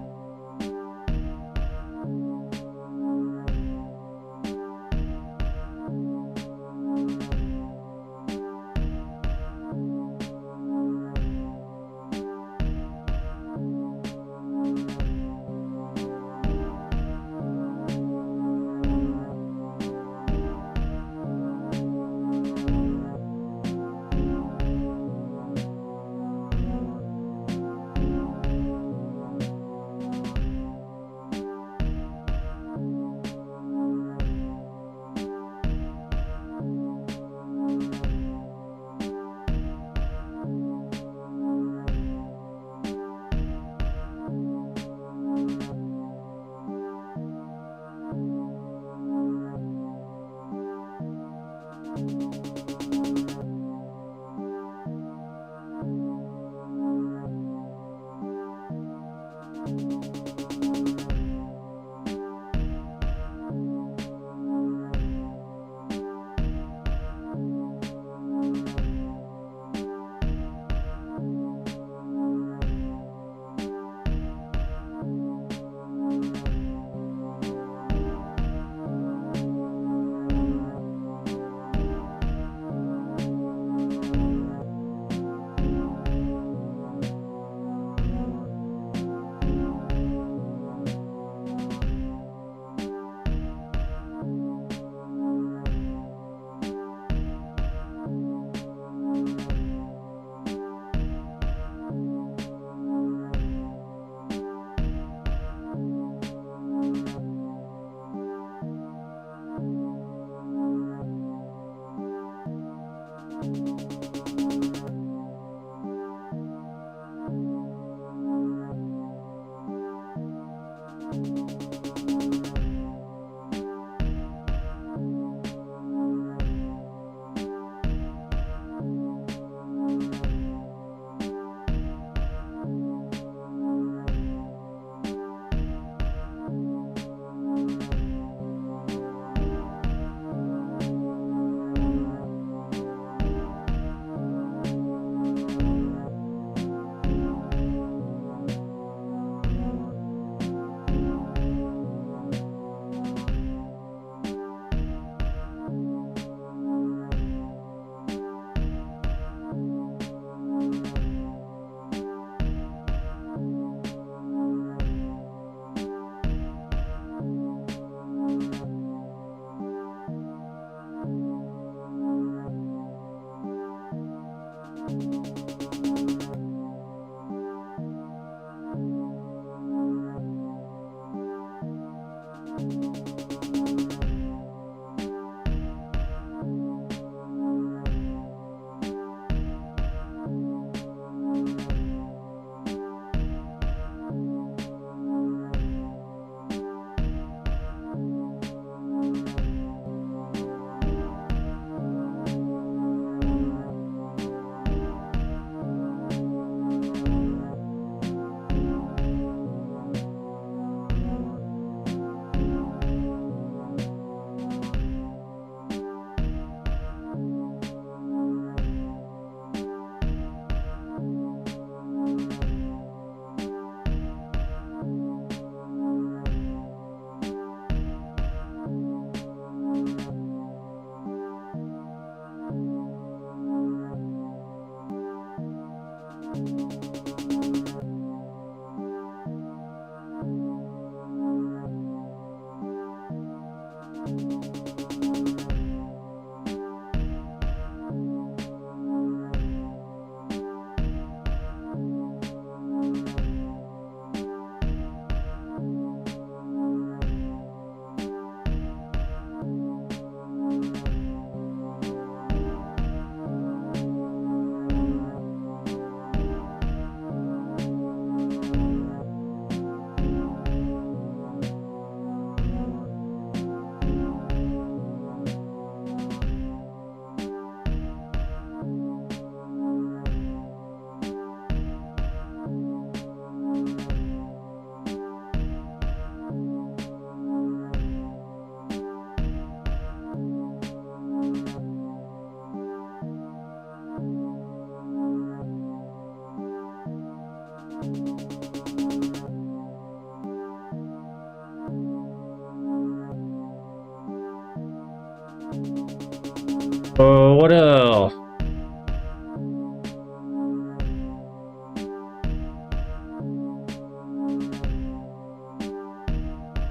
Oh, what else?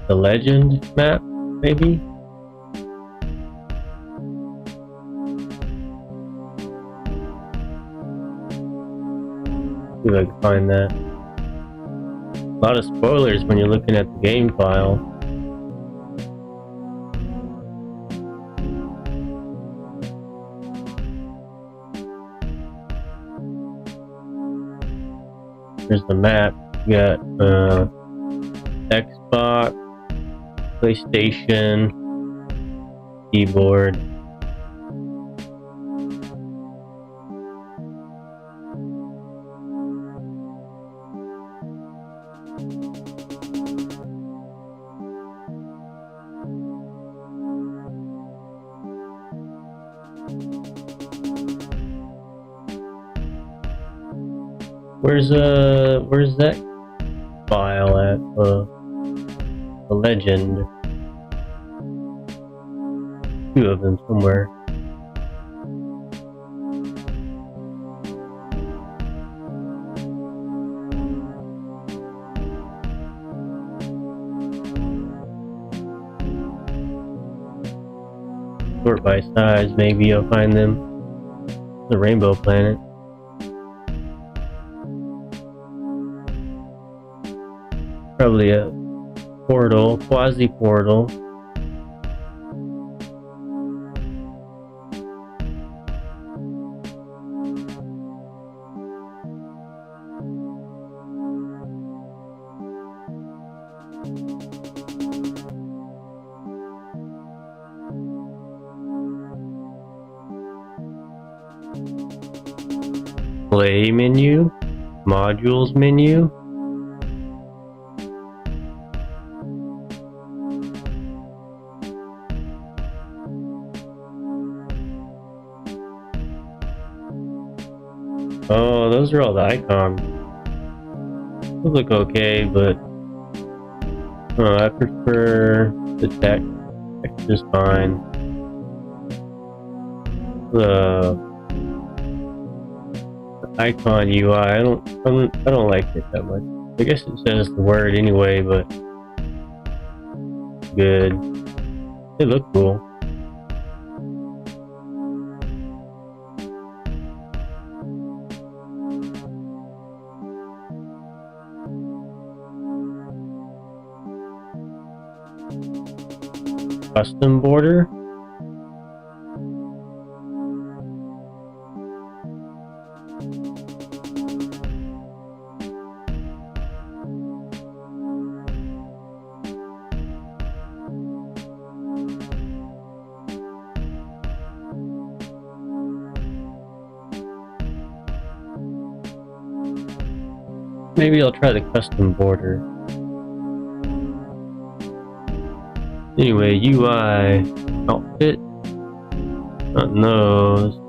The legend map, maybe? See if I can find that. A lot of spoilers when you're looking at the game file. Here's the map. You got Xbox, PlayStation, keyboard. Where's that file at? The legend. Two of them somewhere. Sort by size, maybe you'll find them. The Rainbow Planet. Probably a portal, quasi-portal. Play menu, modules menu. Oh, those are all the icons. Those look okay, but I prefer the text. Text is fine. The icon UI, I don't like it that much. I guess it says the word anyway, but good. They look cool. Custom border. Maybe I'll try the custom border. Anyway, UI outfit on those.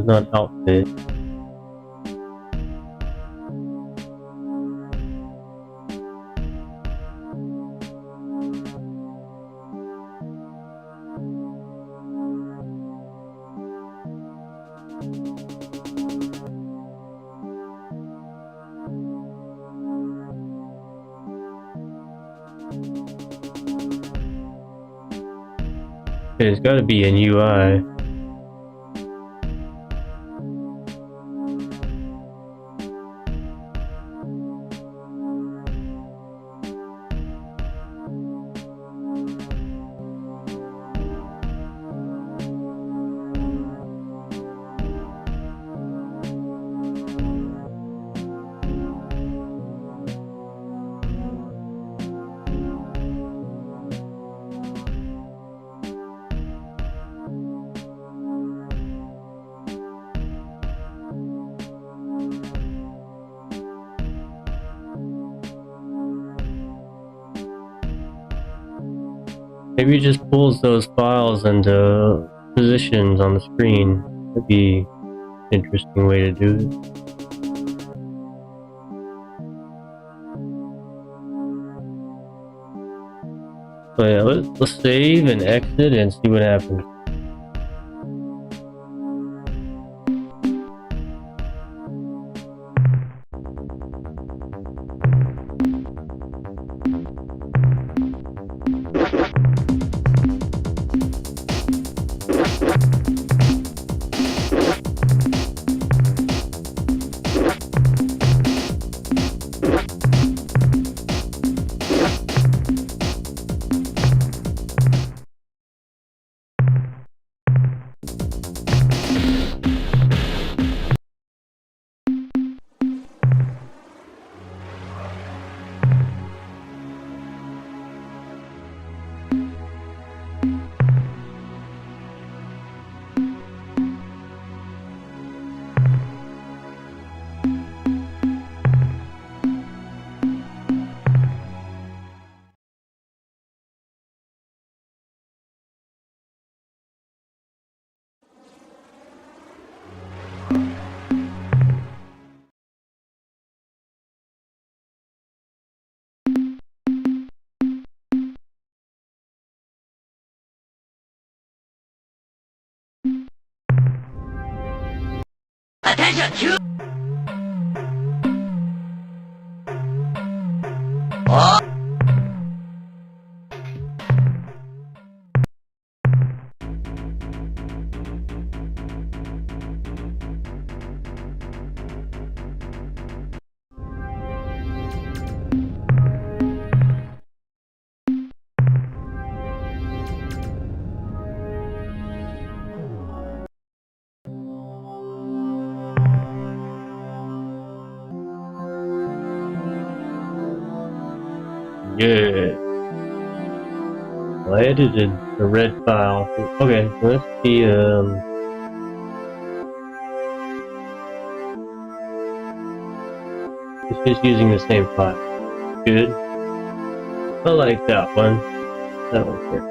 Not outfit. it's gotta be in UI. Maybe it just pulls those files into positions on the screen. That'd be an interesting way to do it. So yeah, let's save and exit and see what happens. Attention, Q! Yeah. I edited the red file. Okay, let's see, it's just using the same file. Good. I like that one. That one's good.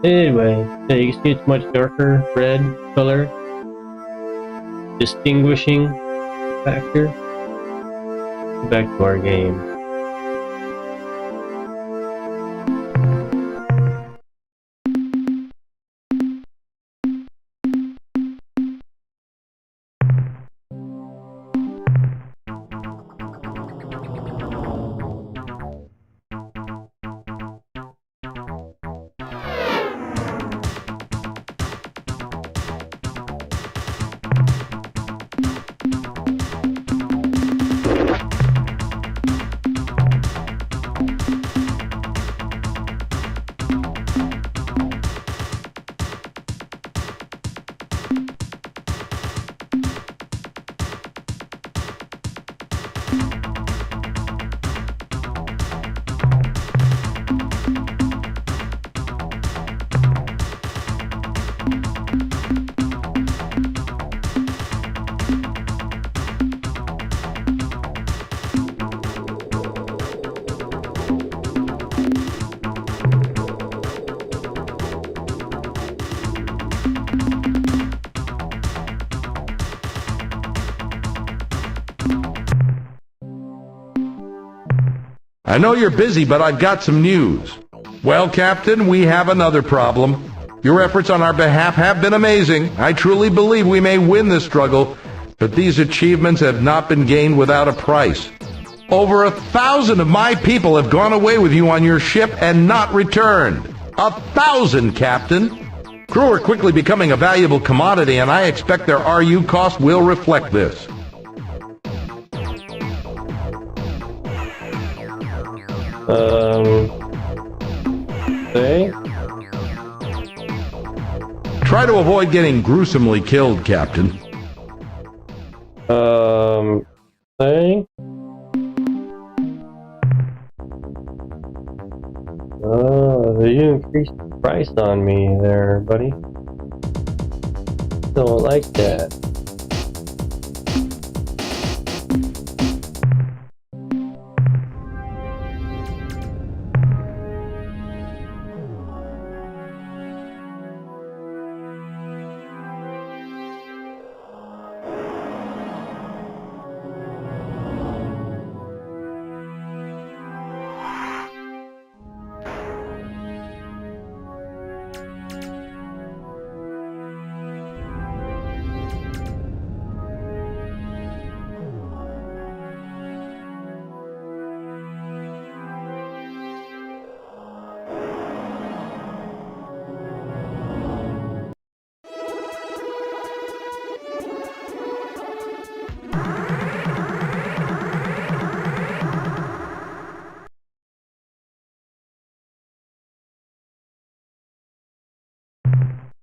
Anyway, yeah, you can see it's much darker red color. Distinguishing factor. Back to our game. I know you're busy, but I've got some news. Well, Captain, we have another problem. Your efforts on our behalf have been amazing. I truly believe we may win this struggle, but these achievements have not been gained without a price. Over 1,000 of my people have gone away with you on your ship and not returned. 1,000, Captain. Crew are quickly becoming a valuable commodity, and I expect their RU cost will reflect this. Okay. Try to avoid getting gruesomely killed, Captain. Thing. You increased the price on me there, buddy. Don't like that.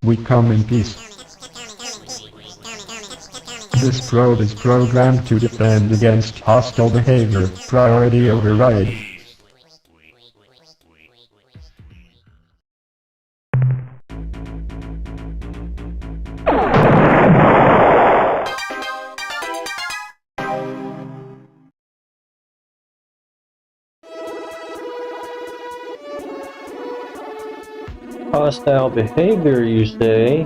We come in peace. This probe is programmed to defend against hostile behavior. Priority override. Hostile behavior, you say?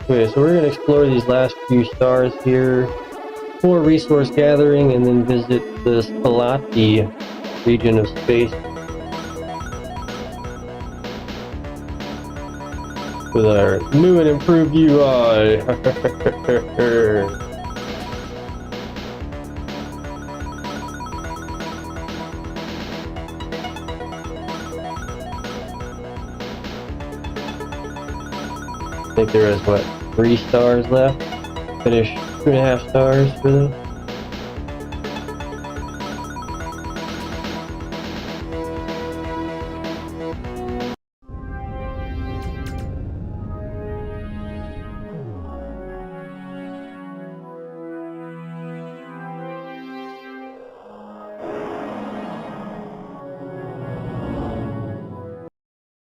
Okay, so we're going to explore these last few stars here for resource gathering and then visit the Spalati region of space with our new and improved UI. I think there is, what, 3 stars left? Finish 2.5 stars, really?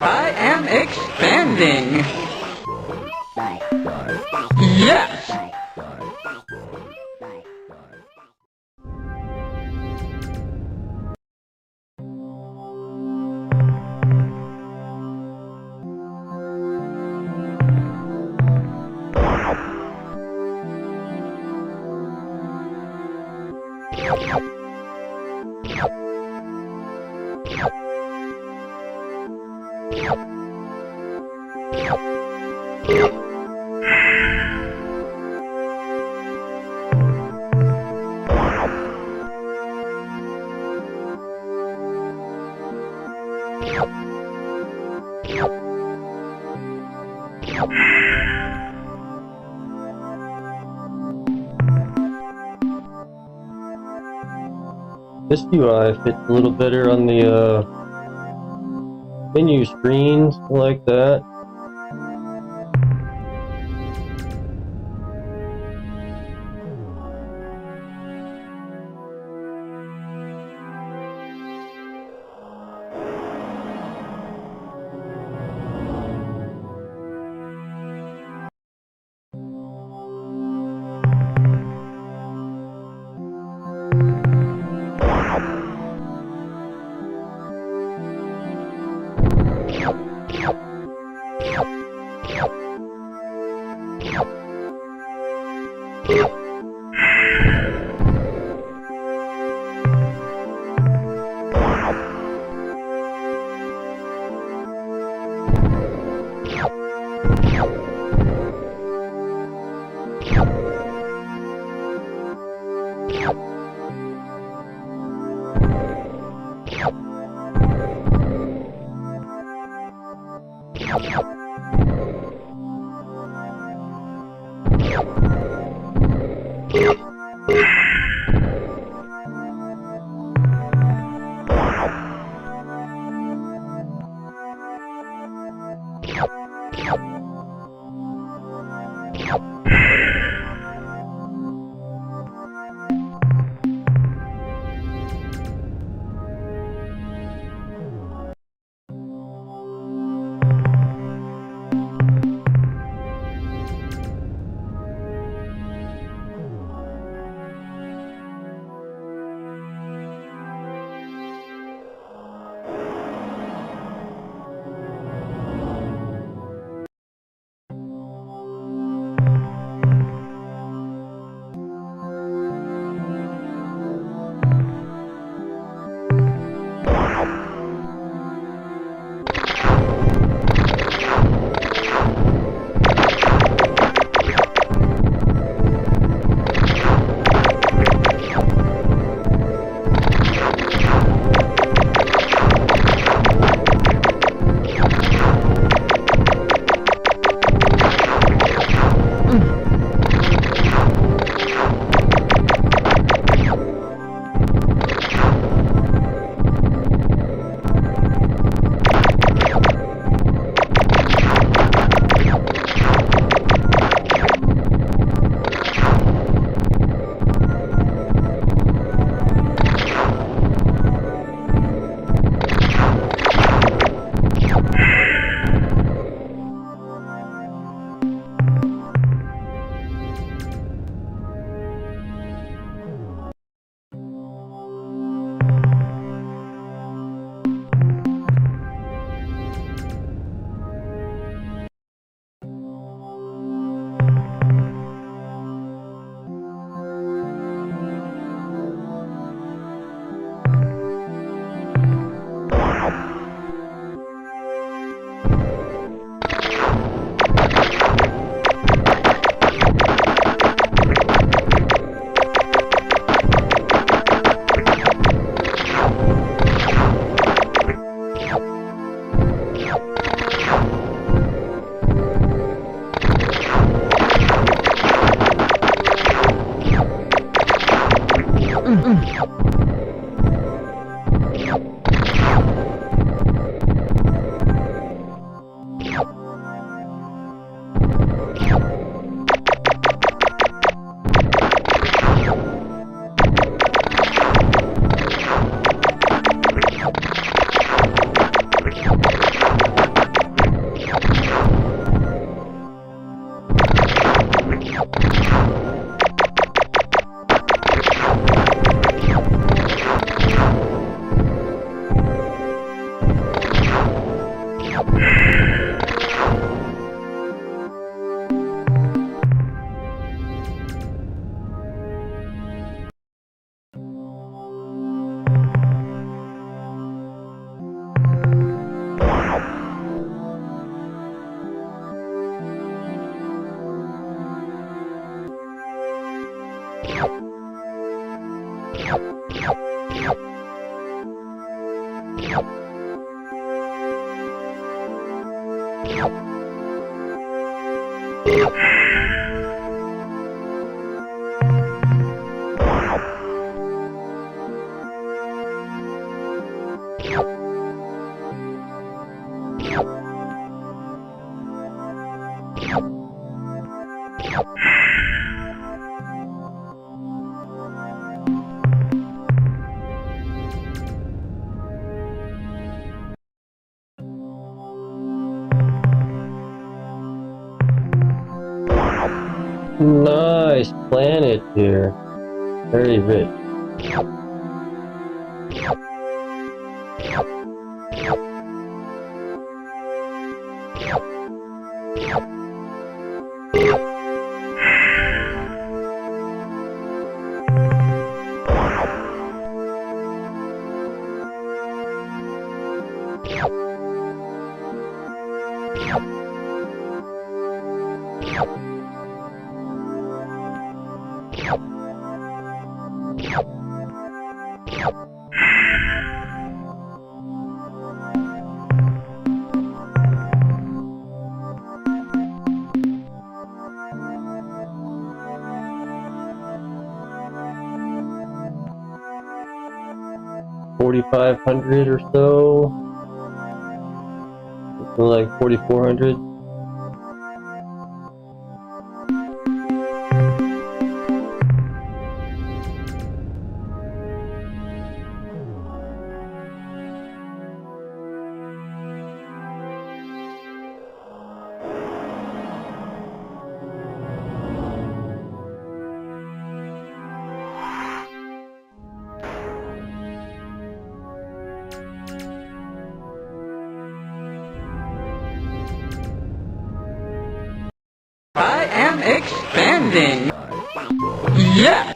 I am expanding. Yes! This UI fits a little better on the menu screens, I like that. Nice planet here. Very rich. 4,500 or so. Like 4,400. I am expanding. Yeah.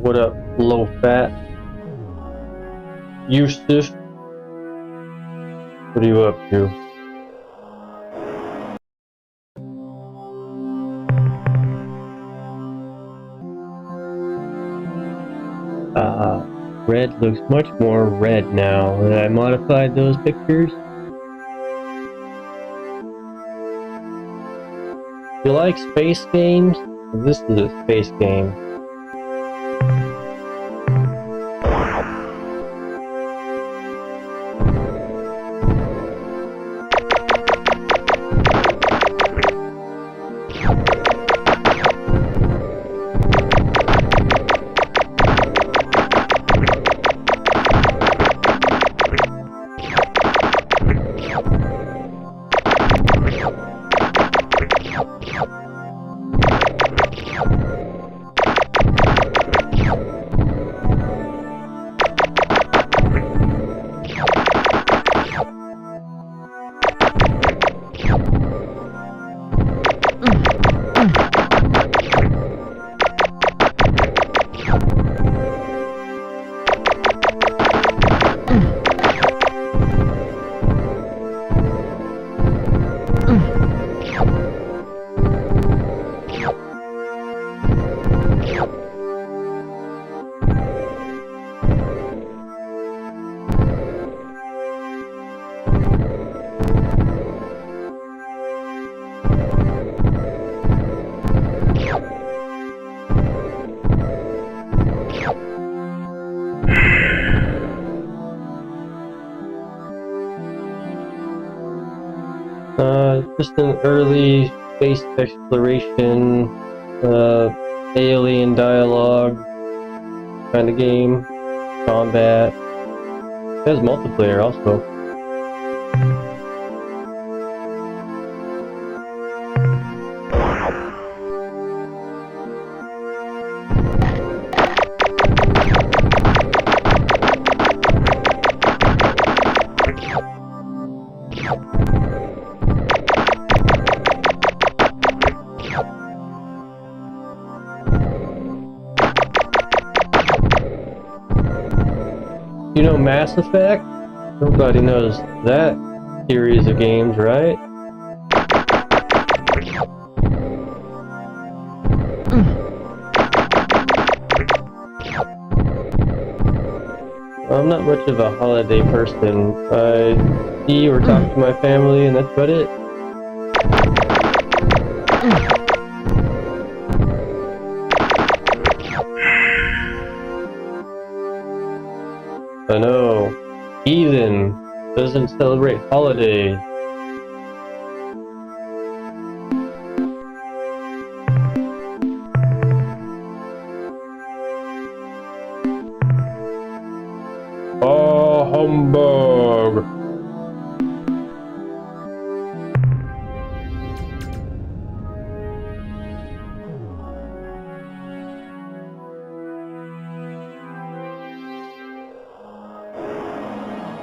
What up, low fat? Eustace? What are you up to? Red looks much more red now that I modified those pictures. You like space games? This is a space game. Just an early space exploration, alien dialogue kind of game, combat. It has multiplayer also. You know Mass Effect? Nobody knows that series of games, right? I'm not much of a holiday person. I see or talk to my family and that's about it. I know. Heathen doesn't celebrate holidays. Oh, humbug!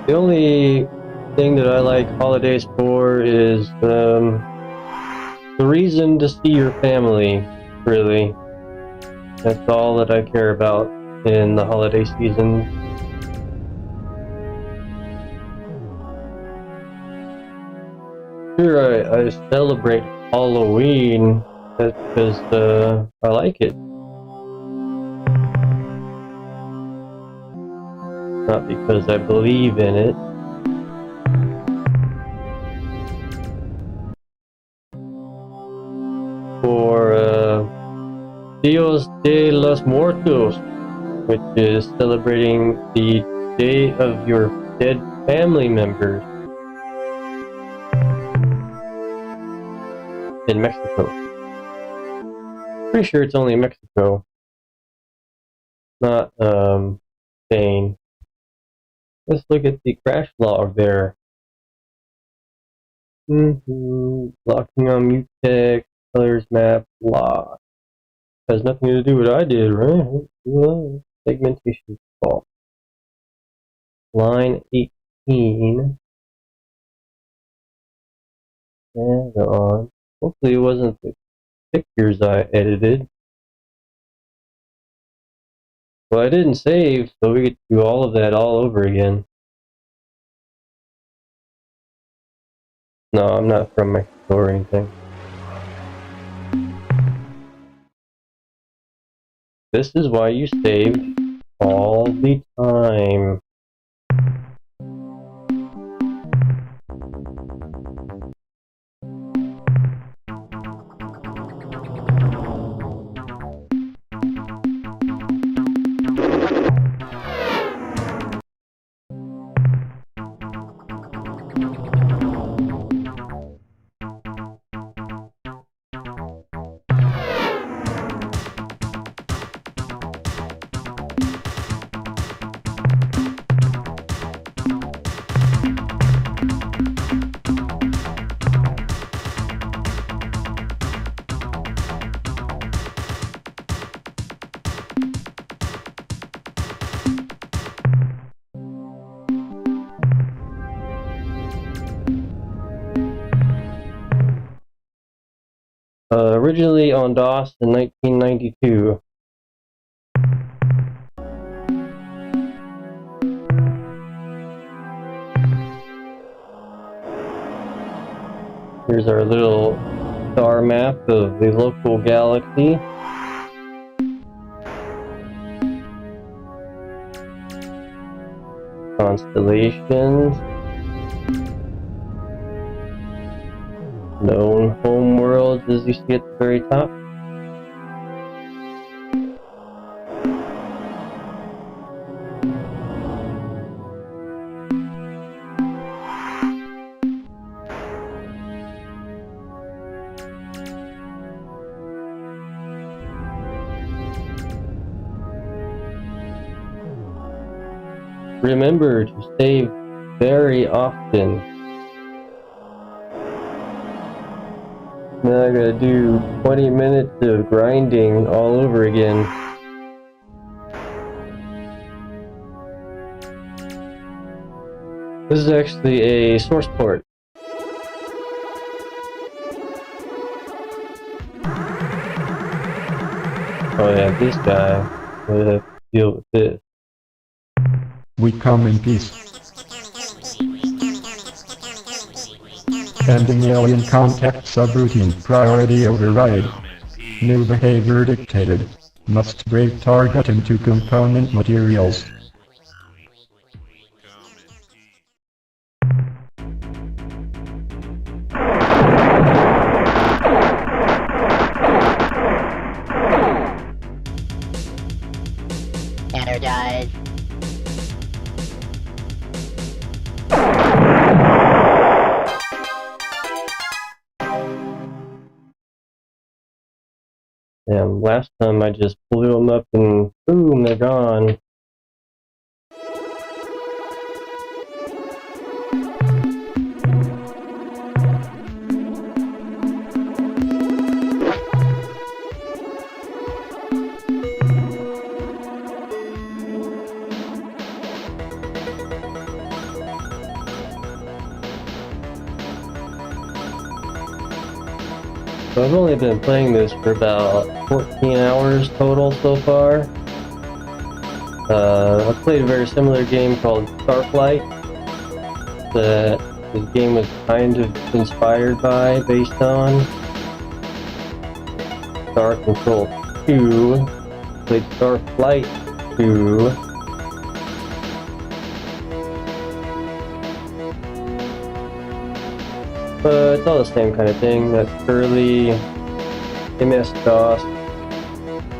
The only thing that I like holidays for is the reason to see your family, really. That's all that I care about in the holiday season. Sure, I celebrate Halloween. That's because I like it. Not because I believe in it. For Dios de los Muertos, which is celebrating the day of your dead family members in Mexico. Pretty sure it's only Mexico, not Spain. Let's look at the crash log there. Locking on mute text, colors map, lock. Has nothing to do with what I did, right? Segmentation fault. Line 18. And on. Hopefully it wasn't the pictures I edited. Well, I didn't save, so we get to do all of that all over again. No, I'm not from Mexico or anything. This is why you save all the time. Originally on DOS in 1992. Here's our little star map of the local galaxy. Constellations. Known home worlds as you see at the very top. Remember to save very often. Now I gotta do 20 minutes of grinding all over again. This is actually a source port. Oh yeah, this guy. I'm gonna have to deal with this. We come in peace. Ending alien contact subroutine. Priority override. New behavior dictated. Must break target into component materials. Energize. Damn, last time I just blew them up and boom, they're gone. So I've only been playing this for about 14 hours total so far. I played a very similar game called Starflight that the game was kind of inspired by, based on. StarControl 2. Played Starflight 2. But it's all the same kind of thing, that early MS-DOS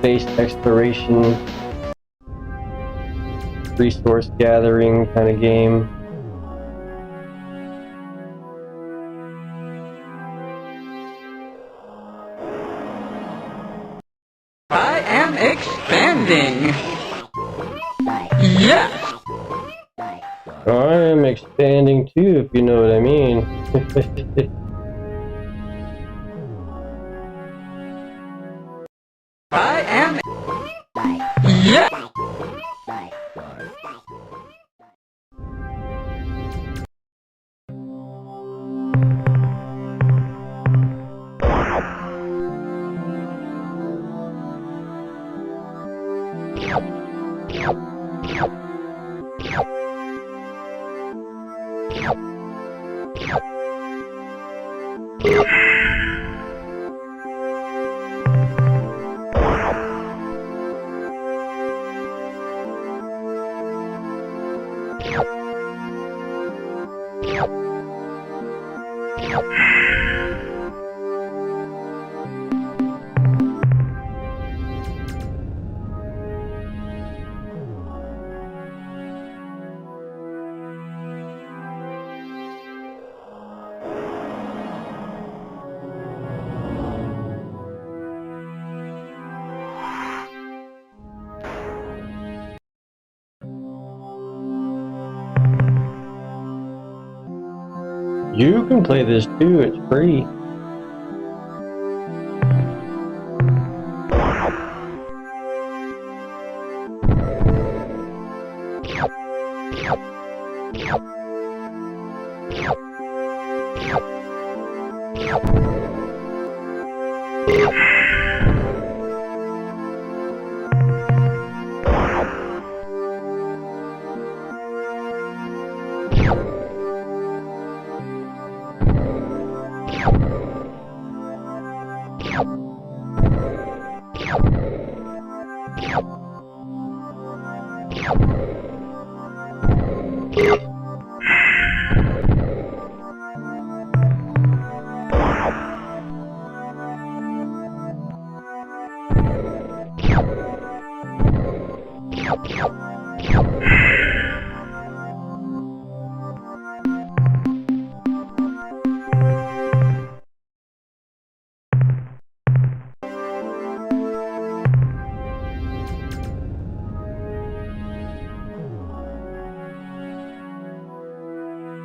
based exploration, resource gathering kind of game. I am expanding. Yes. I am expanding too, if you know what I mean. I am. Yes. You can play this too, it's free.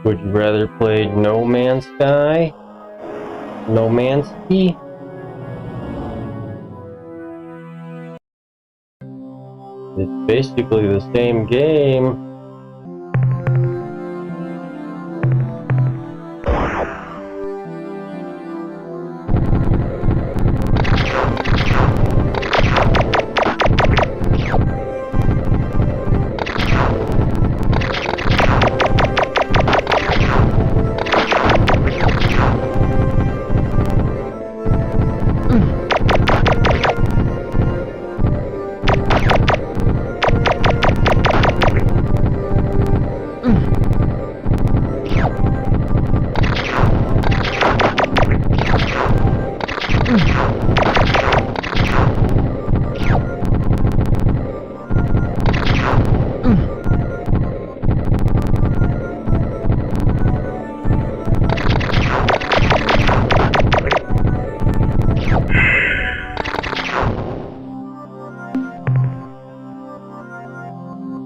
Would you rather play No Man's Sky? No Man's Sky? It's basically the same game.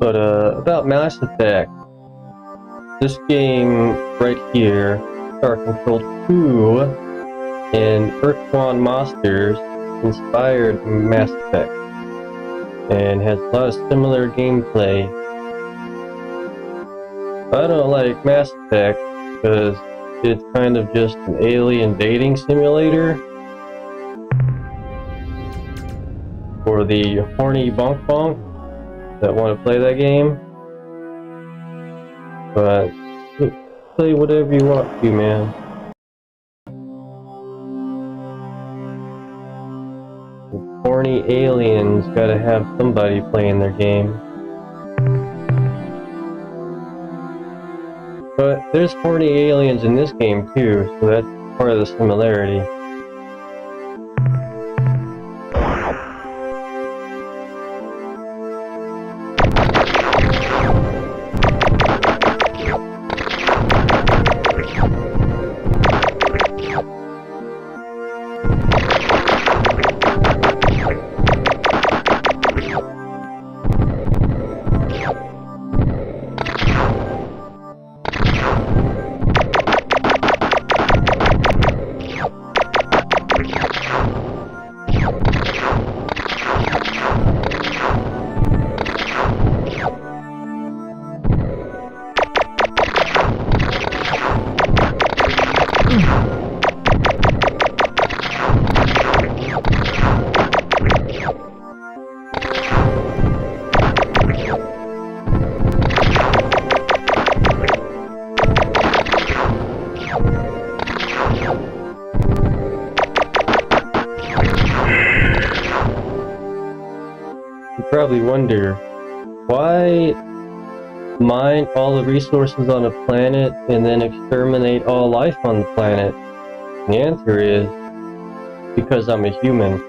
But about Mass Effect, this game right here, StarControl 2 and Ur-Quan Masters inspired Mass Effect and has a lot of similar gameplay. I don't like Mass Effect because it's kind of just an alien dating simulator for the horny bonk bonk that want to play that game. But play whatever you want to, man. Horny aliens gotta have somebody playing their game. But there's horny aliens in this game too, so that's part of the similarity. You probably wonder, why mine all the resources on a planet and then exterminate all life on the planet? The answer is, because I'm a human.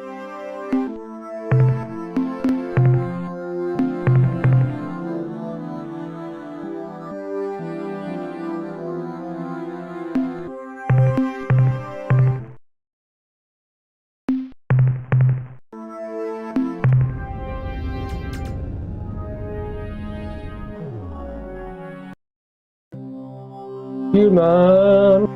Human.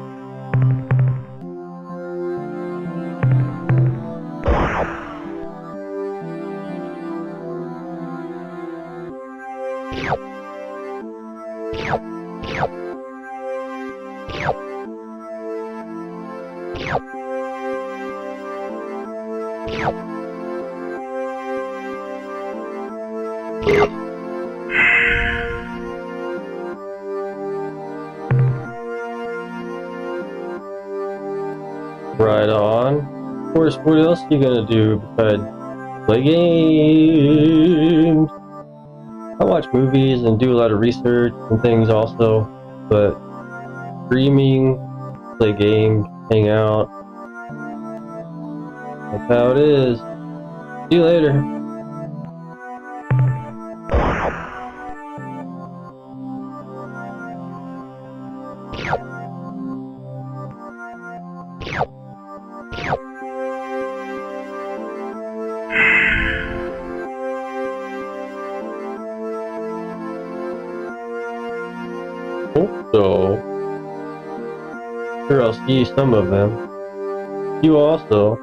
Right on. Of course, what else are you gonna do besides play games? I watch movies and do a lot of research and things also, but streaming, play games, hang out. That's how it is. See you later. So, sure I'll see some of them. You also.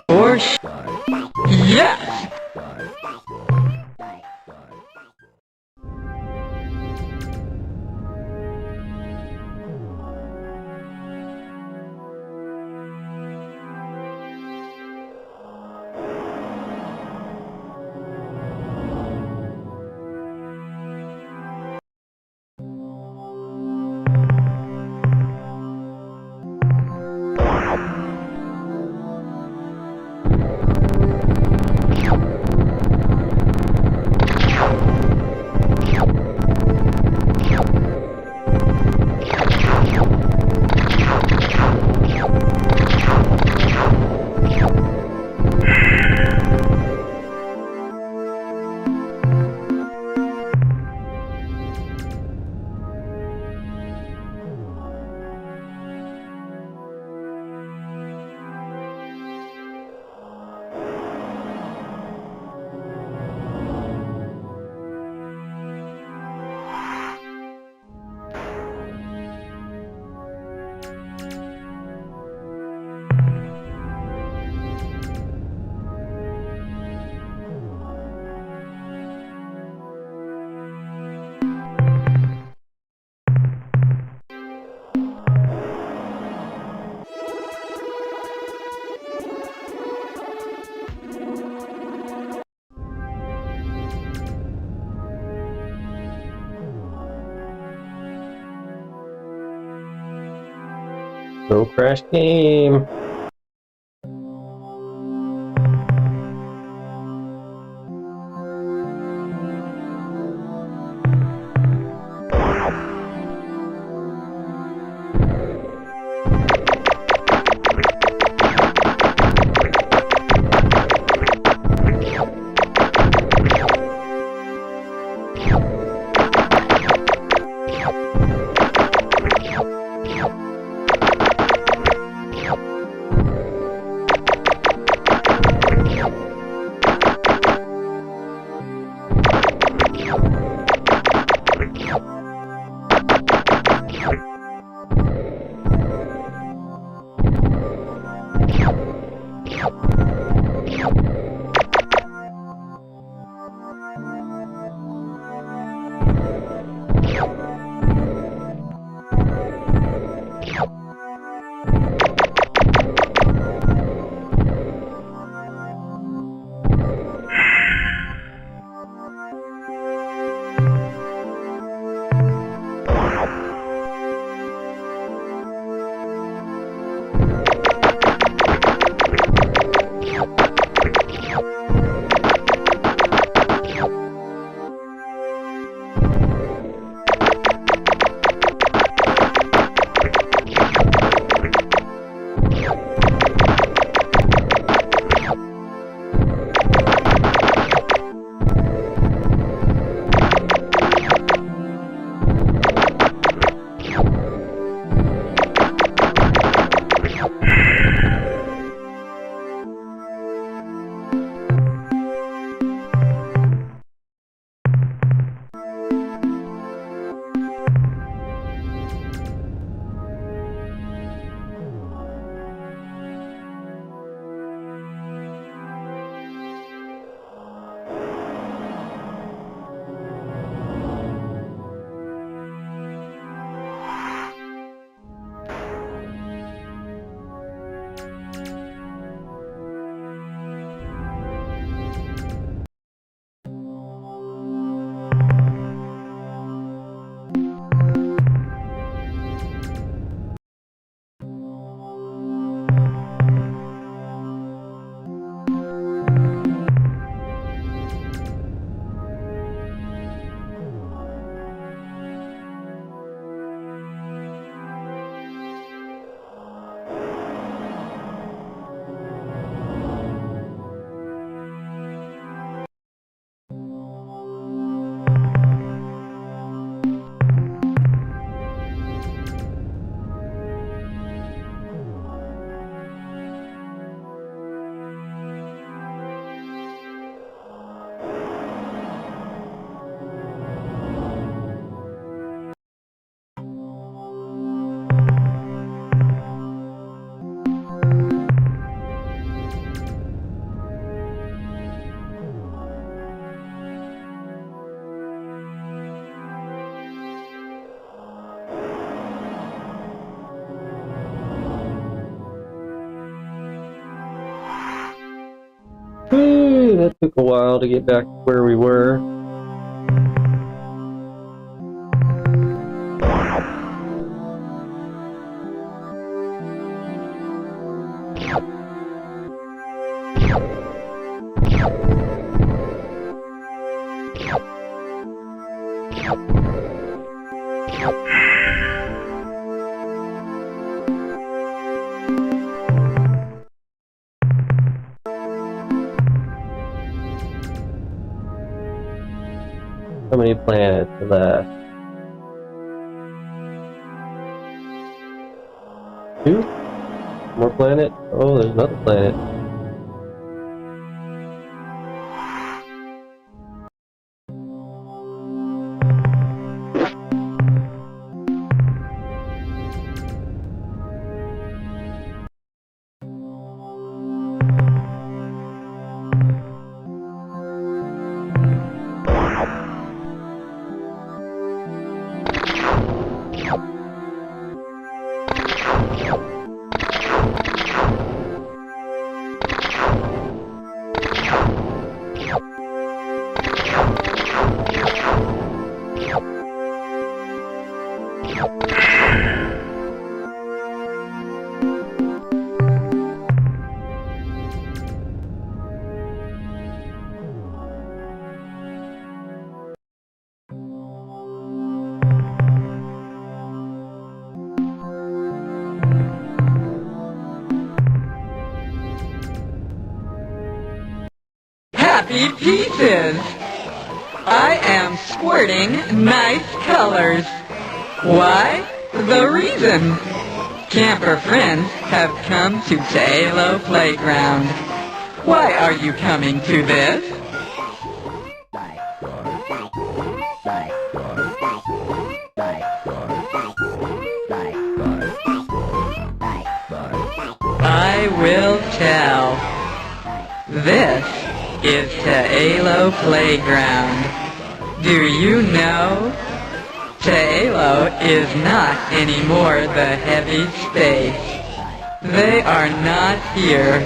Or yes! Go crash game. That took a while to get back to where we were. How many planets are left? 2? More planet? Oh, there's another planet. happy pieces. I am squirting nice colors. Why? The reason. Camper friends have come to Tailo Playground. Why are you coming to this? I will tell. This is Tailo Playground. Do you know? Tailo is not anymore the heavy space. They are not here.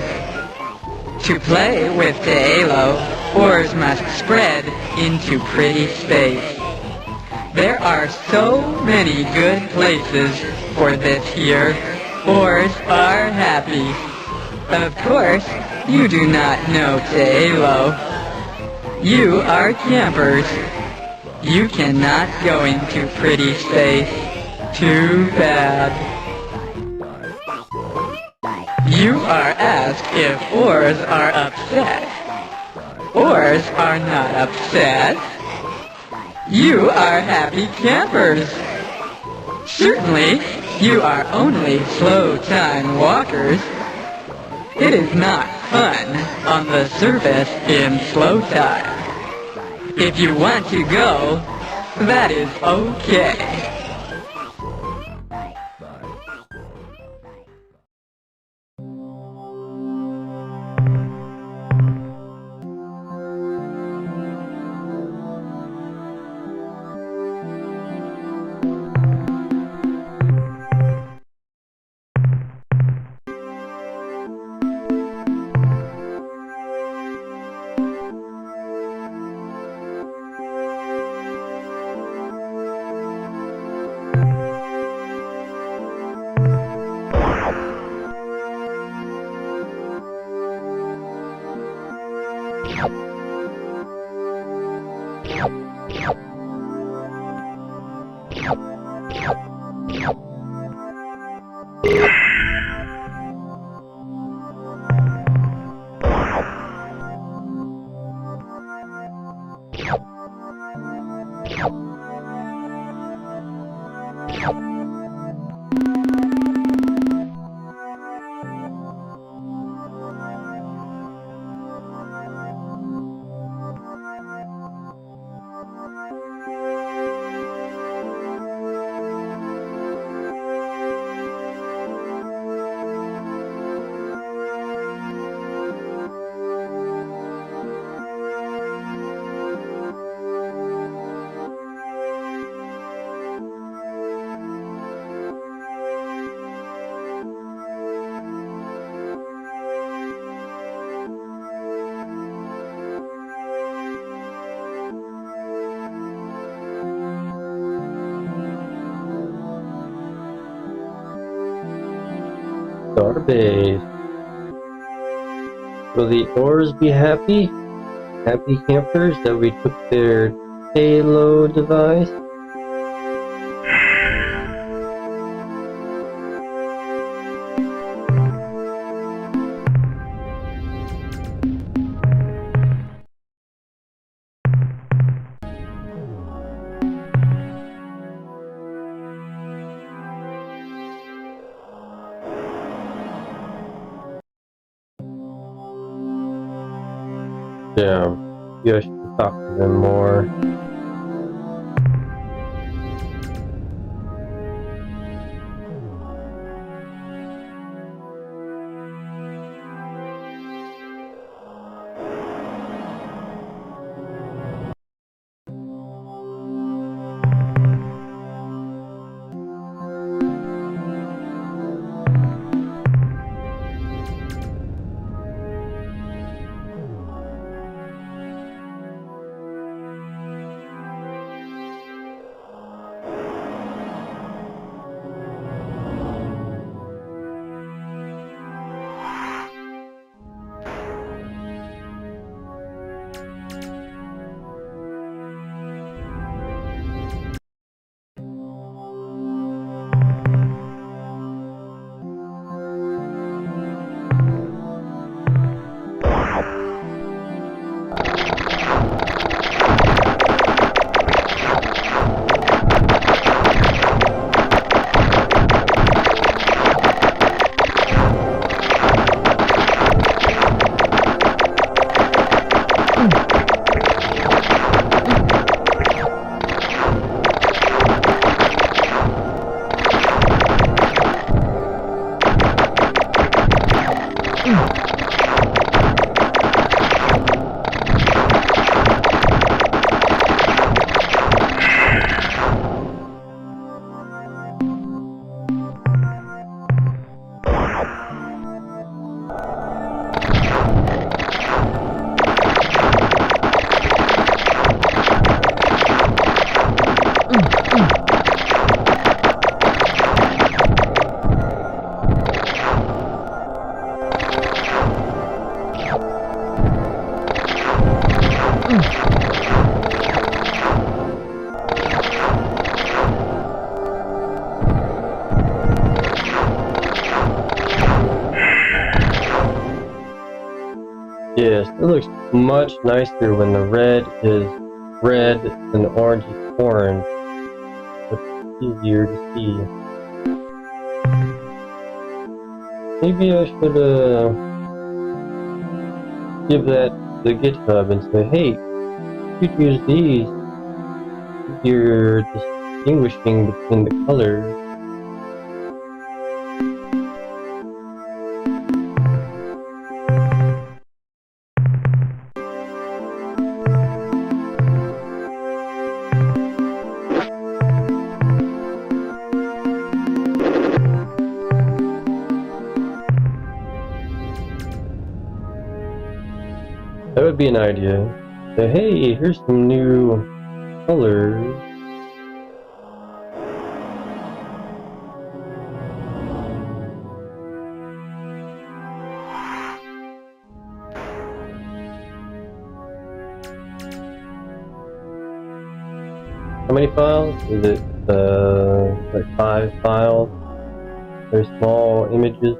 To play with Tailo, oars must spread into pretty space. There are so many good places for this here. Oars are happy. Of course, you do not know Tailo. You are campers. You cannot go into pretty space. Too bad. You are asked if oars are upset. Oars are not upset. You are happy campers. Certainly, you are only slow time walkers. It is not fun on the surface in slow time. If you want to go, that is okay. Starbase. Will the oars be happy? Happy campers that we took their Halo device? Yeah, maybe I should talk to them more. Yes, it looks much nicer when the red is red and the orange is orange. It's easier to see. Maybe I should give that to the GitHub and say, hey, you could use these. You're distinguishing between the colors. That would be an idea. Say, hey, here's some new colors. How many files? Is it like 5 files? Very small images.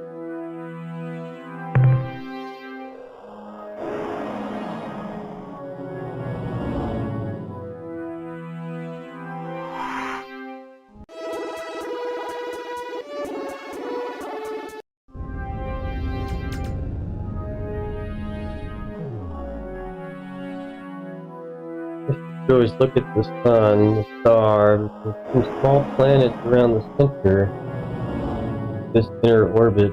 You always look at the sun, the star, with some small planets around the center, this inner orbit.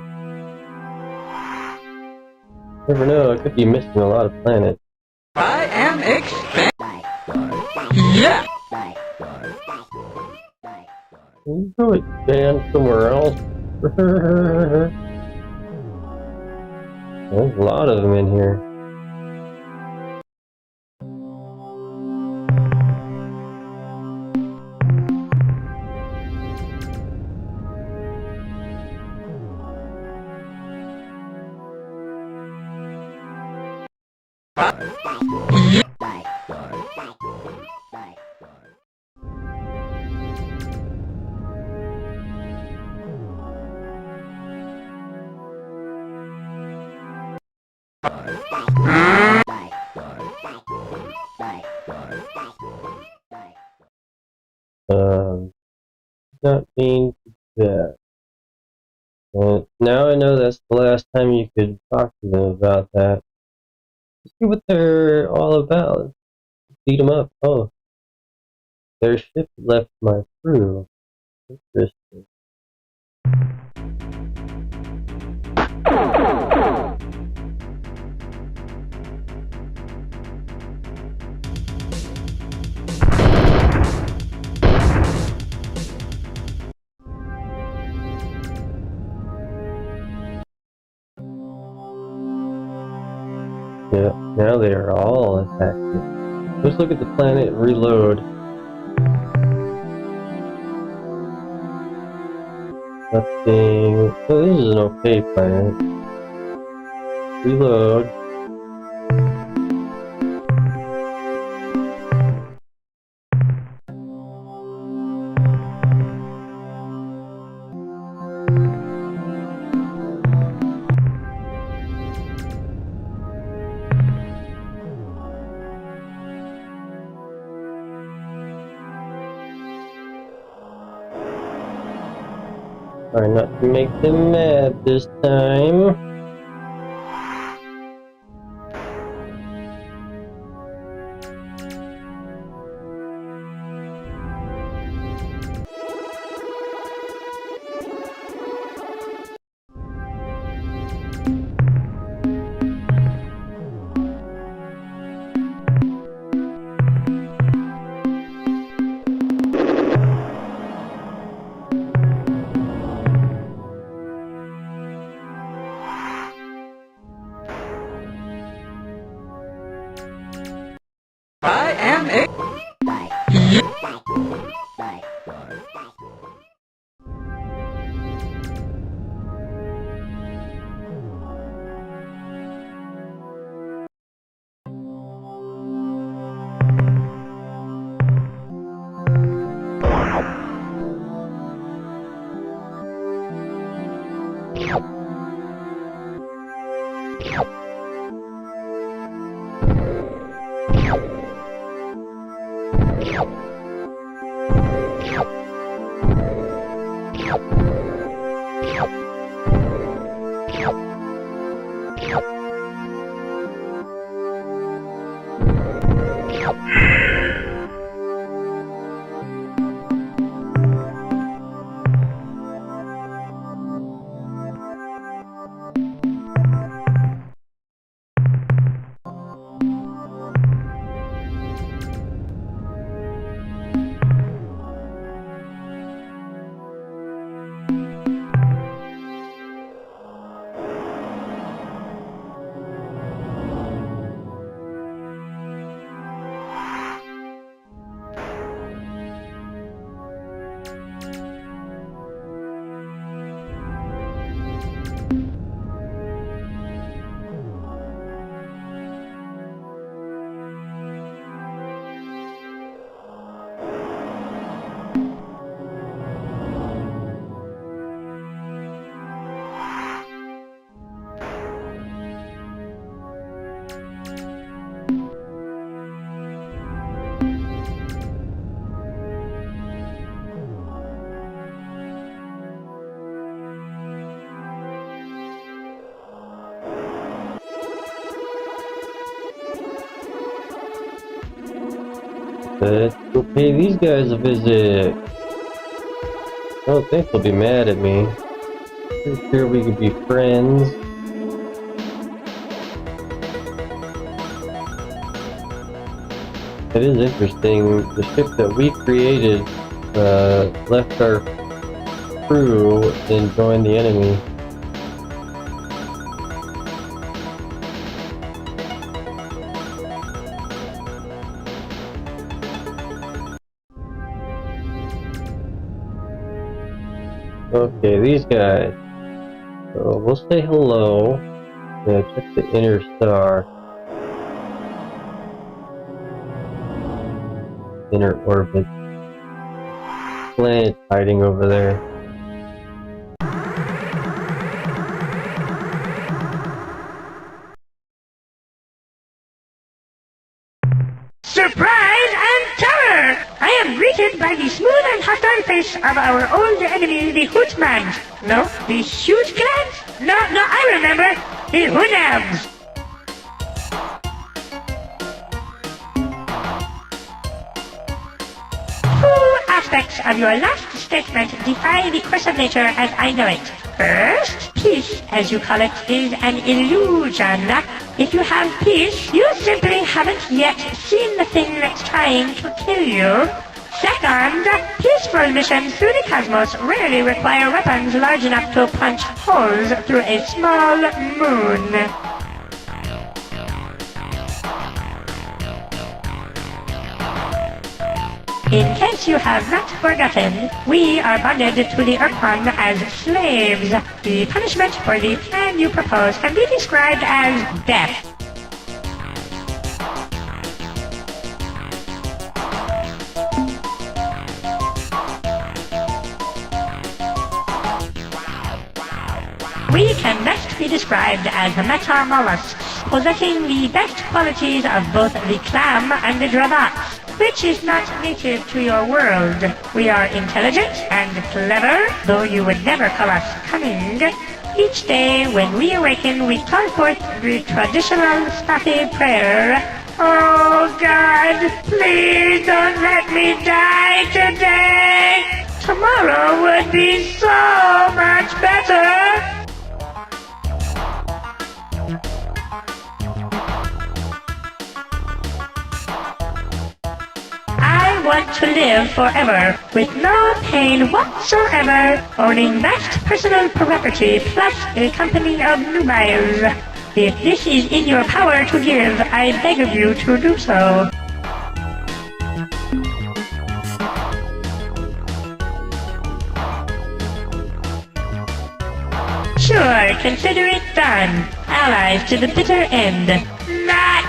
You never know, I could be missing a lot of planets. I am Yeah! You go expand somewhere else. There's a lot of them in here. Not mean to do that. Now I know that's the last time you could talk to them about that. See what they're all about. Beat them up. Oh, their ship left my crew. Interesting. Yeah, now they are all attacking. Let's look at the planet and reload. Nothing. Oh, this is an okay planet. Reload. Try not to make them mad this time. I am Let's go pay these guys a visit. I don't think they'll be mad at me. Pretty sure we could be friends. It is interesting. The ship that we created left our crew and joined the enemy. Okay, these guys. So we'll say hello. Yeah, check the inner star. Inner orbit. Planet hiding over there. Surprise and terror! I am greeted by the smooth and hostile face of our old enemy, the Hootmans. No, the huge clans? No, I remember. The Hoonabs. Two aspects of your last statement defy the course of nature as I know it. First, peace, as you call it, is an illusion. If you have peace, you simply haven't yet seen the thing that's trying to kill you. Second, peaceful missions through the cosmos rarely require weapons large enough to punch holes through a small moon. In case you have not forgotten, we are bonded to the Ur-Quan as slaves. The punishment for the plan you propose can be described as death. We can best be described as metamollusks, possessing the best qualities of both the clam and the dravats, which is not native to your world. We are intelligent and clever, though you would never call us cunning. Each day when we awaken, we call forth the traditional Staffy prayer. Oh God, please don't let me die today! Tomorrow would be so much better! I want to live forever, with no pain whatsoever, owning vast personal property plus a company of nubiles. If this is in your power to give, I beg of you to do so. Sure, consider it done. Allies to the bitter end. Not!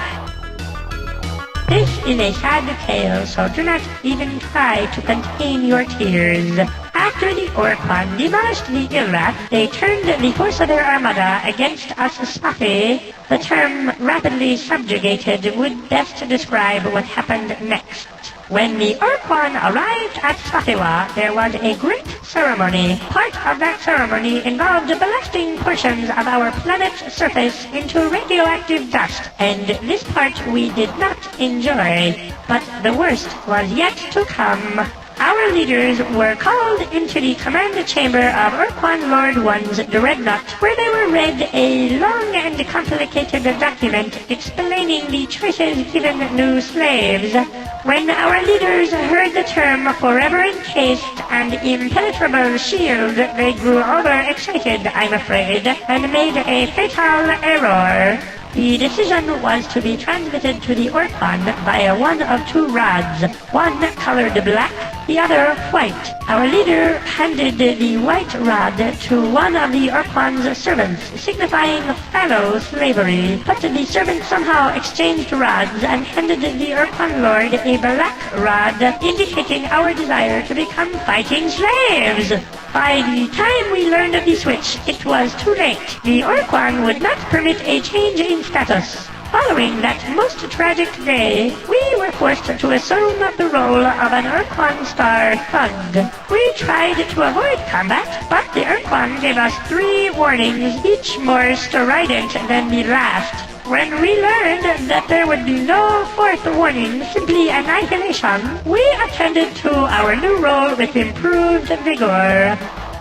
This is a sad tale, so do not even try to contain your tears. After the Ur-Quan demolished the Ur-Rat, they turned the force of their armada against us Spathi. The term rapidly subjugated would best describe what happened next. When the Ur-Quan arrived at Spathiwa, there was a great ceremony. Part of that ceremony involved blasting portions of our planet's surface into radioactive dust, and this part we did not enjoy. But the worst was yet to come. Our leaders were called into the command chamber of Ur-Quan Lord One's dreadnought, where they were read a long and complicated document explaining the choices given new slaves. When our leaders heard the term forever encased and impenetrable shield, they grew overexcited, I'm afraid, and made a fatal error. The decision was to be transmitted to the Ur-Quan via one of two rods, one colored black, the other white. Our leader handed the white rod to one of the Ur-Quan's servants, signifying fallow slavery. But the servant somehow exchanged rods and handed the Ur-Quan Lord a black rod, indicating our desire to become fighting slaves. By the time we learned of the switch, it was too late. The Ur-Quan would not permit a change in status. Following that most tragic day, we were forced to assume the role of an Ur-Quan star thug. We tried to avoid combat, but the Ur-Quan gave us 3 warnings, each more strident than the last. When we learned that there would be no 4th warning, simply annihilation, we attended to our new role with improved vigor.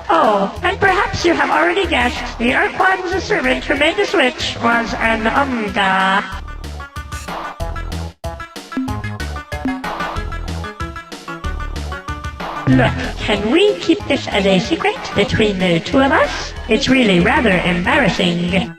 Oh, and perhaps you have already guessed, the Ur-Quan's servant who made the switch was an Omega. Look, can we keep this as a secret between the two of us? It's really rather embarrassing.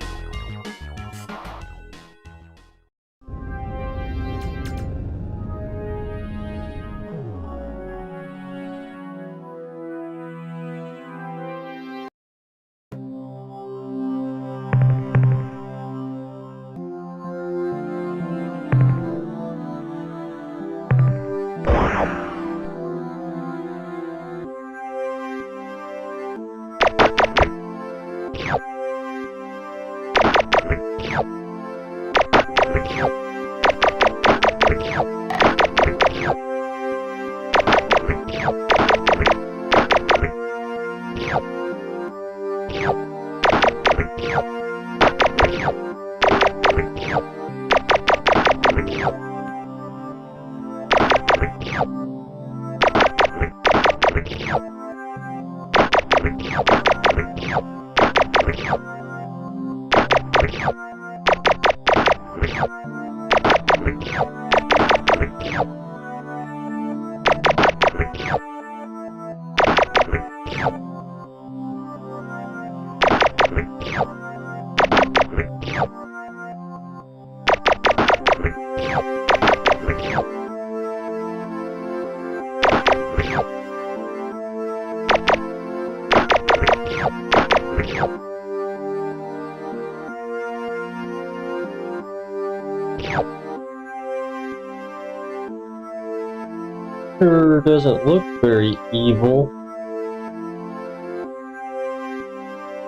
Sure doesn't look very evil.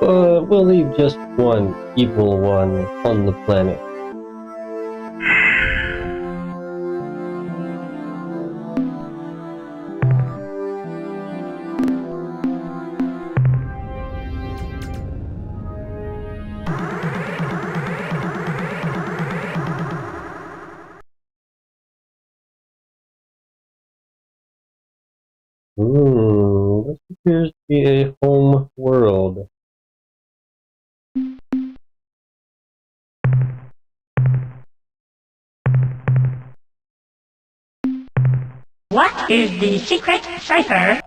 But we'll leave just one evil one on the planet. This appears to be a home world. What is the secret cipher?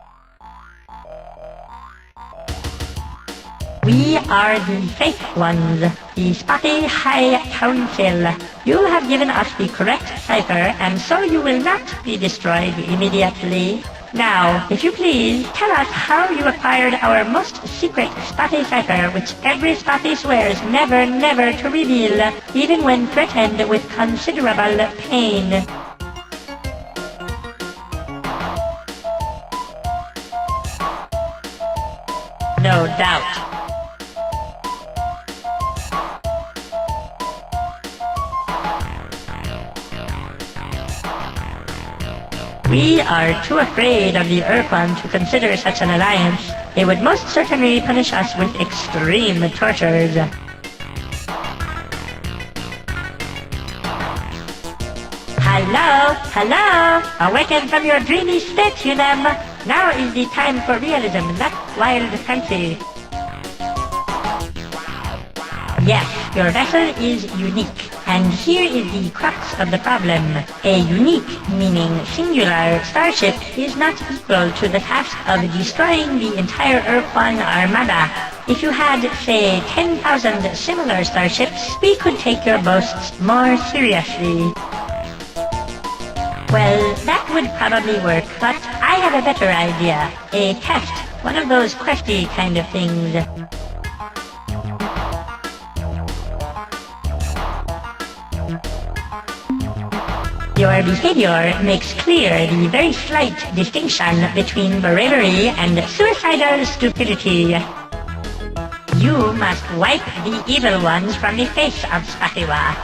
We are the Faith Ones, the Spathi High Council. You have given us the correct cipher, and so you will not be destroyed immediately. Now, if you please, tell us how you acquired our most secret Spathi cipher, which every Spathi swears never, never to reveal, even when threatened with considerable pain. no doubt. We are too afraid of the Ur-Quan to consider such an alliance. They would most certainly punish us with extreme tortures. Hello? Hello? Awaken from your dreamy state, you them! Now is the time for realism, not wild fancy. Yes, your vessel is unique. And here is the crux of the problem. A unique, meaning singular, starship is not equal to the task of destroying the entire Ur-Quan armada. If you had, say, 10,000 similar starships, we could take your boasts more seriously. Well, that would probably work, but I have a better idea. A test. One of those questy kind of things. Your behavior makes clear the very slight distinction between bravery and suicidal stupidity. You must wipe the evil ones from the face of Spatiwa.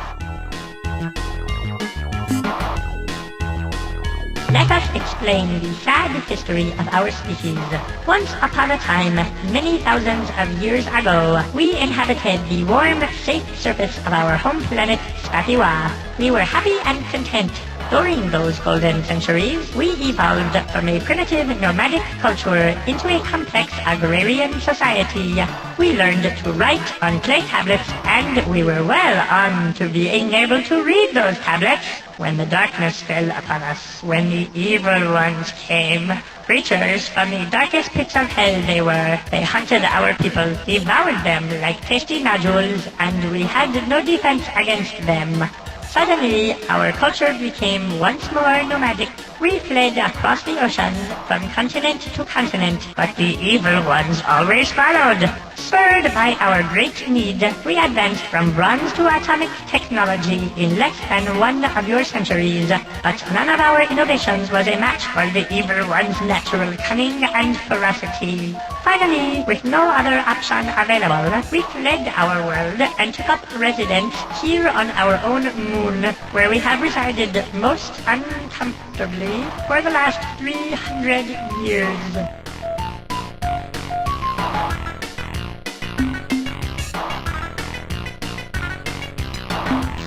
Let us explain the sad history of our species. Once upon a time, many thousands of years ago, we inhabited the warm, safe surface of our home planet, Spatiwa. We were happy and content. During those golden centuries, we evolved from a primitive nomadic culture into a complex agrarian society. We learned to write on clay tablets, and we were well on to being able to read those tablets when the darkness fell upon us, when the evil ones came. Creatures from the darkest pits of hell they were. They hunted our people, devoured them like tasty nodules, and we had no defense against them. Suddenly, our culture became once more nomadic. We fled across the oceans, from continent to continent, but the evil ones always followed. Spurred by our great need, we advanced from bronze to atomic technology in less than one of your centuries. But none of our innovations was a match for the evil ones' natural cunning and ferocity. Finally, with no other option available, we fled our world and took up residence here on our own moon, where we have resided most uncomfortably for the last 300 years.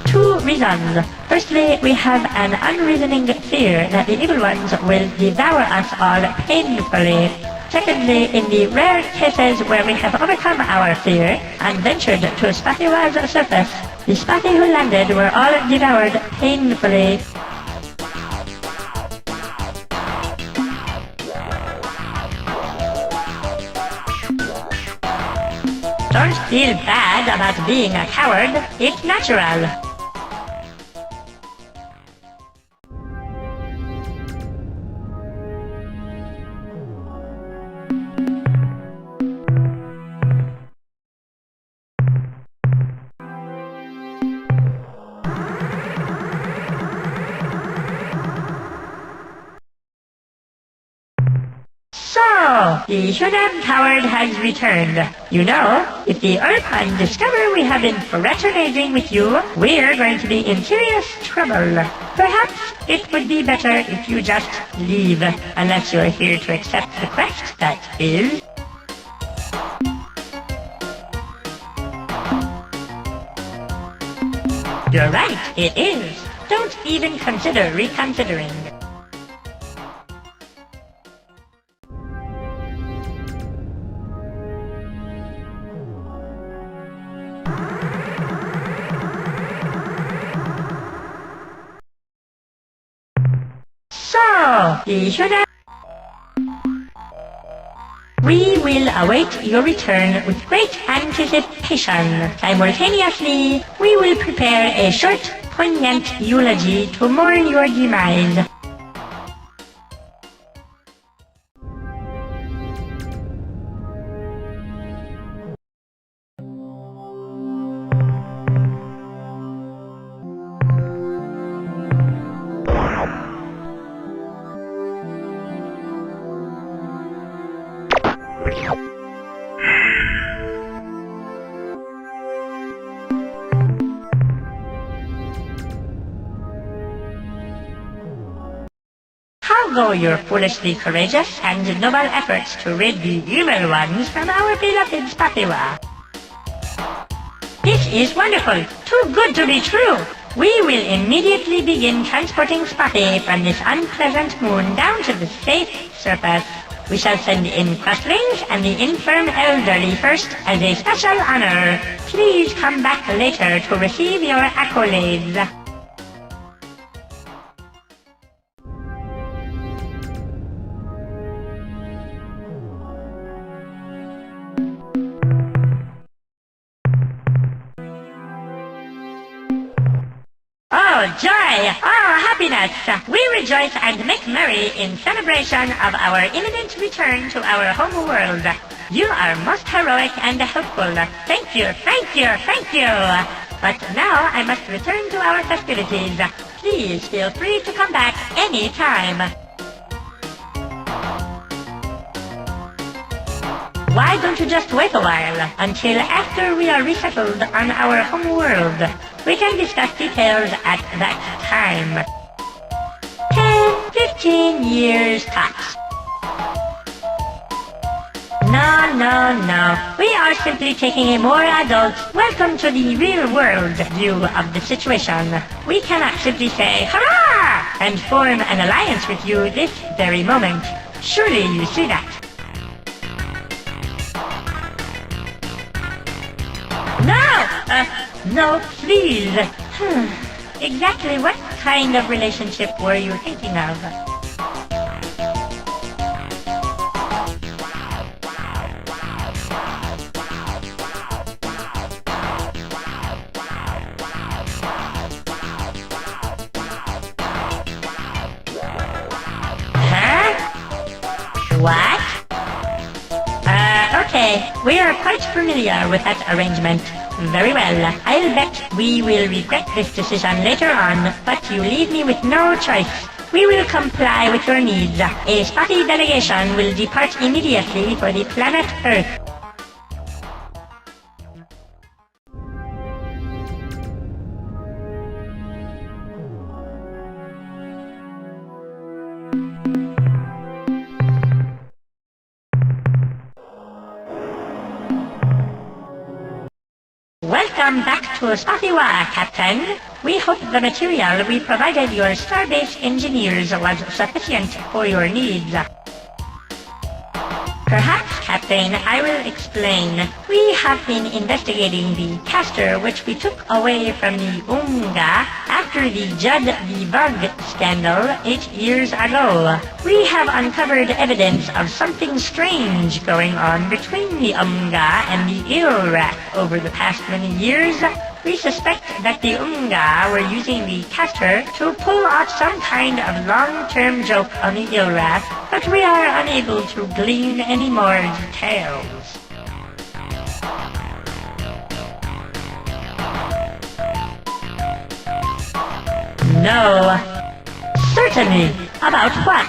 Two reasons. Firstly, we have an unreasoning fear that the evil ones will devour us all painfully. Secondly, in the rare cases where we have overcome our fear and ventured to Spatiwa's surface, the Spati who landed were all devoured painfully. Don't feel bad about being a coward. It's natural. So, the human coward has returned. You know, if the Ur-Quan discover we have been fraternizing with you, we're going to be in serious trouble. Perhaps it would be better if you just leave, unless you're here to accept the quest, that is. You're right, it is. Don't even consider reconsidering. So, we will await your return with great anticipation. Simultaneously, we will prepare a short, poignant eulogy to mourn your demise. So go your foolishly courageous and noble efforts to rid the evil ones from our beloved Spathiwa. This is wonderful. Too good to be true. We will immediately begin transporting Spathy from this unpleasant moon down to the safe surface. We shall send in crustlings and the infirm elderly first as a special honor. Please come back later to receive your accolades. Oh, joy! Oh, happiness! We rejoice and make merry in celebration of our imminent return to our home world. You are most heroic and helpful. Thank you, thank you, thank you! But now I must return to our festivities. Please feel free to come back any time. Why don't you just wait a while until after we are resettled on our home world? We can discuss details at that time. 10, 15 years tops. No. We are simply taking a more adult, welcome to the real world view of the situation. We cannot simply say, hurrah! And form an alliance with you this very moment. Surely you see that. No, please. Exactly what kind of relationship were you thinking of? Huh? What? Okay, we are quite familiar with that arrangement. Very well. I'll bet we will regret this decision later on, but you leave me with no choice. We will comply with your needs. A Spathy delegation will depart immediately for the planet Earth. Welcome back to Spathiwa, Captain. We hope the material we provided your starbase engineers was sufficient for your needs. Perhaps, Captain, I will explain. We have been investigating the caster which we took away from the Unga after the Judd the Bug scandal 8 years ago. We have uncovered evidence of something strange going on between the Unga and the Ur-Rat over the past many years. We suspect that the Unga were using the caster to pull off some kind of long-term joke on the Ur-Rat, but we are unable to glean any more details. No. Certainly. About what?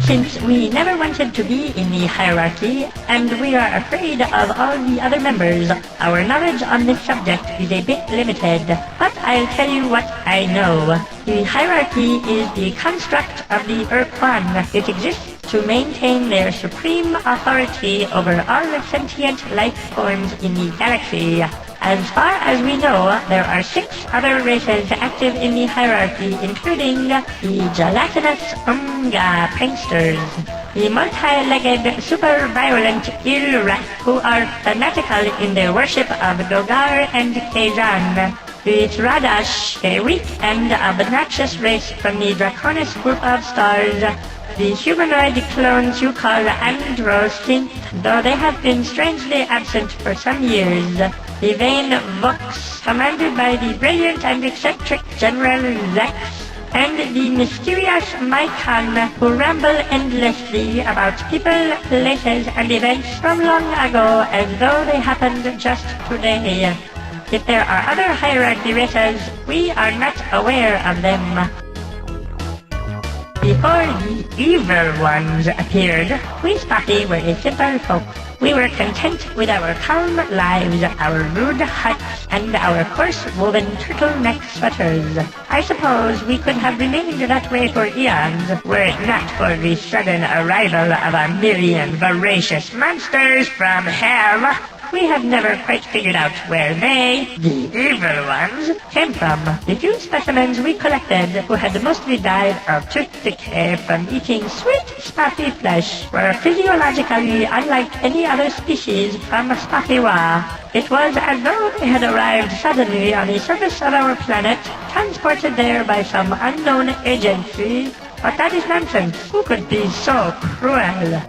Since we never wanted to be in the hierarchy, and we are afraid of all the other members, our knowledge on this subject is a bit limited. But I'll tell you what I know. The hierarchy is the construct of the Ur-Quan. It exists to maintain their supreme authority over all sentient life forms in the galaxy. As far as we know, there are 6 other races active in the hierarchy, including the gelatinous Unga pranksters, the multi-legged, super-violent Ur-Rat, who are fanatical in their worship of Dogar and Kazan, the Tradash, a weak and obnoxious race from the Draconis group of stars, the humanoid clones you call Andro-Synth, though they have been strangely absent for some years, the vain Vox, commanded by the brilliant and eccentric General Zex, and the mysterious Mycon, who ramble endlessly about people, places, and events from long ago as though they happened just today. If there are other hierarchy races, we are not aware of them. Before the evil ones appeared, we Spathy were a simple folk. We were content with our calm lives, our rude huts, and our coarse-woven turtleneck sweaters. I suppose we could have remained that way for eons, were it not for the sudden arrival of a million voracious monsters from hell. We have never quite figured out where they, the evil ones, came from. The few specimens we collected, who had mostly died of tooth decay from eating sweet, spicy flesh, were physiologically unlike any other species from Spaffiwa. It was as though they had arrived suddenly on the surface of our planet, transported there by some unknown agency. But that is nonsense. Who could be so cruel?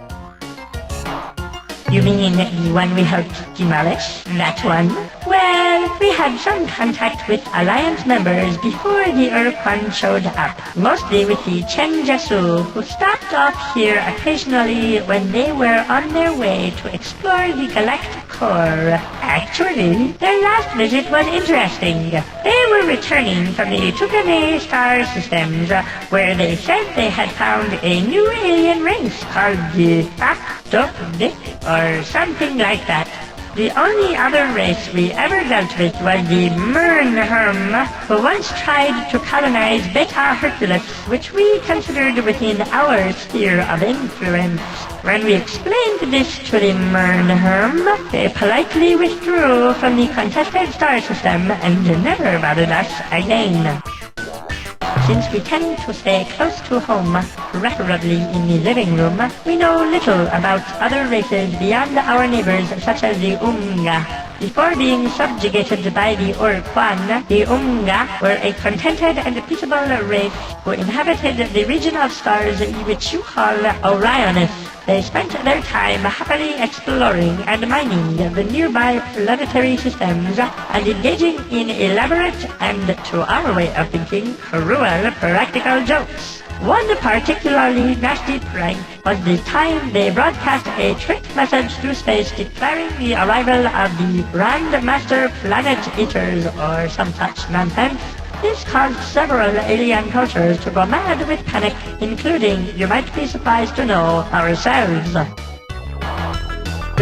You mean the one we helped demolish? That one? Well, we had some contact with Alliance members before the Ur-Quan showed up. Mostly with the Chenjasu, who stopped off here occasionally when they were on their way to explore the galactic core. Actually, their last visit was interesting. They were returning from the UQM star systems, where they said they had found a new alien race called the Octopus, or something like that. The only other race we ever dealt with was the Mernherm, who once tried to colonize Beta Hercules, which we considered within our sphere of influence. When we explained this to the Mernherm, they politely withdrew from the contested star system and never bothered us again. Since we tend to stay close to home, preferably in the living room, we know little about other races beyond our neighbors such as the Unga. Before being subjugated by the Ur-Quan, the Unga were a contented and peaceable race who inhabited the region of stars which you call Orionis. They spent their time happily exploring and mining the nearby planetary systems and engaging in elaborate and, to our way of thinking, cruel practical jokes. One particularly nasty prank was the time they broadcast a trick message through space declaring the arrival of the Grand Master Planet Eaters or some such nonsense. This caused several alien cultures to go mad with panic, including, you might be surprised to know, ourselves.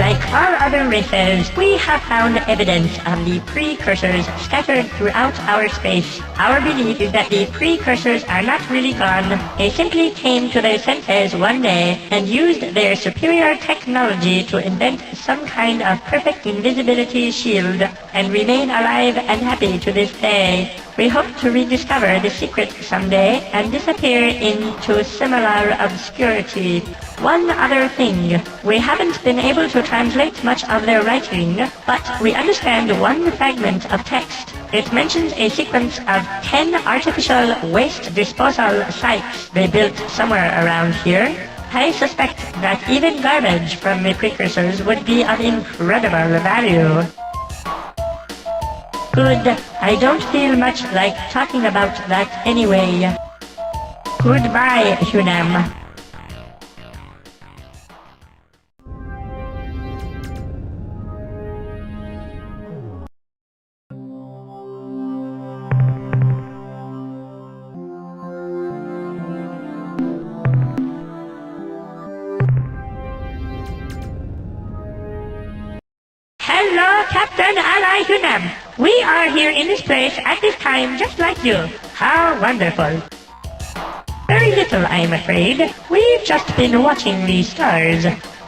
Like all other races, we have found evidence of the precursors scattered throughout our space. Our belief is that the precursors are not really gone. They simply came to their senses one day and used their superior technology to invent some kind of perfect invisibility shield and remain alive and happy to this day. We hope to rediscover the secret someday and disappear into similar obscurity. One other thing, we haven't been able to translate much of their writing, but we understand one fragment of text. It mentions a sequence of 10 artificial waste disposal sites they built somewhere around here. I suspect that even garbage from the precursors would be of incredible value. Good. I don't feel much like talking about that anyway. Goodbye, UQM. Hello, Captain Ally UQM. We are here in this place at this time just like you. How wonderful. Very little, I'm afraid. We've just been watching the stars.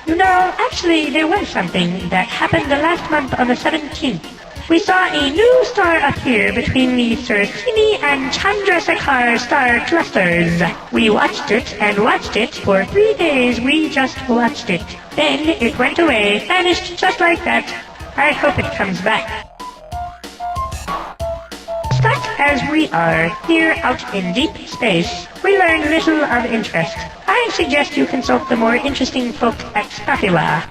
You know, actually there was something that happened the last month on the 17th. We saw a new star appear between the Sursini and Chandrasekhar star clusters. We watched it and watched it for 3 days. We just watched it. Then it went away, vanished just like that. I hope it comes back. Stuck as we are here out in deep space, we learn little of interest. I suggest you consult the more interesting folk at Spaffiwa.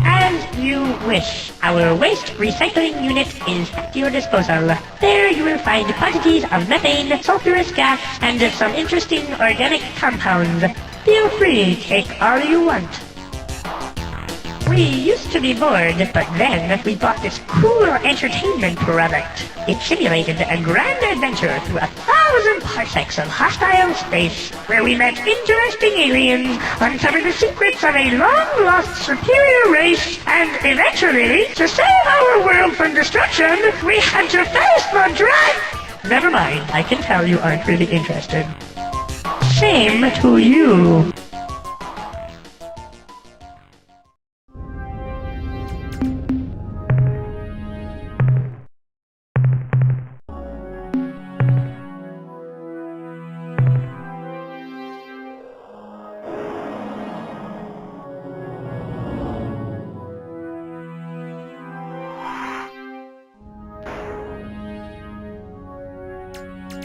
As you wish, our waste recycling unit is at your disposal. There you will find quantities of methane, sulfurous gas, and some interesting organic compounds. Feel free, take all you want. We used to be bored, but then we bought this cool entertainment product. It simulated a grand adventure through 1,000 parsecs of hostile space, where we met interesting aliens, uncovered the secrets of a long-lost superior race, and eventually, to save our world from destruction, we had to face the dragon! Never mind, I can tell you aren't really interested. Same to you.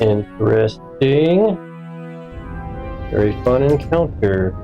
Interesting. Very fun encounter.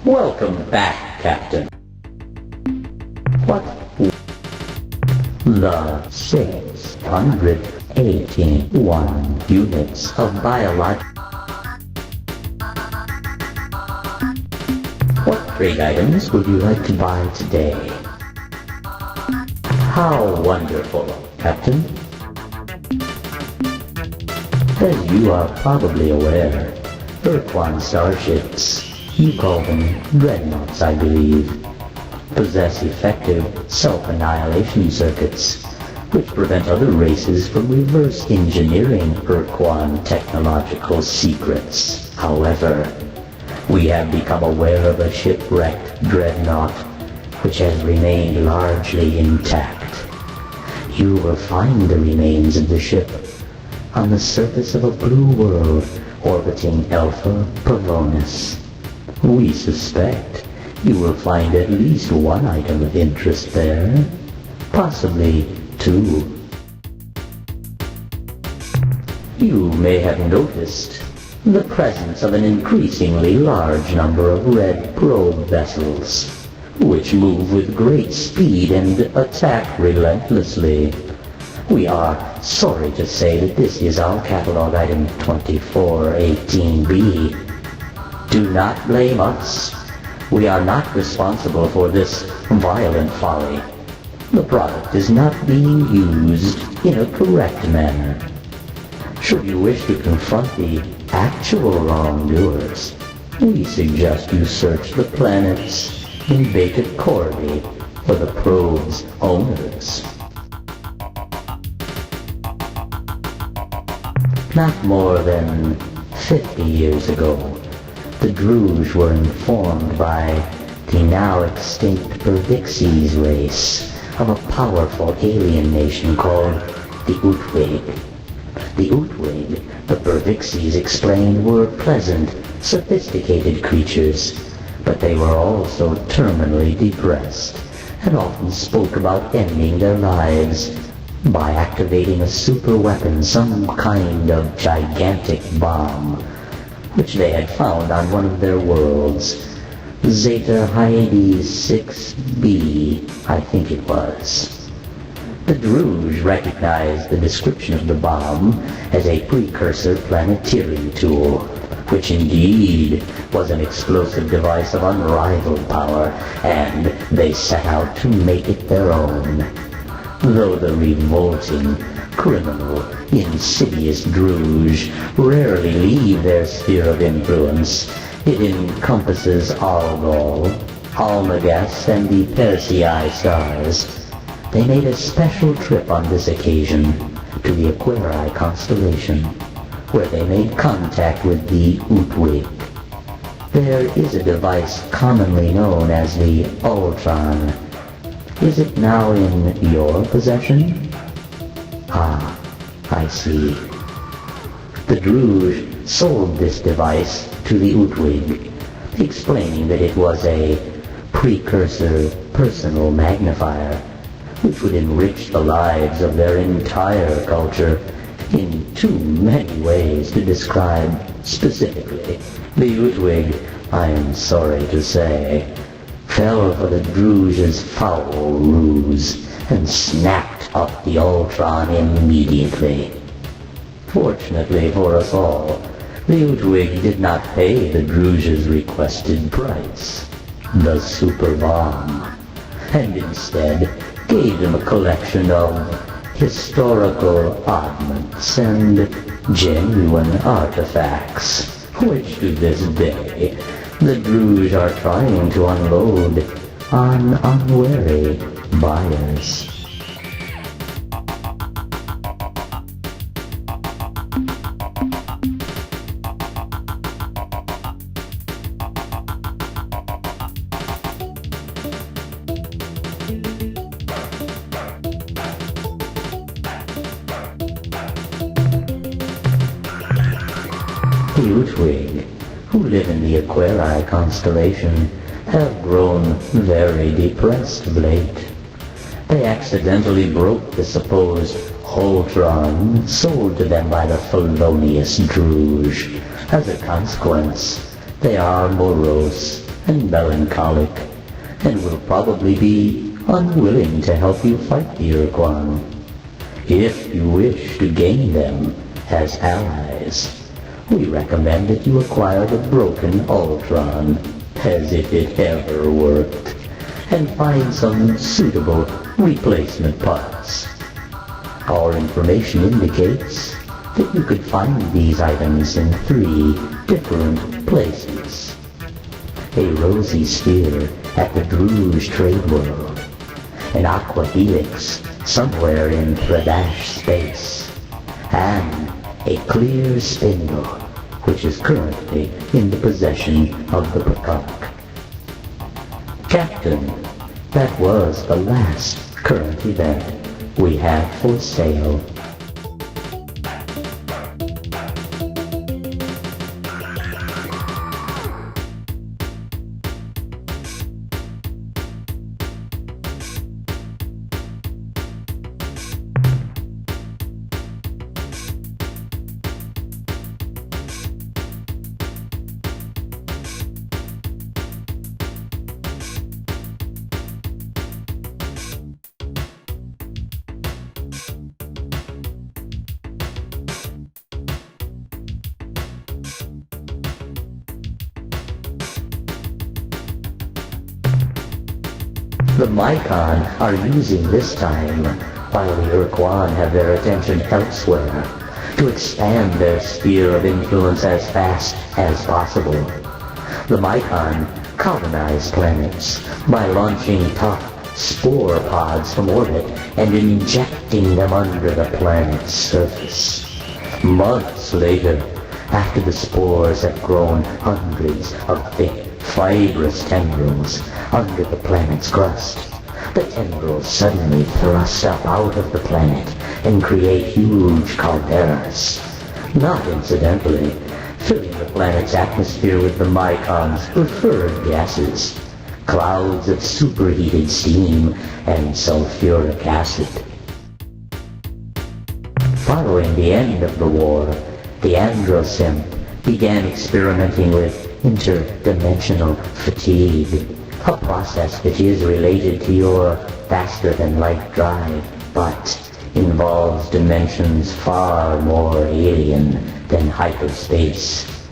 Welcome back, Captain. What the 681 units of biological... What trade items would you like to buy today? How wonderful, Captain. As you are probably aware, Ur-Quan starships, you call them dreadnoughts, I believe, possess effective self-annihilation circuits, which prevent other races from reverse engineering Ur-Quan technological secrets. However, we have become aware of a shipwrecked dreadnought, which has remained largely intact. You will find the remains of the ship on the surface of a blue world orbiting Alpha Pavonis. We suspect you will find at least one item of interest there, possibly two. You may have noticed the presence of an increasingly large number of red probe vessels, which move with great speed and attack relentlessly. We are sorry to say that this is our catalog item 2418B. Do not blame us. We are not responsible for this violent folly. The product is not being used in a correct manner. Should you wish to confront the actual wrongdoers, we suggest you search the planets in Beta Corby for the probe's owners. Not more than 50 years ago, the Druge were informed by the now extinct Pervixies race of a powerful alien nation called the Utwig. The Utwig, the Pervixies explained, were pleasant, sophisticated creatures, but they were also terminally depressed and often spoke about ending their lives by activating a super weapon, some kind of gigantic bomb, which they had found on one of their worlds. Zeta Hyades 6b, I think it was. The Druge recognized the description of the bomb as a precursor planetary tool, which indeed was an explosive device of unrivaled power, and they set out to make it their own. Though the revolting, criminal, insidious Druge rarely leave their sphere of influence, it encompasses Algol, Almagast, and the Persei stars. They made a special trip on this occasion to the a.k.a. constellation, where they made contact with the Utwig. There is a device commonly known as the Ur-Quan. Is it now in your possession? Ah, I see. The Druge sold this device to the Utwig, explaining that it was a precursor personal magnifier, which would enrich the lives of their entire culture in too many ways to describe specifically. The Utwig, I am sorry to say, fell for the Druge's foul ruse and snapped up the Ur-Quan immediately. Fortunately for us all, the Utwig did not pay the Druge's requested price, the super bomb, and instead gave him a collection of historical oddments and genuine artifacts, which to this day the Druge are trying to unload on unwary buyers. The Utwig, who live in the a.k.a. constellation, have grown very depressed of late. They accidentally broke the supposed Ur-Quan sold to them by the felonious Druge. As a consequence, they are morose and melancholic, and will probably be unwilling to help you fight the Ur-Quan. If you wish to gain them as allies, we recommend that you acquire the broken Ur-Quan, as if it ever worked, and find some suitable replacement parts. Our information indicates that you could find these items in 3 different places. A rosy sphere at the Druge trade world, an aqua helix somewhere in Pradesh space, and a clear spindle, which is currently in the possession of the Peacock. Captain, that was the last current event we have for sale. The Mycon are using this time, while the Ur-Quan have their attention elsewhere, to expand their sphere of influence as fast as possible. The Mycon colonize planets by launching tough spore pods from orbit and injecting them under the planet's surface. Months later, after the spores have grown hundreds of thick, fibrous tendrils under the planet's crust, the tendrils suddenly thrust up out of the planet and create huge calderas. Not incidentally, filling the planet's atmosphere with the Mycon's preferred gases, clouds of superheated steam and sulfuric acid. Following the end of the war, the Androsim began experimenting with interdimensional fatigue, a process which is related to your faster-than-light drive, but involves dimensions far more alien than hyperspace.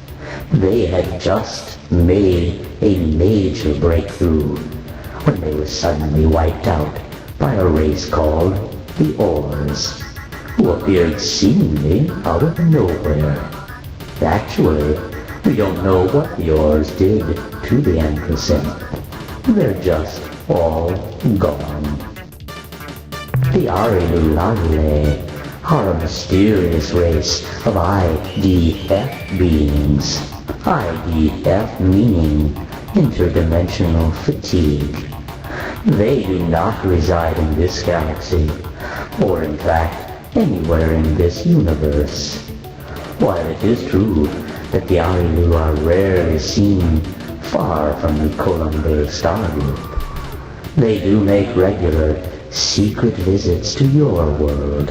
They had just made a major breakthrough when they were suddenly wiped out by a race called the Ors, who appeared seemingly out of nowhere. Actually, we don't know what the Ors did to the Androsim. They're just all gone. The Arilulale are a mysterious race of IDF beings. IDF meaning interdimensional fatigue. They do not reside in this galaxy, or in fact, anywhere in this universe. While it is true that the Arilu are rarely seen far from the Columbia star group, they do make regular, secret visits to your world,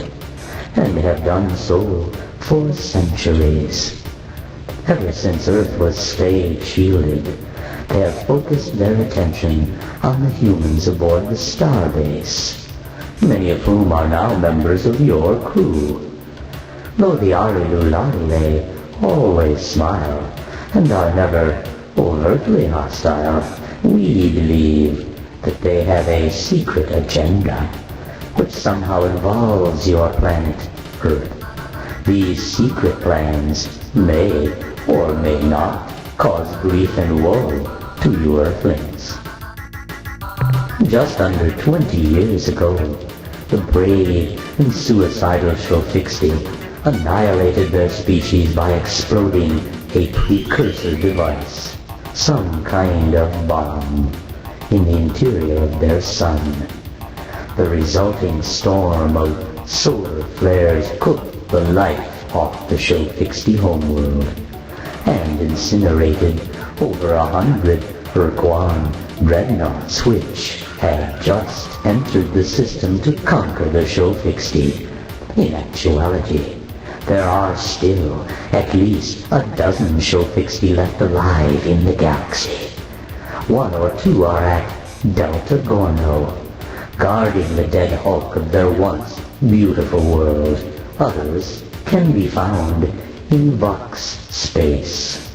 and have done so for centuries. Ever since Earth was stayed shielded, they have focused their attention on the humans aboard the starbase, many of whom are now members of your crew. Though the Arilulale always smile and are never overtly hostile, we believe that they have a secret agenda which somehow involves your planet, Earth. These secret plans may or may not cause grief and woe to you Earthlings. Just under 20 years ago, the brave and suicidal Shofixti annihilated their species by exploding a precursor device, some kind of bomb, in the interior of their sun. The resulting storm of solar flares cooked the life off the Shofixti homeworld and incinerated over 100 Ur-Quan dreadnoughts which had just entered the system to conquer the Shofixti. In actuality, there are still at least a dozen Shofixti left alive in the galaxy. 1 or 2 are at Delta Gorno, guarding the dead hulk of their once beautiful world. Others can be found in Vox space.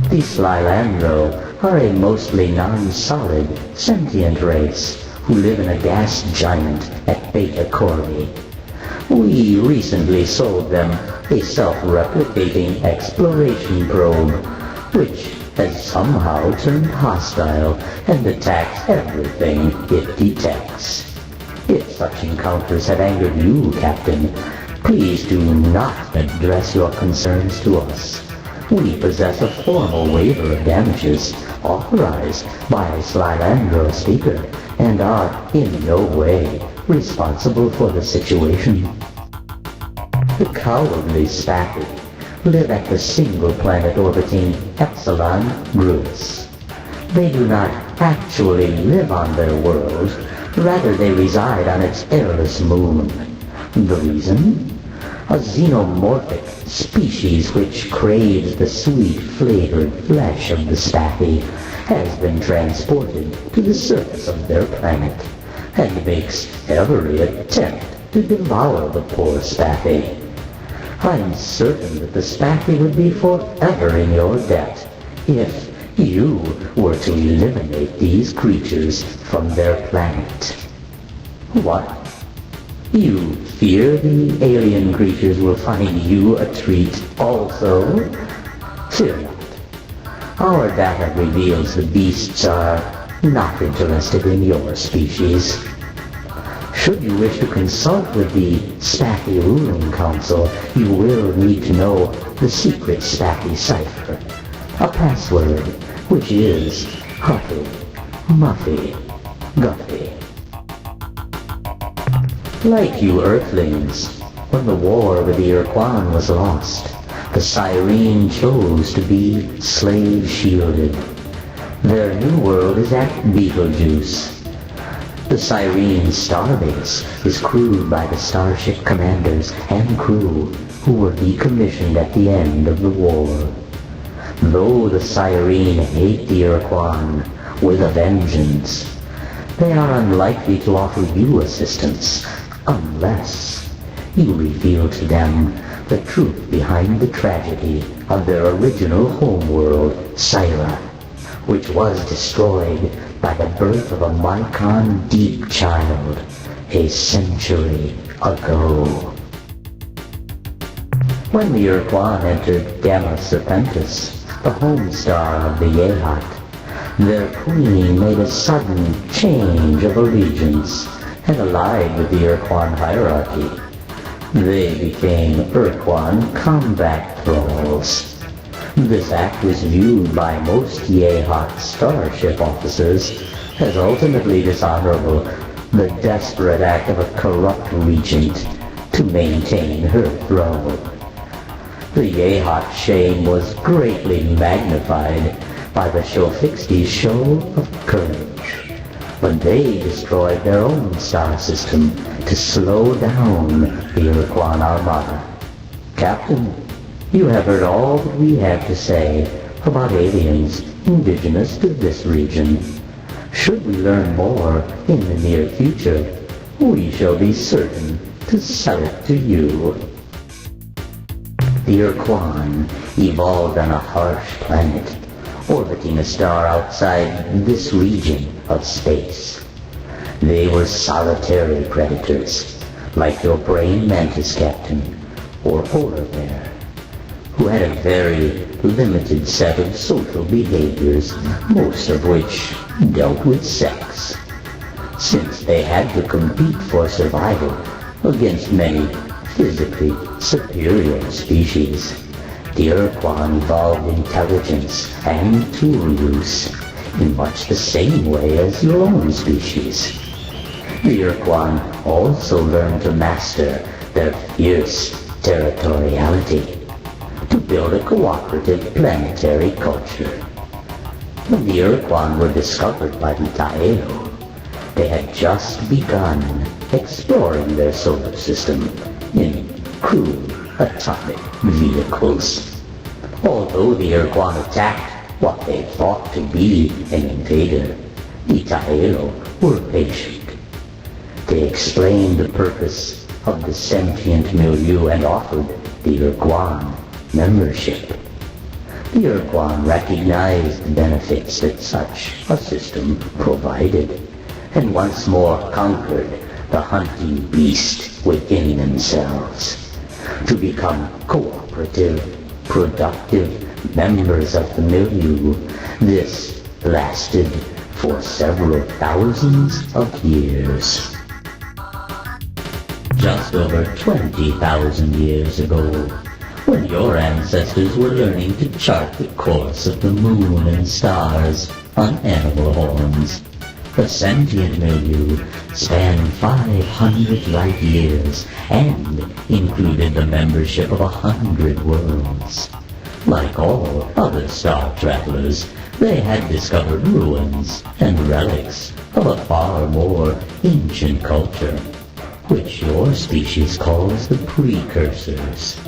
The Slilandro are a mostly non-solid, sentient race who live in a gas giant at Beta Corvi. We recently sold them a self-replicating exploration probe, which has somehow turned hostile and attacks everything it detects. If such encounters have angered you, Captain, please do not address your concerns to us. We possess a formal waiver of damages authorized by a Slilandro speaker and are in no way responsible for the situation. The cowardly Spaffy live at the single planet orbiting Epsilon Gruis. They do not actually live on their world, rather they reside on its airless moon. The reason? A xenomorphic species which craves the sweet flavored flesh of the Spaffy has been transported to the surface of their planet and makes every attempt to devour the poor Spaffy. I'm certain that the Spaffy would be forever in your debt if You were to eliminate these creatures from their planet. What? You fear the alien creatures will find you a treat also? Fear not. Our data reveals the beasts are not interested in your species. Should you wish to consult with the Spacky Ruling Council, you will need to know the secret Spacky cipher, a password, which is Huffy, Muffy, Guffy. Like you Earthlings, when the war with the Ur-Quan was lost, the Cyrene chose to be slave-shielded. Their new world is at Betelgeuse. The Cyrene starbase is crewed by the starship commanders and crew who were decommissioned at the end of the war. Though the Cyrene hate the Ur-Quan with a vengeance, they are unlikely to offer you assistance unless you reveal to them the truth behind the tragedy of their original homeworld, Syra, which was destroyed by the birth of a Mycon Deep child a century ago. When the Ur-Quan entered Gamma Serpentis, the home star of the Yehat, their queen made a sudden change of allegiance and allied with the Ur-Quan hierarchy. They became Ur-Quan combat thralls. This act was viewed by most Yehat starship officers as ultimately dishonorable, the desperate act of a corrupt regent to maintain her throne. The Yehat shame was greatly magnified by the Shofixti's show of courage when they destroyed their own star system to slow down the Ur-Quan armada. Captain, you have heard all that we have to say about aliens indigenous to this region. Should we learn more in the near future, we shall be certain to sell it to you. The Ur-Quan evolved on a harsh planet, orbiting a star outside this region of space. They were solitary predators, like your praying mantis captain, or polar bear, who had a very limited set of social behaviors, most of which dealt with sex. Since they had to compete for survival against many physically superior species, the Ur-Quan evolved intelligence and tool use in much the same way as your own species. The Ur-Quan also learned to master their fierce territoriality, to build a cooperative planetary culture. When the Ur-Quan were discovered by the Taelo, they had just begun exploring their solar system in crude atomic vehicles. Although the Ur-Quan attacked what they thought to be an invader, the Taelo were patient. They explained the purpose of the sentient milieu and offered the Ur-Quan membership. The Ur-Quan recognized the benefits that such a system provided, and once more conquered the hunting beast within themselves, to become cooperative, productive members of the milieu. This lasted for several thousands of years. Just over 20,000 years ago, when your ancestors were learning to chart the course of the moon and stars on animal horns, the sentient milieu spanned 500 light years and included the membership of 100 worlds. Like all other star travelers, they had discovered ruins and relics of a far more ancient culture, which your species calls the precursors.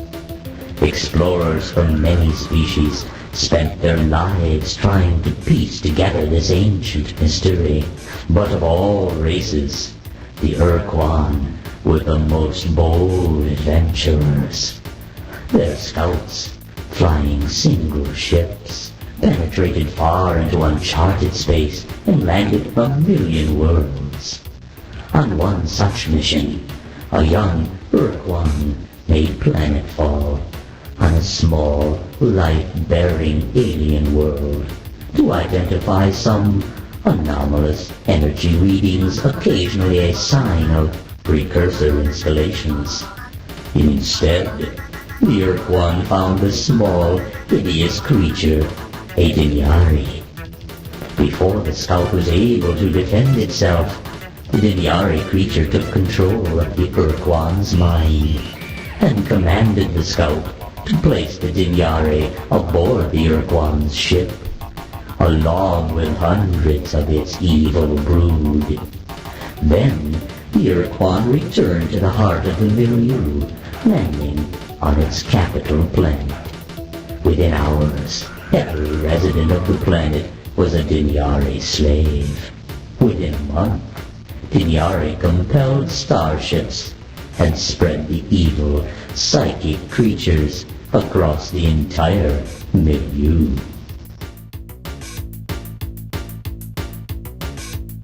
Explorers from many species spent their lives trying to piece together this ancient mystery, but of all races, the Ur-Quan were the most bold adventurers. Their scouts, flying single ships, penetrated far into uncharted space and landed a million worlds. On one such mission, a young Ur-Quan made planetfall on a small, life-bearing alien world to identify some anomalous energy readings, occasionally a sign of precursor installations. Instead, the Ur-Quan found a small, hideous creature, a Dinyari. Before the scout was able to defend itself, the Dinyari creature took control of the Ur-Quan's mind and commanded the scout to place the Dinyari aboard the Ur-Quan's ship, along with hundreds of its evil brood. Then, the Ur-Quan returned to the heart of the milieu, landing on its capital planet. Within hours, every resident of the planet was a Dinyari slave. Within a month, Dinyari compelled starships and spread the evil, psychic creatures across the entire milieu.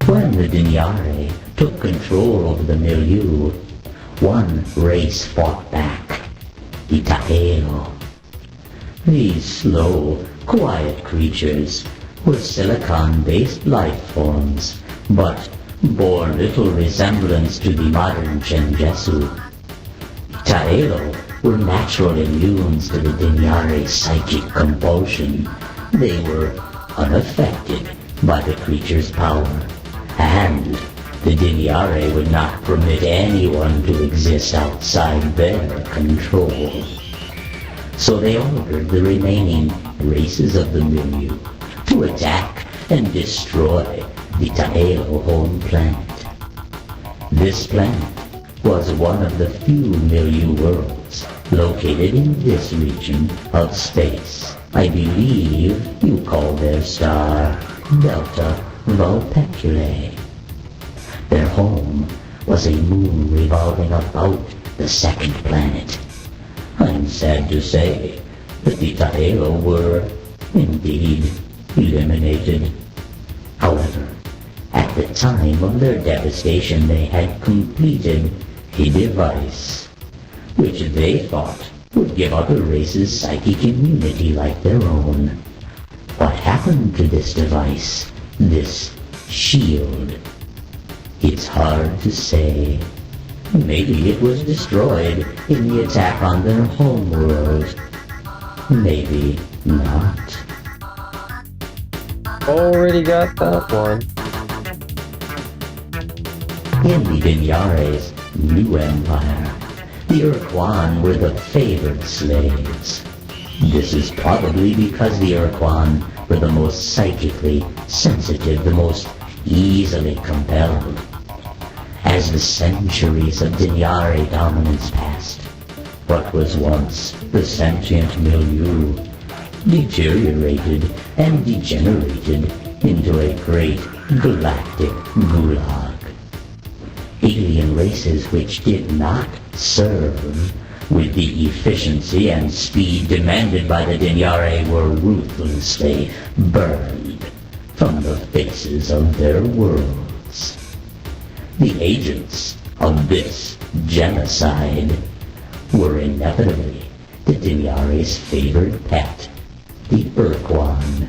When the Dinyari took control over the milieu, one race fought back, the Ta'eo. These slow, quiet creatures were silicon-based life forms, but bore little resemblance to the modern Genjetsu. Ta'eo were natural immunes to the Dinyari's psychic compulsion. They were unaffected by the creature's power, and the Dinyari would not permit anyone to exist outside their control. So they ordered the remaining races of the milieu to attack and destroy the Ta'eo home planet. This planet was one of the few milieu worlds located in this region of space. I believe you call their star Delta Vulpeculae. Their home was a moon revolving about the second planet. I'm sad to say that the Ta'eo were, indeed, eliminated. However, at the time of their devastation they had completed a device which they thought would give other races psychic immunity like their own. What happened to this device, this shield? It's hard to say. Maybe it was destroyed in the attack on their homeworld. Maybe not. Already got that one. In the Dinyari's new empire, the Ur-Quan were the favored slaves. This is probably because the Ur-Quan were the most psychically sensitive, the most easily compelled. As the centuries of Dinyari dominance passed, what was once the sentient milieu deteriorated and degenerated into a great galactic gulag. Alien races which did not serve with the efficiency and speed demanded by the Dinyari were ruthlessly burned from the faces of their worlds. The agents of this genocide were inevitably the Dinyari's favored pet, the Ur-Quan.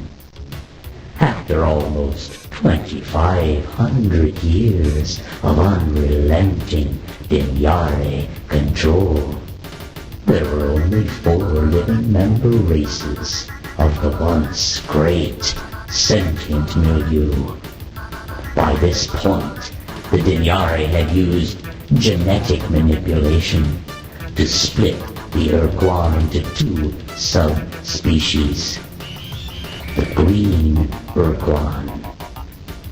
After almost 2,500 years of unrelenting Dinyari control, there were only 4 living member races of the once great sentient milieu. By this point, the Dinyari had used genetic manipulation to split the Ur-Quan into 2 subspecies. The green Ur-Quan.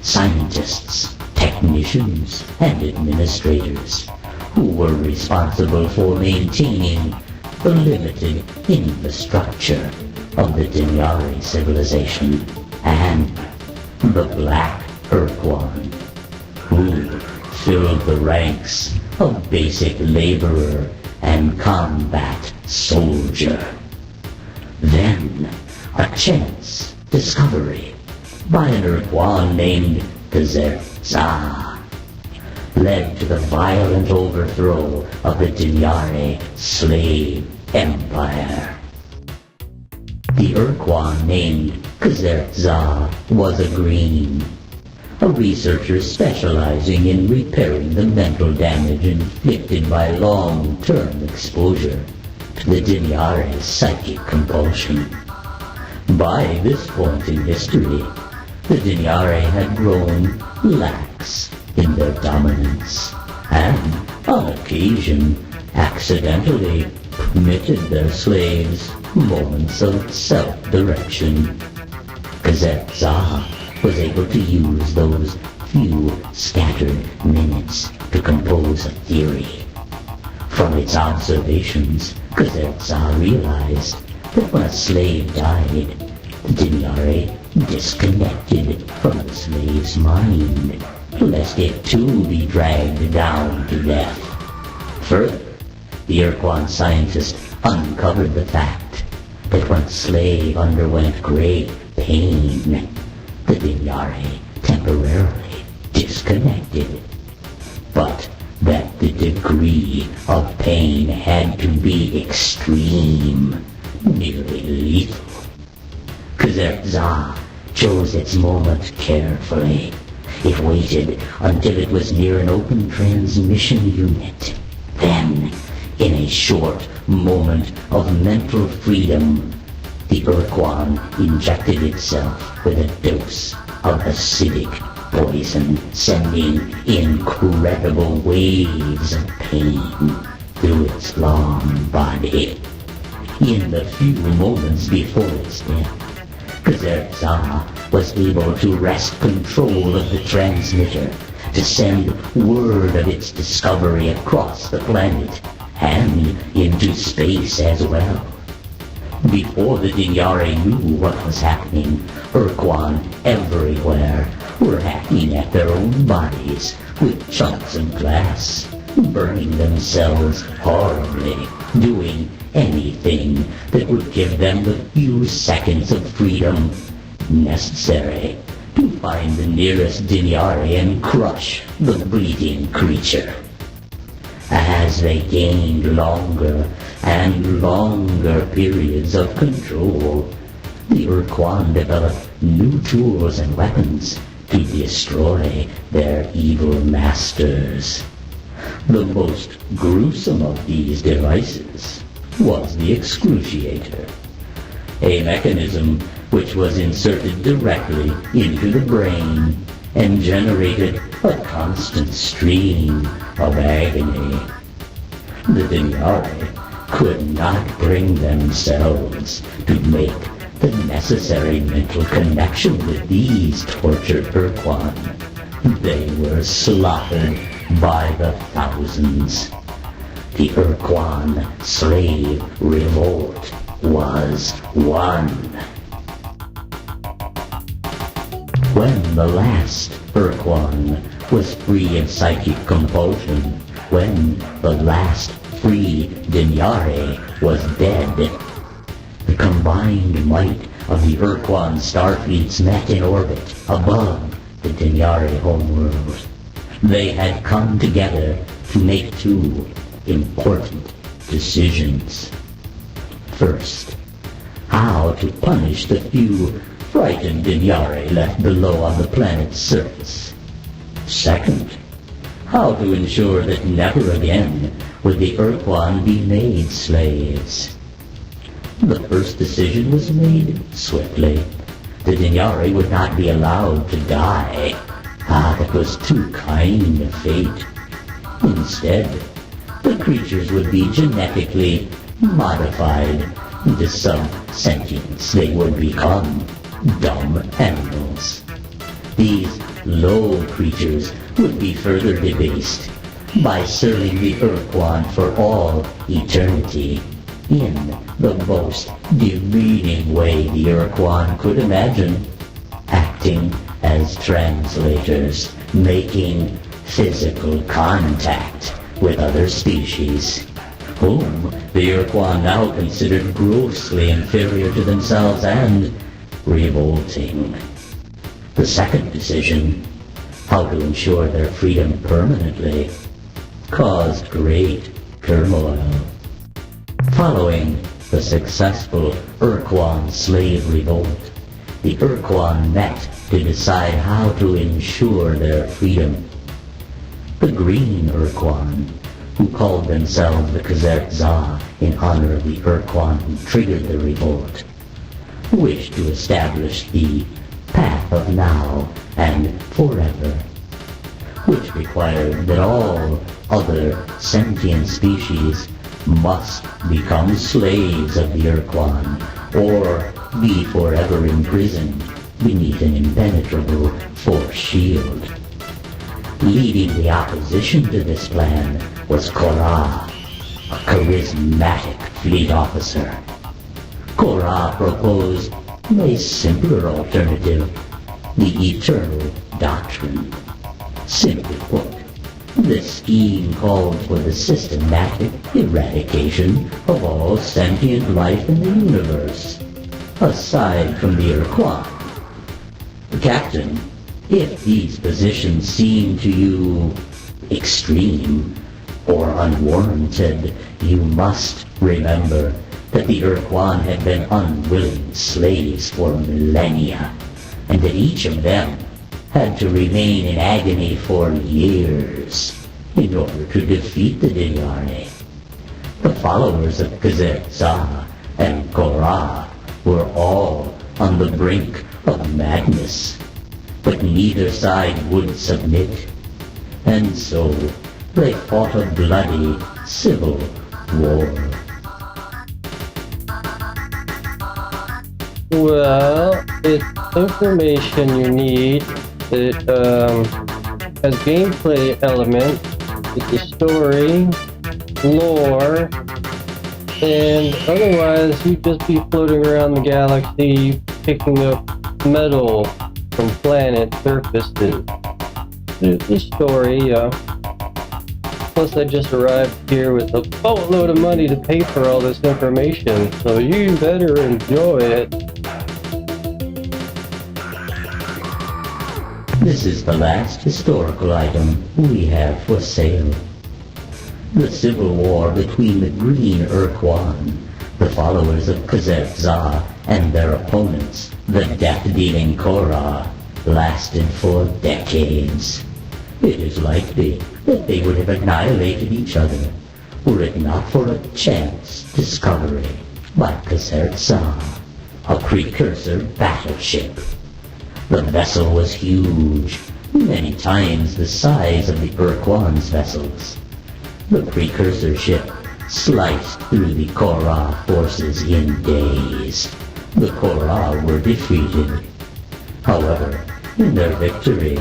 Scientists, technicians, and administrators who were responsible for maintaining the limited infrastructure of the Dinyari civilization, and the black Ur-Quan, who filled the ranks of basic laborer and combat soldier. Then, a chance discovery by an Ur-Quan named pt3 led to the violent overthrow of the Dinyare slave empire. The Ur-Quan named pt3 was a green, a researcher specializing in repairing the mental damage inflicted by long-term exposure to the Dinyare's psychic compulsion. By this point in history, the Dinyare had grown lax in their dominance, and on occasion accidentally permitted their slaves moments of self-direction. pt3 was able to use those few scattered minutes to compose a theory. From its observations, pt3 realized that when a slave died, the Dinyare disconnected from the slave's mind, lest it too be dragged down to death. Further, the Ur-Quan scientist uncovered the fact that when a slave underwent great pain, the Dinyare temporarily disconnected, but that the degree of pain had to be extreme, nearly lethal. pt3 chose its moment carefully. It waited until it was near an open transmission unit. Then, in a short moment of mental freedom, the Ur-Quan injected itself with a dose of acidic poison, sending incredible waves of pain through its long body. In the few moments before its death, pt3 was able to wrest control of the transmitter to send word of its discovery across the planet and into space as well. Before the Dinyare knew what was happening, Ur-Quan everywhere were hacking at their own bodies with chunks of glass, burning themselves horribly, doing anything that would give them the few seconds of freedom necessary to find the nearest Dinyare and crush the bleeding creature. As they gained longer and longer periods of control, the Ur-Quan developed new tools and weapons to destroy their evil masters. The most gruesome of these devices was the excruciator, a mechanism which was inserted directly into the brain and generated a constant stream of agony. The Dinyare could not bring themselves to make the necessary mental connection with these tortured Ur-Quan. They were slaughtered by the thousands. The Ur-Quan slave revolt was won. When the last Ur-Quan was free of psychic compulsion, when the last free Dinyare was dead, the combined might of the Ur-Quan starfleets met in orbit above the Dinyare homeworld. They had come together to make two important decisions. First, how to punish the few frightened Dinyare left below on the planet's surface. Second, how to ensure that never again would the Ur-Quan be made slaves. The first decision was made swiftly. The Dinyare would not be allowed to die. That was too kind a fate. Instead, the creatures would be genetically modified into sub-sentience. They would become dumb animals. These low creatures would be further debased by serving the Ur-Quan for all eternity in the most demeaning way the Ur-Quan could imagine, acting as translators, making physical contact with other species, whom the Ur-Quan now considered grossly inferior to themselves and revolting. The second decision, how to ensure their freedom permanently, caused great turmoil. Following the successful Ur-Quan slave revolt, the Ur-Quan met to decide how to ensure their freedom. The Green Ur-Quan, who called themselves the Kazertza in honor of the Ur-Quan who triggered the revolt, wished to establish the path of now and forever, which required that all other sentient species must become slaves of the Ur-Quan or be forever imprisoned beneath an impenetrable force shield. Leading the opposition to this plan was Korra, a charismatic fleet officer. Korra proposed a simpler alternative, the Eternal Doctrine. Simply put, the scheme called for the systematic eradication of all sentient life in the universe, aside from the Ur-Quan. Captain, if these positions seem to you extreme or unwarranted, you must remember that the Ur-Quan had been unwilling slaves for millennia, and that each of them had to remain in agony for years in order to defeat the Dinyari. The followers of Kazertza and Korra were all on the brink of madness, but neither side would submit, and so they fought a bloody civil war. Well, it's information you need. It has gameplay elements, it's a story, lore, and otherwise you'd just be floating around the galaxy picking up metal from planet surfaces. There's the story, plus I just arrived here with a boatload of money to pay for all this information, so you better enjoy it. This is the last historical item we have for sale. The civil war between the Green Ur-Quan, the followers of Kazertza, and their opponents, the death-dealing Korra, lasted for decades. It is likely that they would have annihilated each other were it not for a chance discovery by Kazertza, a precursor battleship. The vessel was huge, many times the size of the Ur-Quan's vessels. The precursor ship sliced through the Korra forces in days. The Korra were defeated. However, in their victory,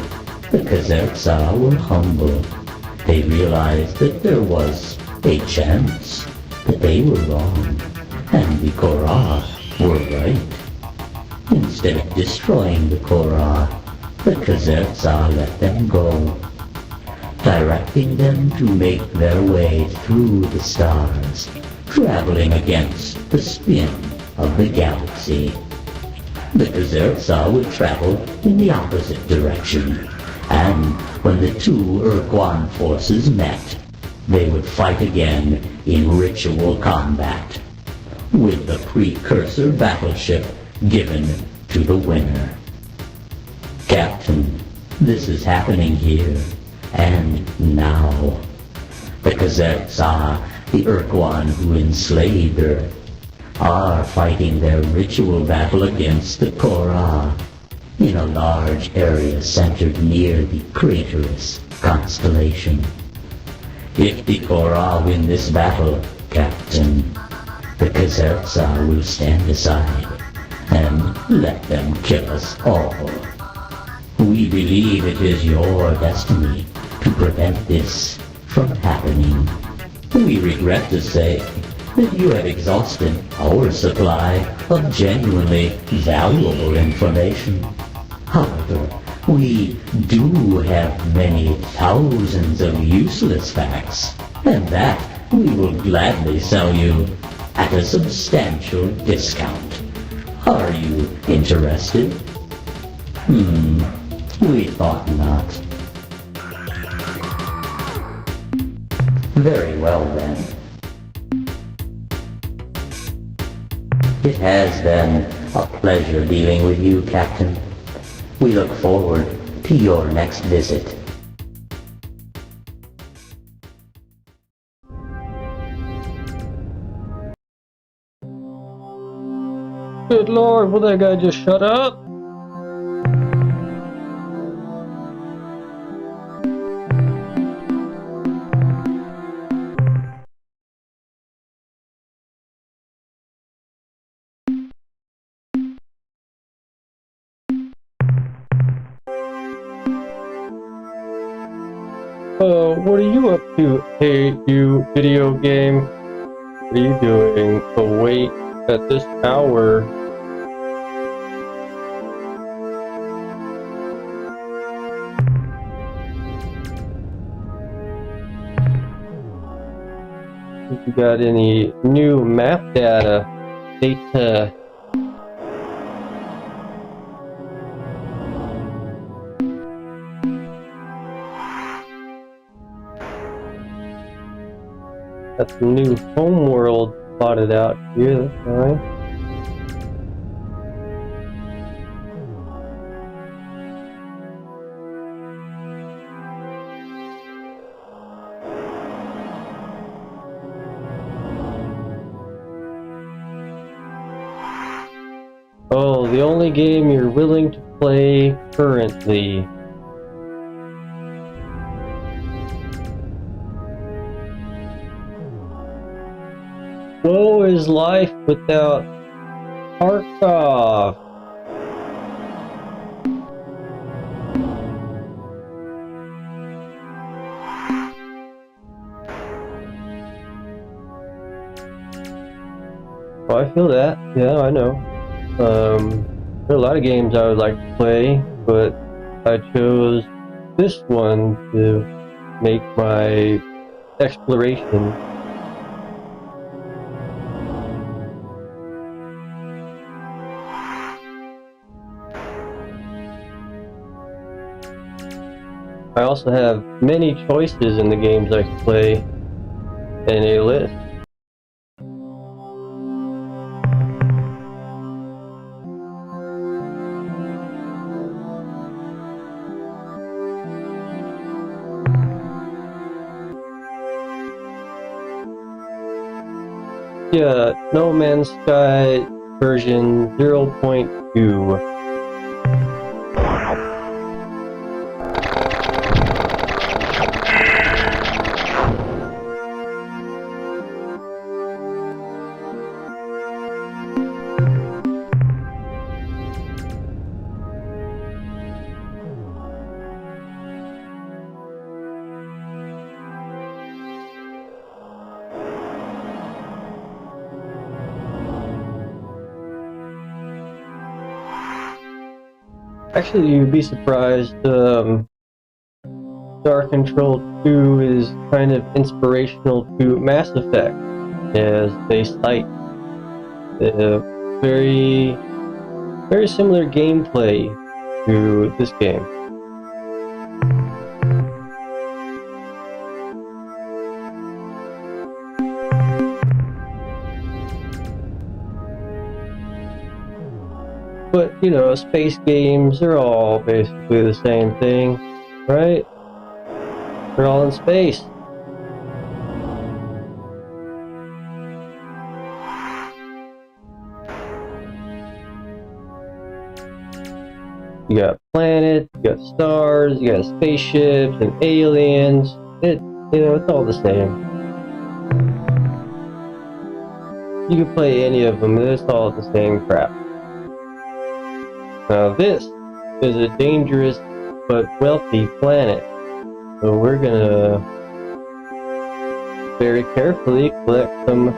the Kazertza were humble. They realized that there was a chance, that they were wrong, and the Korra were right. Instead of destroying the Korra, the Kazertza let them go, directing them to make their way through the stars, traveling against the spin of the galaxy. The Kazertza would travel in the opposite direction, and when the two Ur-Quan forces met, they would fight again in ritual combat, with the precursor battleship given to the winner. Captain, this is happening here and now. The Kazertza, the Ur-Quan who enslaved Earth, are fighting their ritual battle against the Korra in a large area centered near the Craterus constellation. If the Korra win this battle, Captain, the Kazertza will stand aside and let them kill us all. We believe it is your destiny to prevent this from happening. We regret to say that you have exhausted our supply of genuinely valuable information. However, we do have many thousands of useless facts, and that we will gladly sell you at a substantial discount. Are you interested? We thought not. Very well then. It has been a pleasure dealing with you, Captain. We look forward to your next visit. Good lord, will that guy just shut up? What are you up to, hey, you video game? What are you doing awake at this hour? If you got any new map data, got some new homeworld plotted out here, that's fine. Oh, the only game you're willing to play currently. Woe is life without Tarkov. Oh, I feel that. Yeah, I know. There are a lot of games I would like to play, but I chose this one to make my exploration. I also have many choices in the games I can play in a list. Yeah, No Man's Sky version 0.2. Actually, you'd be surprised, StarControl 2 is kind of inspirational to Mass Effect, as they cite. Very similar gameplay to this game. But, you know, space games are all basically the same thing, right? They're all in space. You got planets, you got stars, you got spaceships and aliens. It's all the same. You can play any of them, it's all the same crap. Now this is a dangerous but wealthy planet, so we're gonna very carefully collect some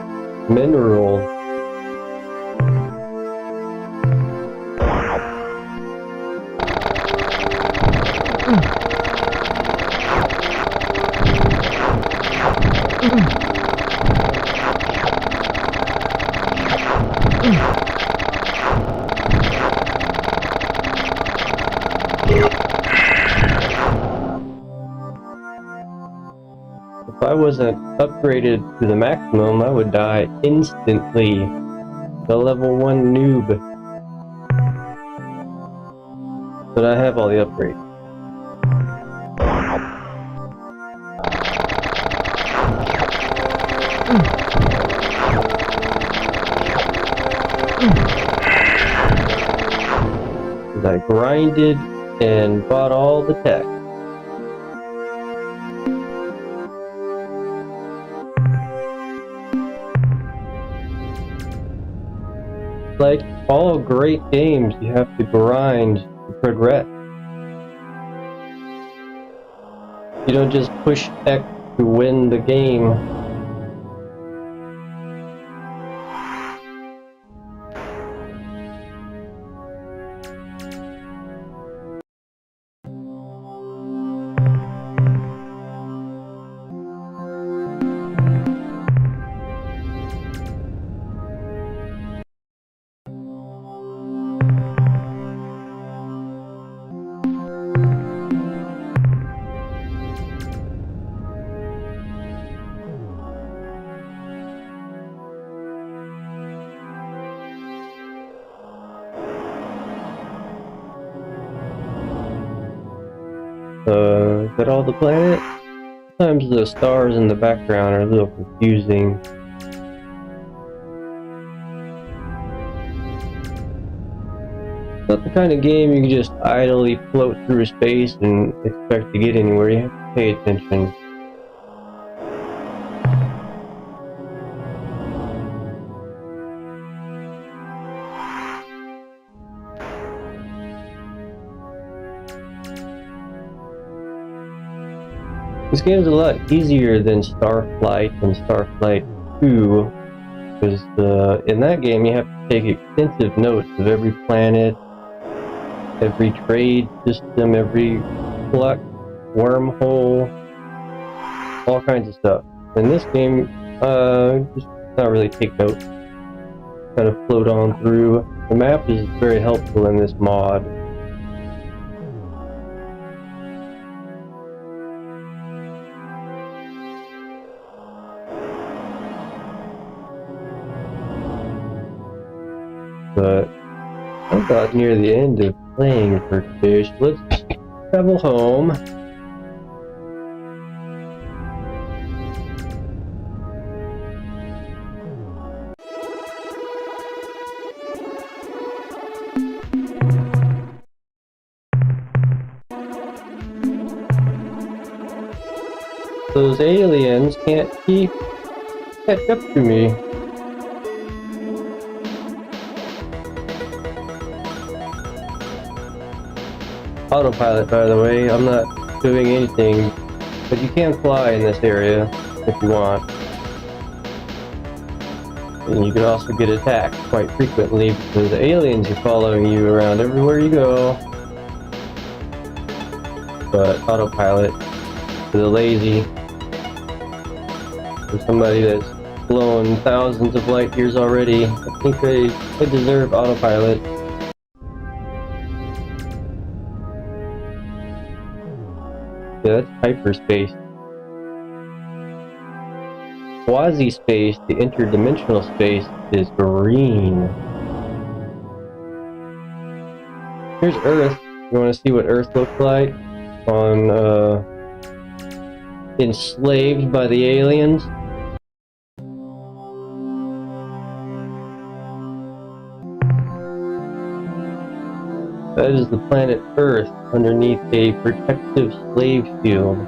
minerals. I wasn't upgraded to the maximum, I would die instantly. The level 1 noob. But I have all the upgrades. I grinded and bought all the tech. Like all great games, you have to grind to progress. You don't just push X to win the game. Is that all the planet? Sometimes the stars in the background are a little confusing. It's not the kind of game you can just idly float through space and expect to get anywhere. You have to pay attention. This game is a lot easier than Starflight and Starflight 2, because in that game you have to take extensive notes of every planet, every trade system, every black wormhole, all kinds of stuff. In this game, just not really take notes, kind of float on through. The map is very helpful in this mod. But I'm about near the end of playing for Fish. Let's travel home. Those aliens can't catch up to me. Autopilot, by the way. I'm not doing anything, but you can fly in this area if you want. And you can also get attacked quite frequently because the aliens are following you around everywhere you go. But autopilot for the lazy, for somebody that's flown thousands of light years already, I think they deserve autopilot. Yeah, that's hyperspace. Quasi-space, the interdimensional space, is green. Here's Earth. You want to see what Earth looks like on enslaved by the aliens? That is the planet Earth underneath a protective slave shield.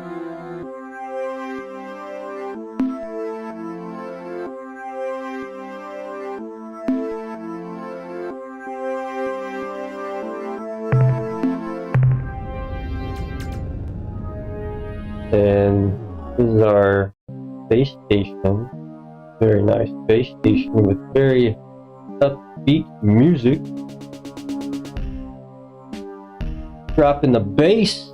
And this is our space station. Very nice space station with very upbeat music. Dropping the bass.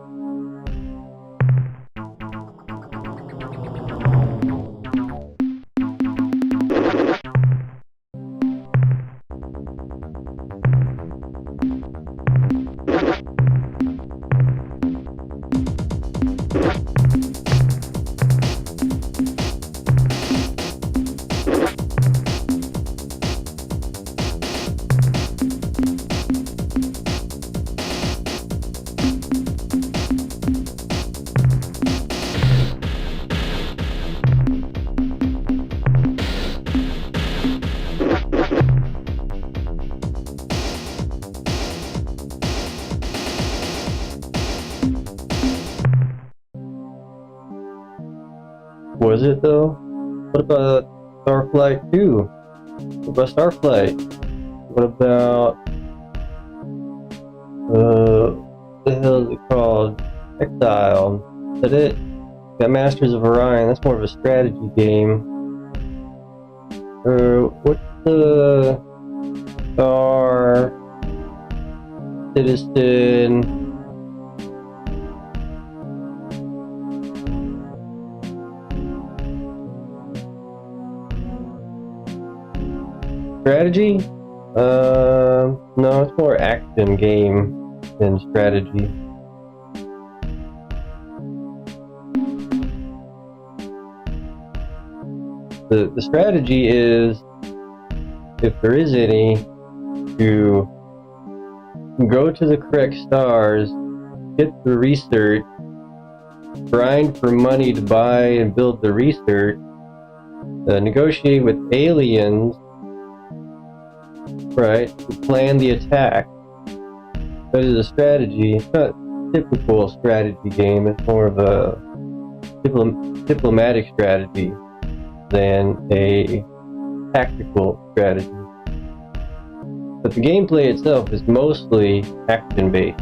Oh, is it though? What about Starflight 2? What about Starflight? What about what the hell is it called? Exile. Is that it? Got Masters of Orion. That's more of a strategy game. What's the Star Citizen? Strategy? No, it's more action game than strategy. The strategy is, if there is any, to go to the correct stars, get the research, grind for money to buy and build the research, negotiate with aliens, right, to plan the attack. That is a strategy. It's not a typical strategy game, it's more of a diplomatic strategy than a tactical strategy. But the gameplay itself is mostly action-based.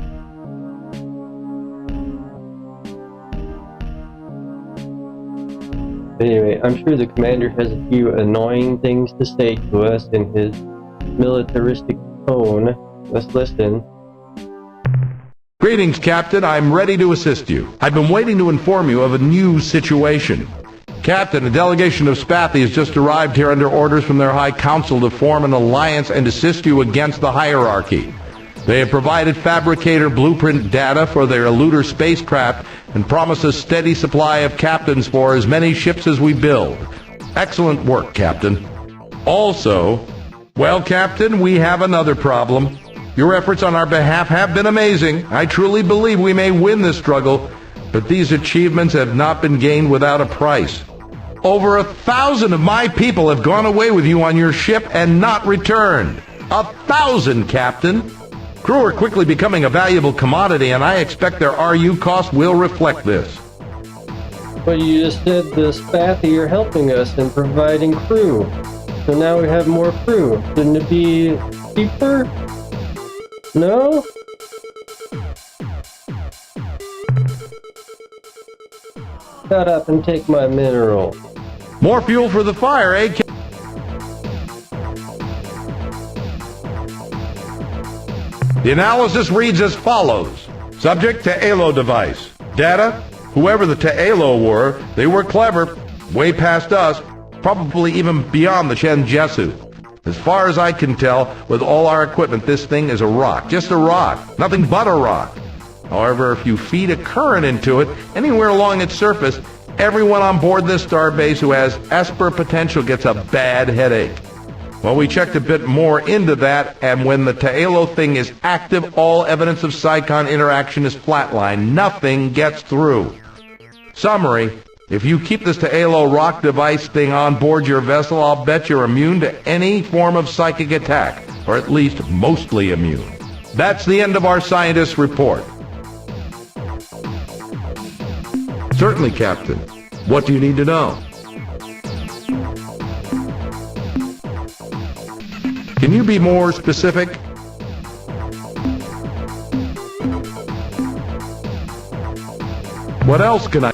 Anyway, I'm sure the commander has a few annoying things to say to us in his militaristic tone. Let's listen. Greetings, Captain. I'm ready to assist you. I've been waiting to inform you of a new situation. Captain, a delegation of Spathi has just arrived here under orders from their High Council to form an alliance and assist you against the hierarchy. They have provided fabricator blueprint data for their eluder spacecraft and promise a steady supply of captains for as many ships as we build. Excellent work, Captain. Also, well, Captain, we have another problem. Your efforts on our behalf have been amazing. I truly believe we may win this struggle, but these achievements have not been gained without a price. Over 1,000 of my people have gone away with you on your ship and not returned. 1,000, Captain. Crew are quickly becoming a valuable commodity, and I expect their RU cost will reflect this. But you just said the Spathi are helping us in providing crew. So now we have more crew. Shouldn't it be cheaper? No? Shut up and take my mineral. More fuel for the fire, eh? The analysis reads as follows. Subject to ALO device. Data, whoever the Ta'alo were, they were clever, way past us, probably even beyond the Shenjesu. As far as I can tell, with all our equipment, this thing is a rock. Just a rock. Nothing but a rock. However, if you feed a current into it, anywhere along its surface, everyone on board this starbase who has Esper potential gets a bad headache. Well, we checked a bit more into that, and when the Ta'alo thing is active, all evidence of Psychon interaction is flatlined. Nothing gets through. Summary, if you keep this Ta'alo rock device thing on board your vessel, I'll bet you're immune to any form of psychic attack, or at least mostly immune. That's the end of our scientist's report. Certainly, Captain. What do you need to know? Can you be more specific? What else can I...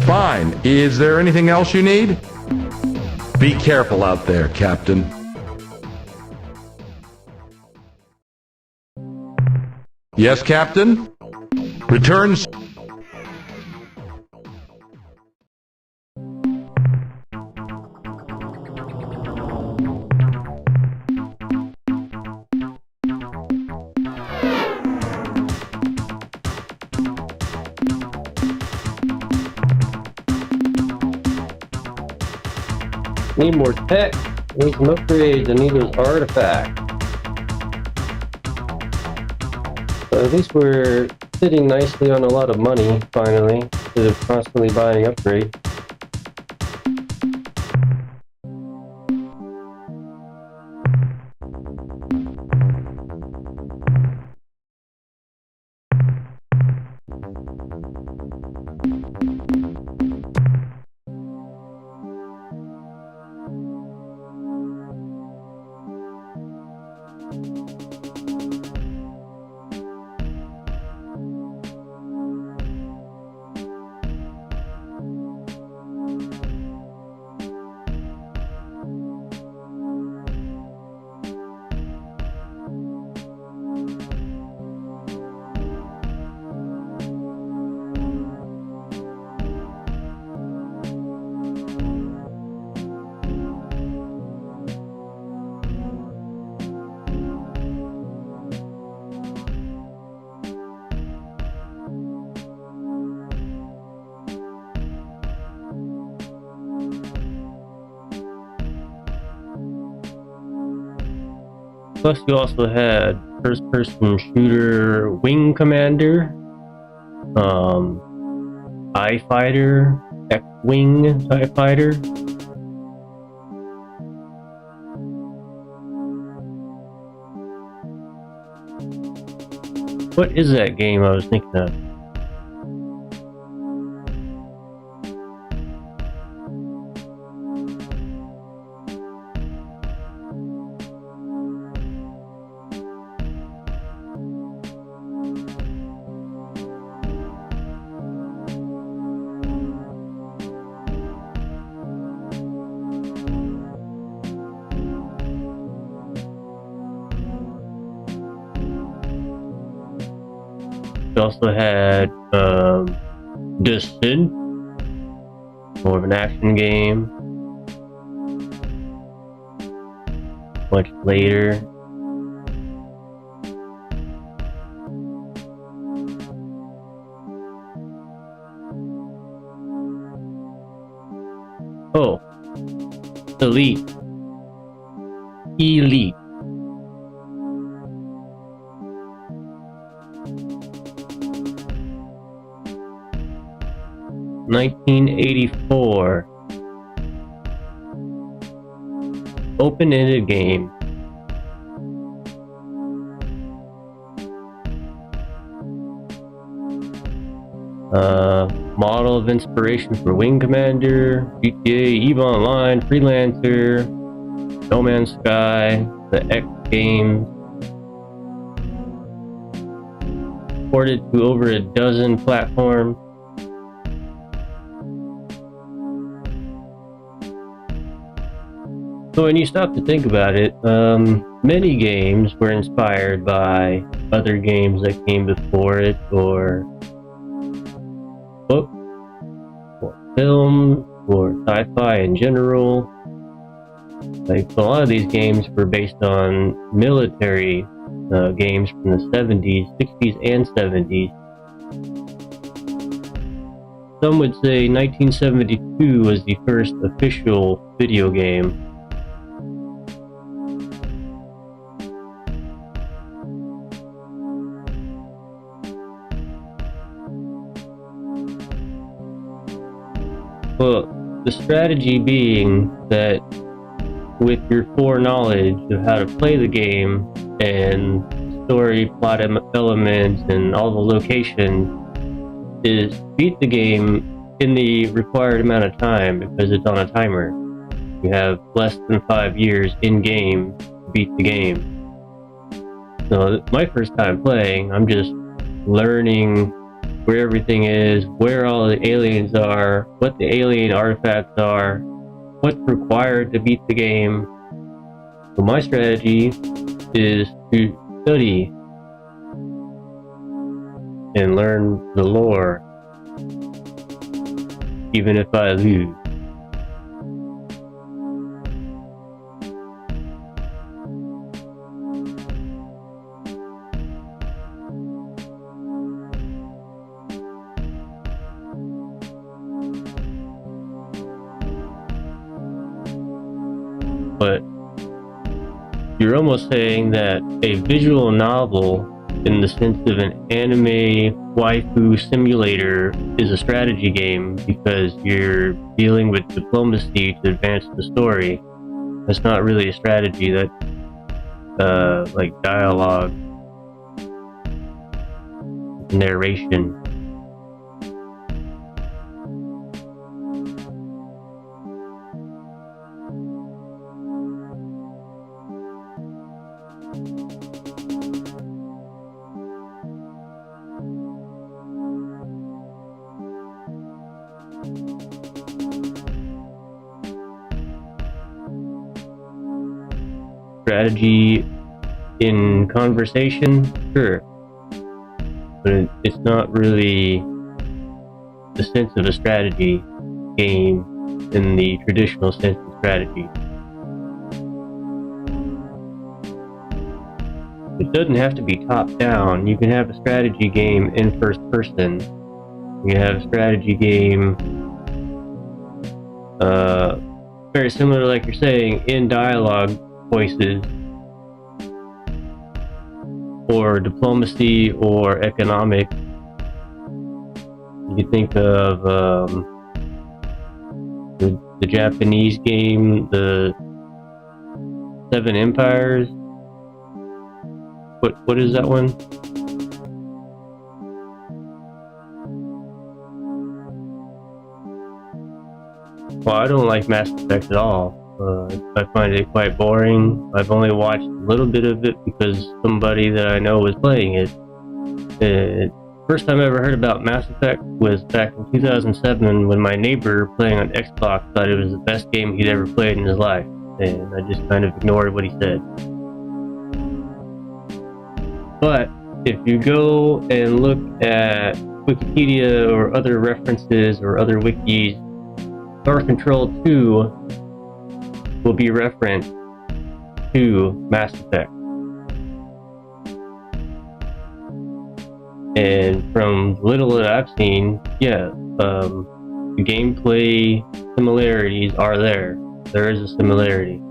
Fine. Is there anything else you need? Be careful out there, Captain. Yes, Captain? Returns. Need more tech. Need some upgrades. I need those artifacts. But at least we're sitting nicely on a lot of money, finally, instead of constantly buying upgrades. Plus, you also had first-person shooter Wing Commander, TIE Fighter, X-Wing TIE Fighter. What is that game I was thinking of? We also had Descent, more of an action game. Much later. Oh, Elite. 1984. Open-ended game. Model of inspiration for Wing Commander, GTA, EVE Online, Freelancer, No Man's Sky, the X games. Ported to over a dozen platforms. So when you stop to think about it, many games were inspired by other games that came before it, or books, or film, or sci-fi in general. Like, a lot of these games were based on military games from the 70s, 60s, and 70s. Some would say 1972 was the first official video game. Well, the strategy being that with your foreknowledge of how to play the game and story, plot elements, and all the locations, is beat the game in the required amount of time because it's on a timer. You have less than 5 years in-game to beat the game. So my first time playing, I'm just learning where everything is, where all the aliens are, what the alien artifacts are, what's required to beat the game. So my strategy is to study and learn the lore, even if I lose. But you're almost saying that a visual novel, in the sense of an anime waifu simulator, is a strategy game because you're dealing with diplomacy to advance the story. That's not really a strategy. That's like dialogue, narration. Strategy in conversation, sure, but it's not really the sense of a strategy game in the traditional sense of strategy. It doesn't have to be top down. You can have a strategy game in first person. You can have a strategy game very similar, like you're saying, in dialogue voices, or diplomacy, or economic. You can think of the Japanese game, the Seven Empires. What is that one? Well, I don't like Mass Effect at all. I find it quite boring. I've only watched a little bit of it because somebody that I know was playing it. First time I ever heard about Mass Effect was back in 2007 when my neighbor playing on Xbox thought it was the best game he'd ever played in his life, and I just kind of ignored what he said. But if you go and look at Wikipedia or other references or other wikis, StarControl 2 will be referenced to Mass Effect. And from little that I've seen, yeah, the gameplay similarities are there. There is a similarity.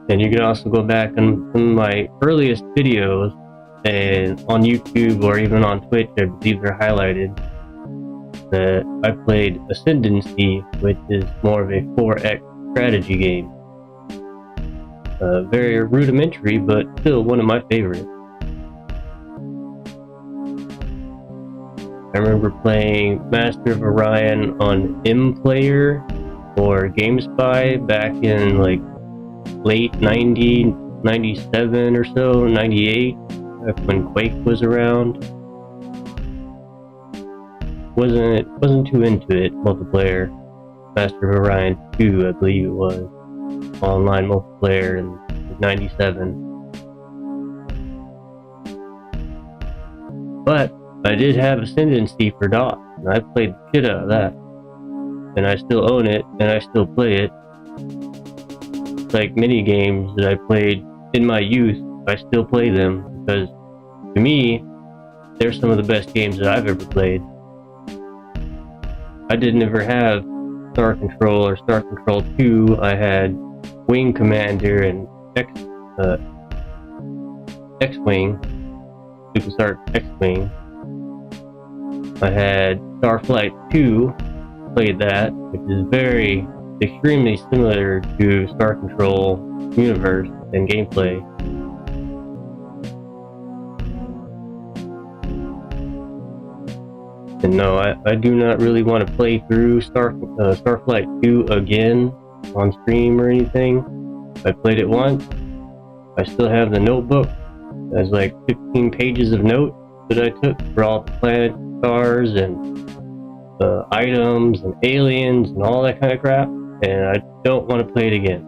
And you can also go back and in my earliest videos and on YouTube or even on Twitch, I believe they're highlighted, that I played Ascendancy, which is more of a 4X strategy game. Very rudimentary, but still one of my favorites. I remember playing Master of Orion on M-Player or GameSpy back in like late 90, 97 or so, 98, when Quake was around. Wasn't too into it, multiplayer. Master of Orion 2, I believe it was, online multiplayer in 97. But I did have Ascendancy for DOS, and I played the shit out of that. And I still own it, and I still play it. Like many games that I played in my youth, I still play them because, to me, they're some of the best games that I've ever played. I didn't ever have StarControl or StarControl 2. I had Wing Commander and X-Wing, Super X-Wing. I had Starflight 2, played that, which is extremely similar to StarControl universe and gameplay. And no, I do not really want to play through Starflight 2 again on stream or anything. I played it once. I still have the notebook. There's like 15 pages of notes that I took for all the planet stars and items and aliens and all that kind of crap. And I don't want to play it again.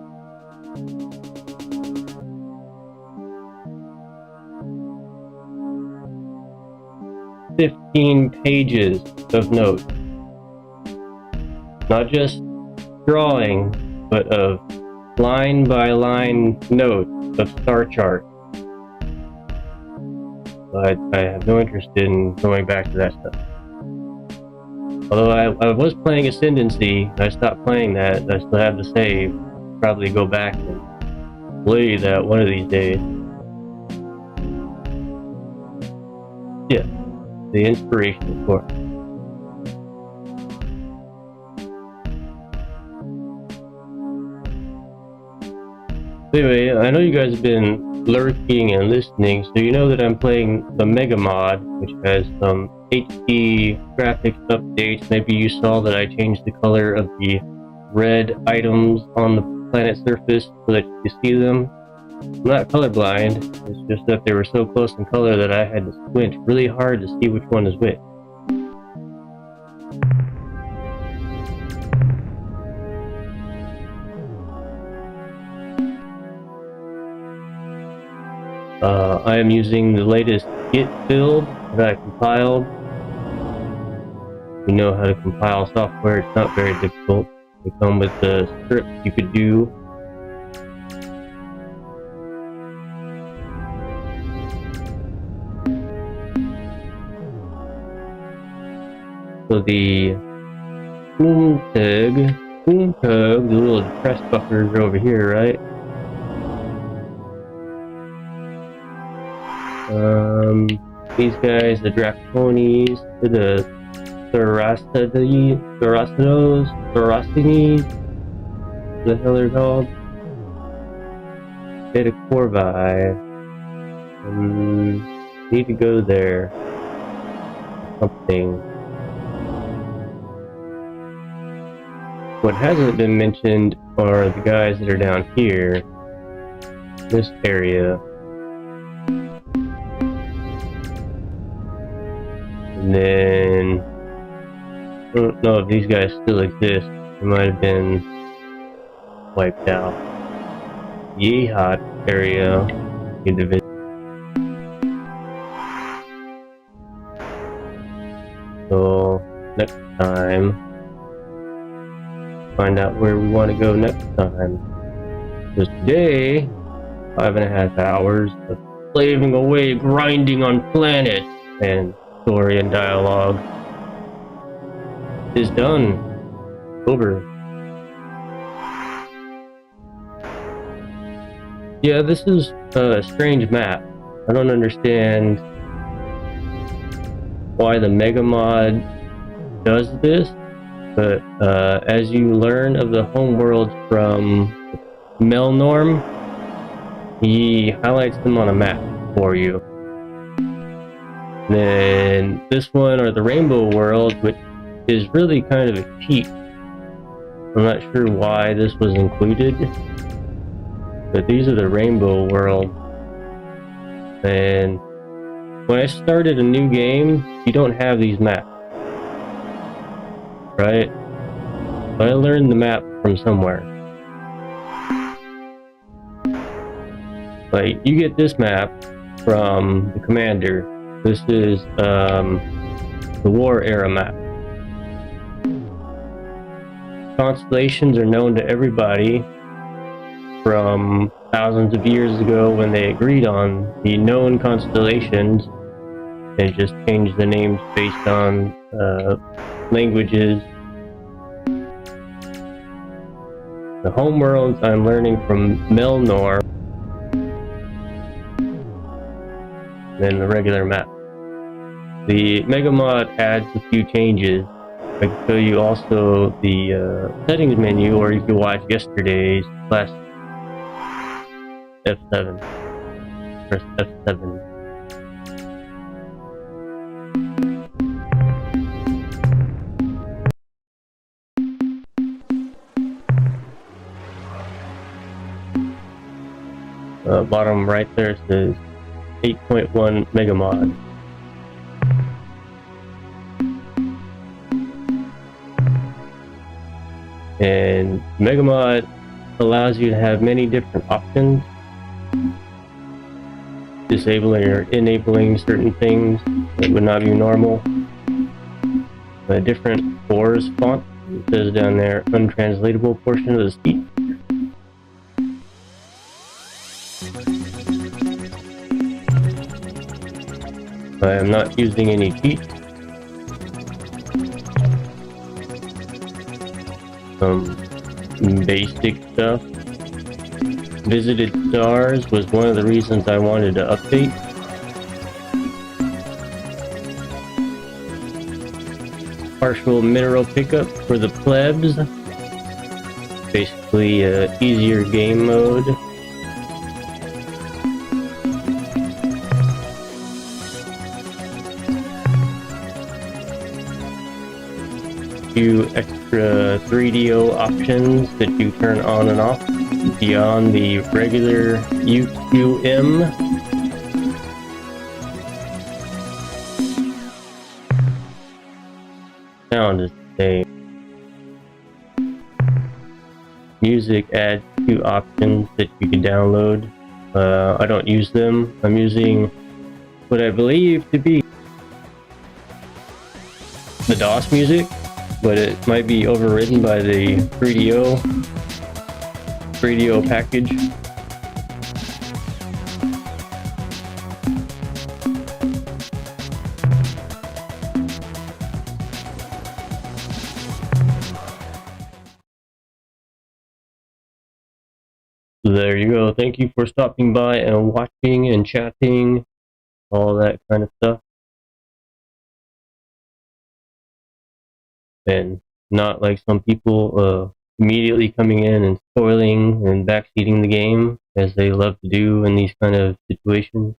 "15 pages of notes. Not just drawing, but of line by line notes of star charts. I have no interest in going back to that stuff. Although I was playing Ascendancy, I stopped playing that. I still have the save. Probably go back and play that one of these days. Yeah, the inspiration, of course. Anyway, I know you guys have been lurking and listening, so you know that I'm playing the MegaMod, which has some HD graphics updates, maybe you saw that I changed the color of the red items on the planet surface so that you could see them. I'm not colorblind, it's just that they were so close in color that I had to squint really hard to see which one is which. I am using the latest Git build that I compiled. If you know how to compile software, it's not very difficult. They come with the scripts you could do. So the the little press buffers are over here, right? These guys, the Draconis, the Thoracinies, what the hell they're called? Beta Corvi. Need to go there. Something. What hasn't been mentioned are the guys that are down here. This area. And then I don't know if these guys still exist. They might have been wiped out. Yeehaw area. Need to visit. So next time, find out where we want to go next time. Because today, 5.5 hours of slaving away, grinding on planets, and story and dialogue is done. Over. Yeah, this is a strange map. I don't understand why the MegaMod does this, but as you learn of the homeworld from Melnorm, he highlights them on a map for you. Then this one, or the Rainbow World, which is really kind of a cheat. I'm not sure why this was included, but these are the Rainbow World. And when I started a new game, you don't have these maps, right? But I learned the map from somewhere. Like, you get this map from the commander. This is the war era map. Constellations are known to everybody from thousands of years ago when they agreed on the known constellations and just changed the names based on languages. The homeworlds I'm learning from Melnor, than the regular map. The MegaMod adds a few changes. I can show you also the settings menu, or you can watch yesterday's class. F7. Press F7. Bottom right there says 8.1 MegaMod. And MegaMod allows you to have many different options, disabling or enabling certain things that would not be normal. A different Urs font, it says down there, untranslatable portion of the speech. I am not using any cheats. Some basic stuff. Visited stars was one of the reasons I wanted to update. Partial mineral pickup for the plebs. Basically, easier game mode. few extra 3DO options that you turn on and off beyond the regular UQM. Sound is the same. Music adds 2 options that you can download. I don't use them. I'm using what I believe to be the DOS music, but it might be overridden by the 3DO package. So there you go. Thank you for stopping by and watching and chatting, all that kind of stuff. And not like some people immediately coming in and spoiling and backseating the game, as they love to do in these kind of situations.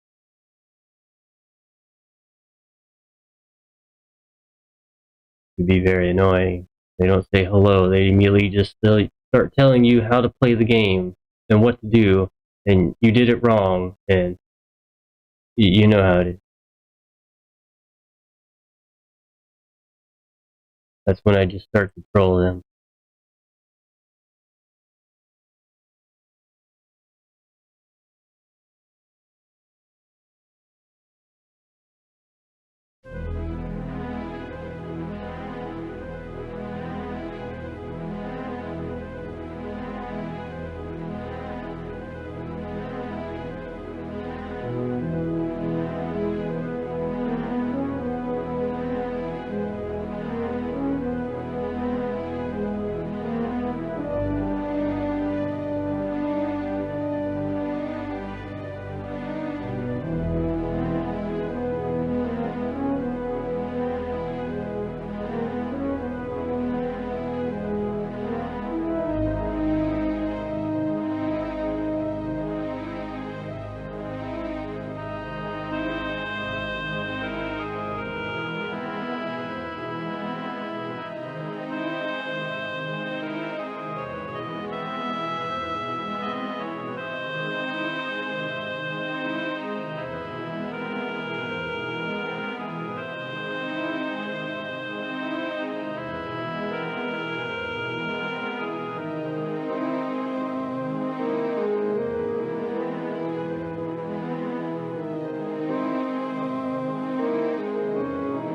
It can be very annoying. They don't say hello. They immediately just start telling you how to play the game and what to do, and you did it wrong, and you know how it is. That's when I just start to troll them.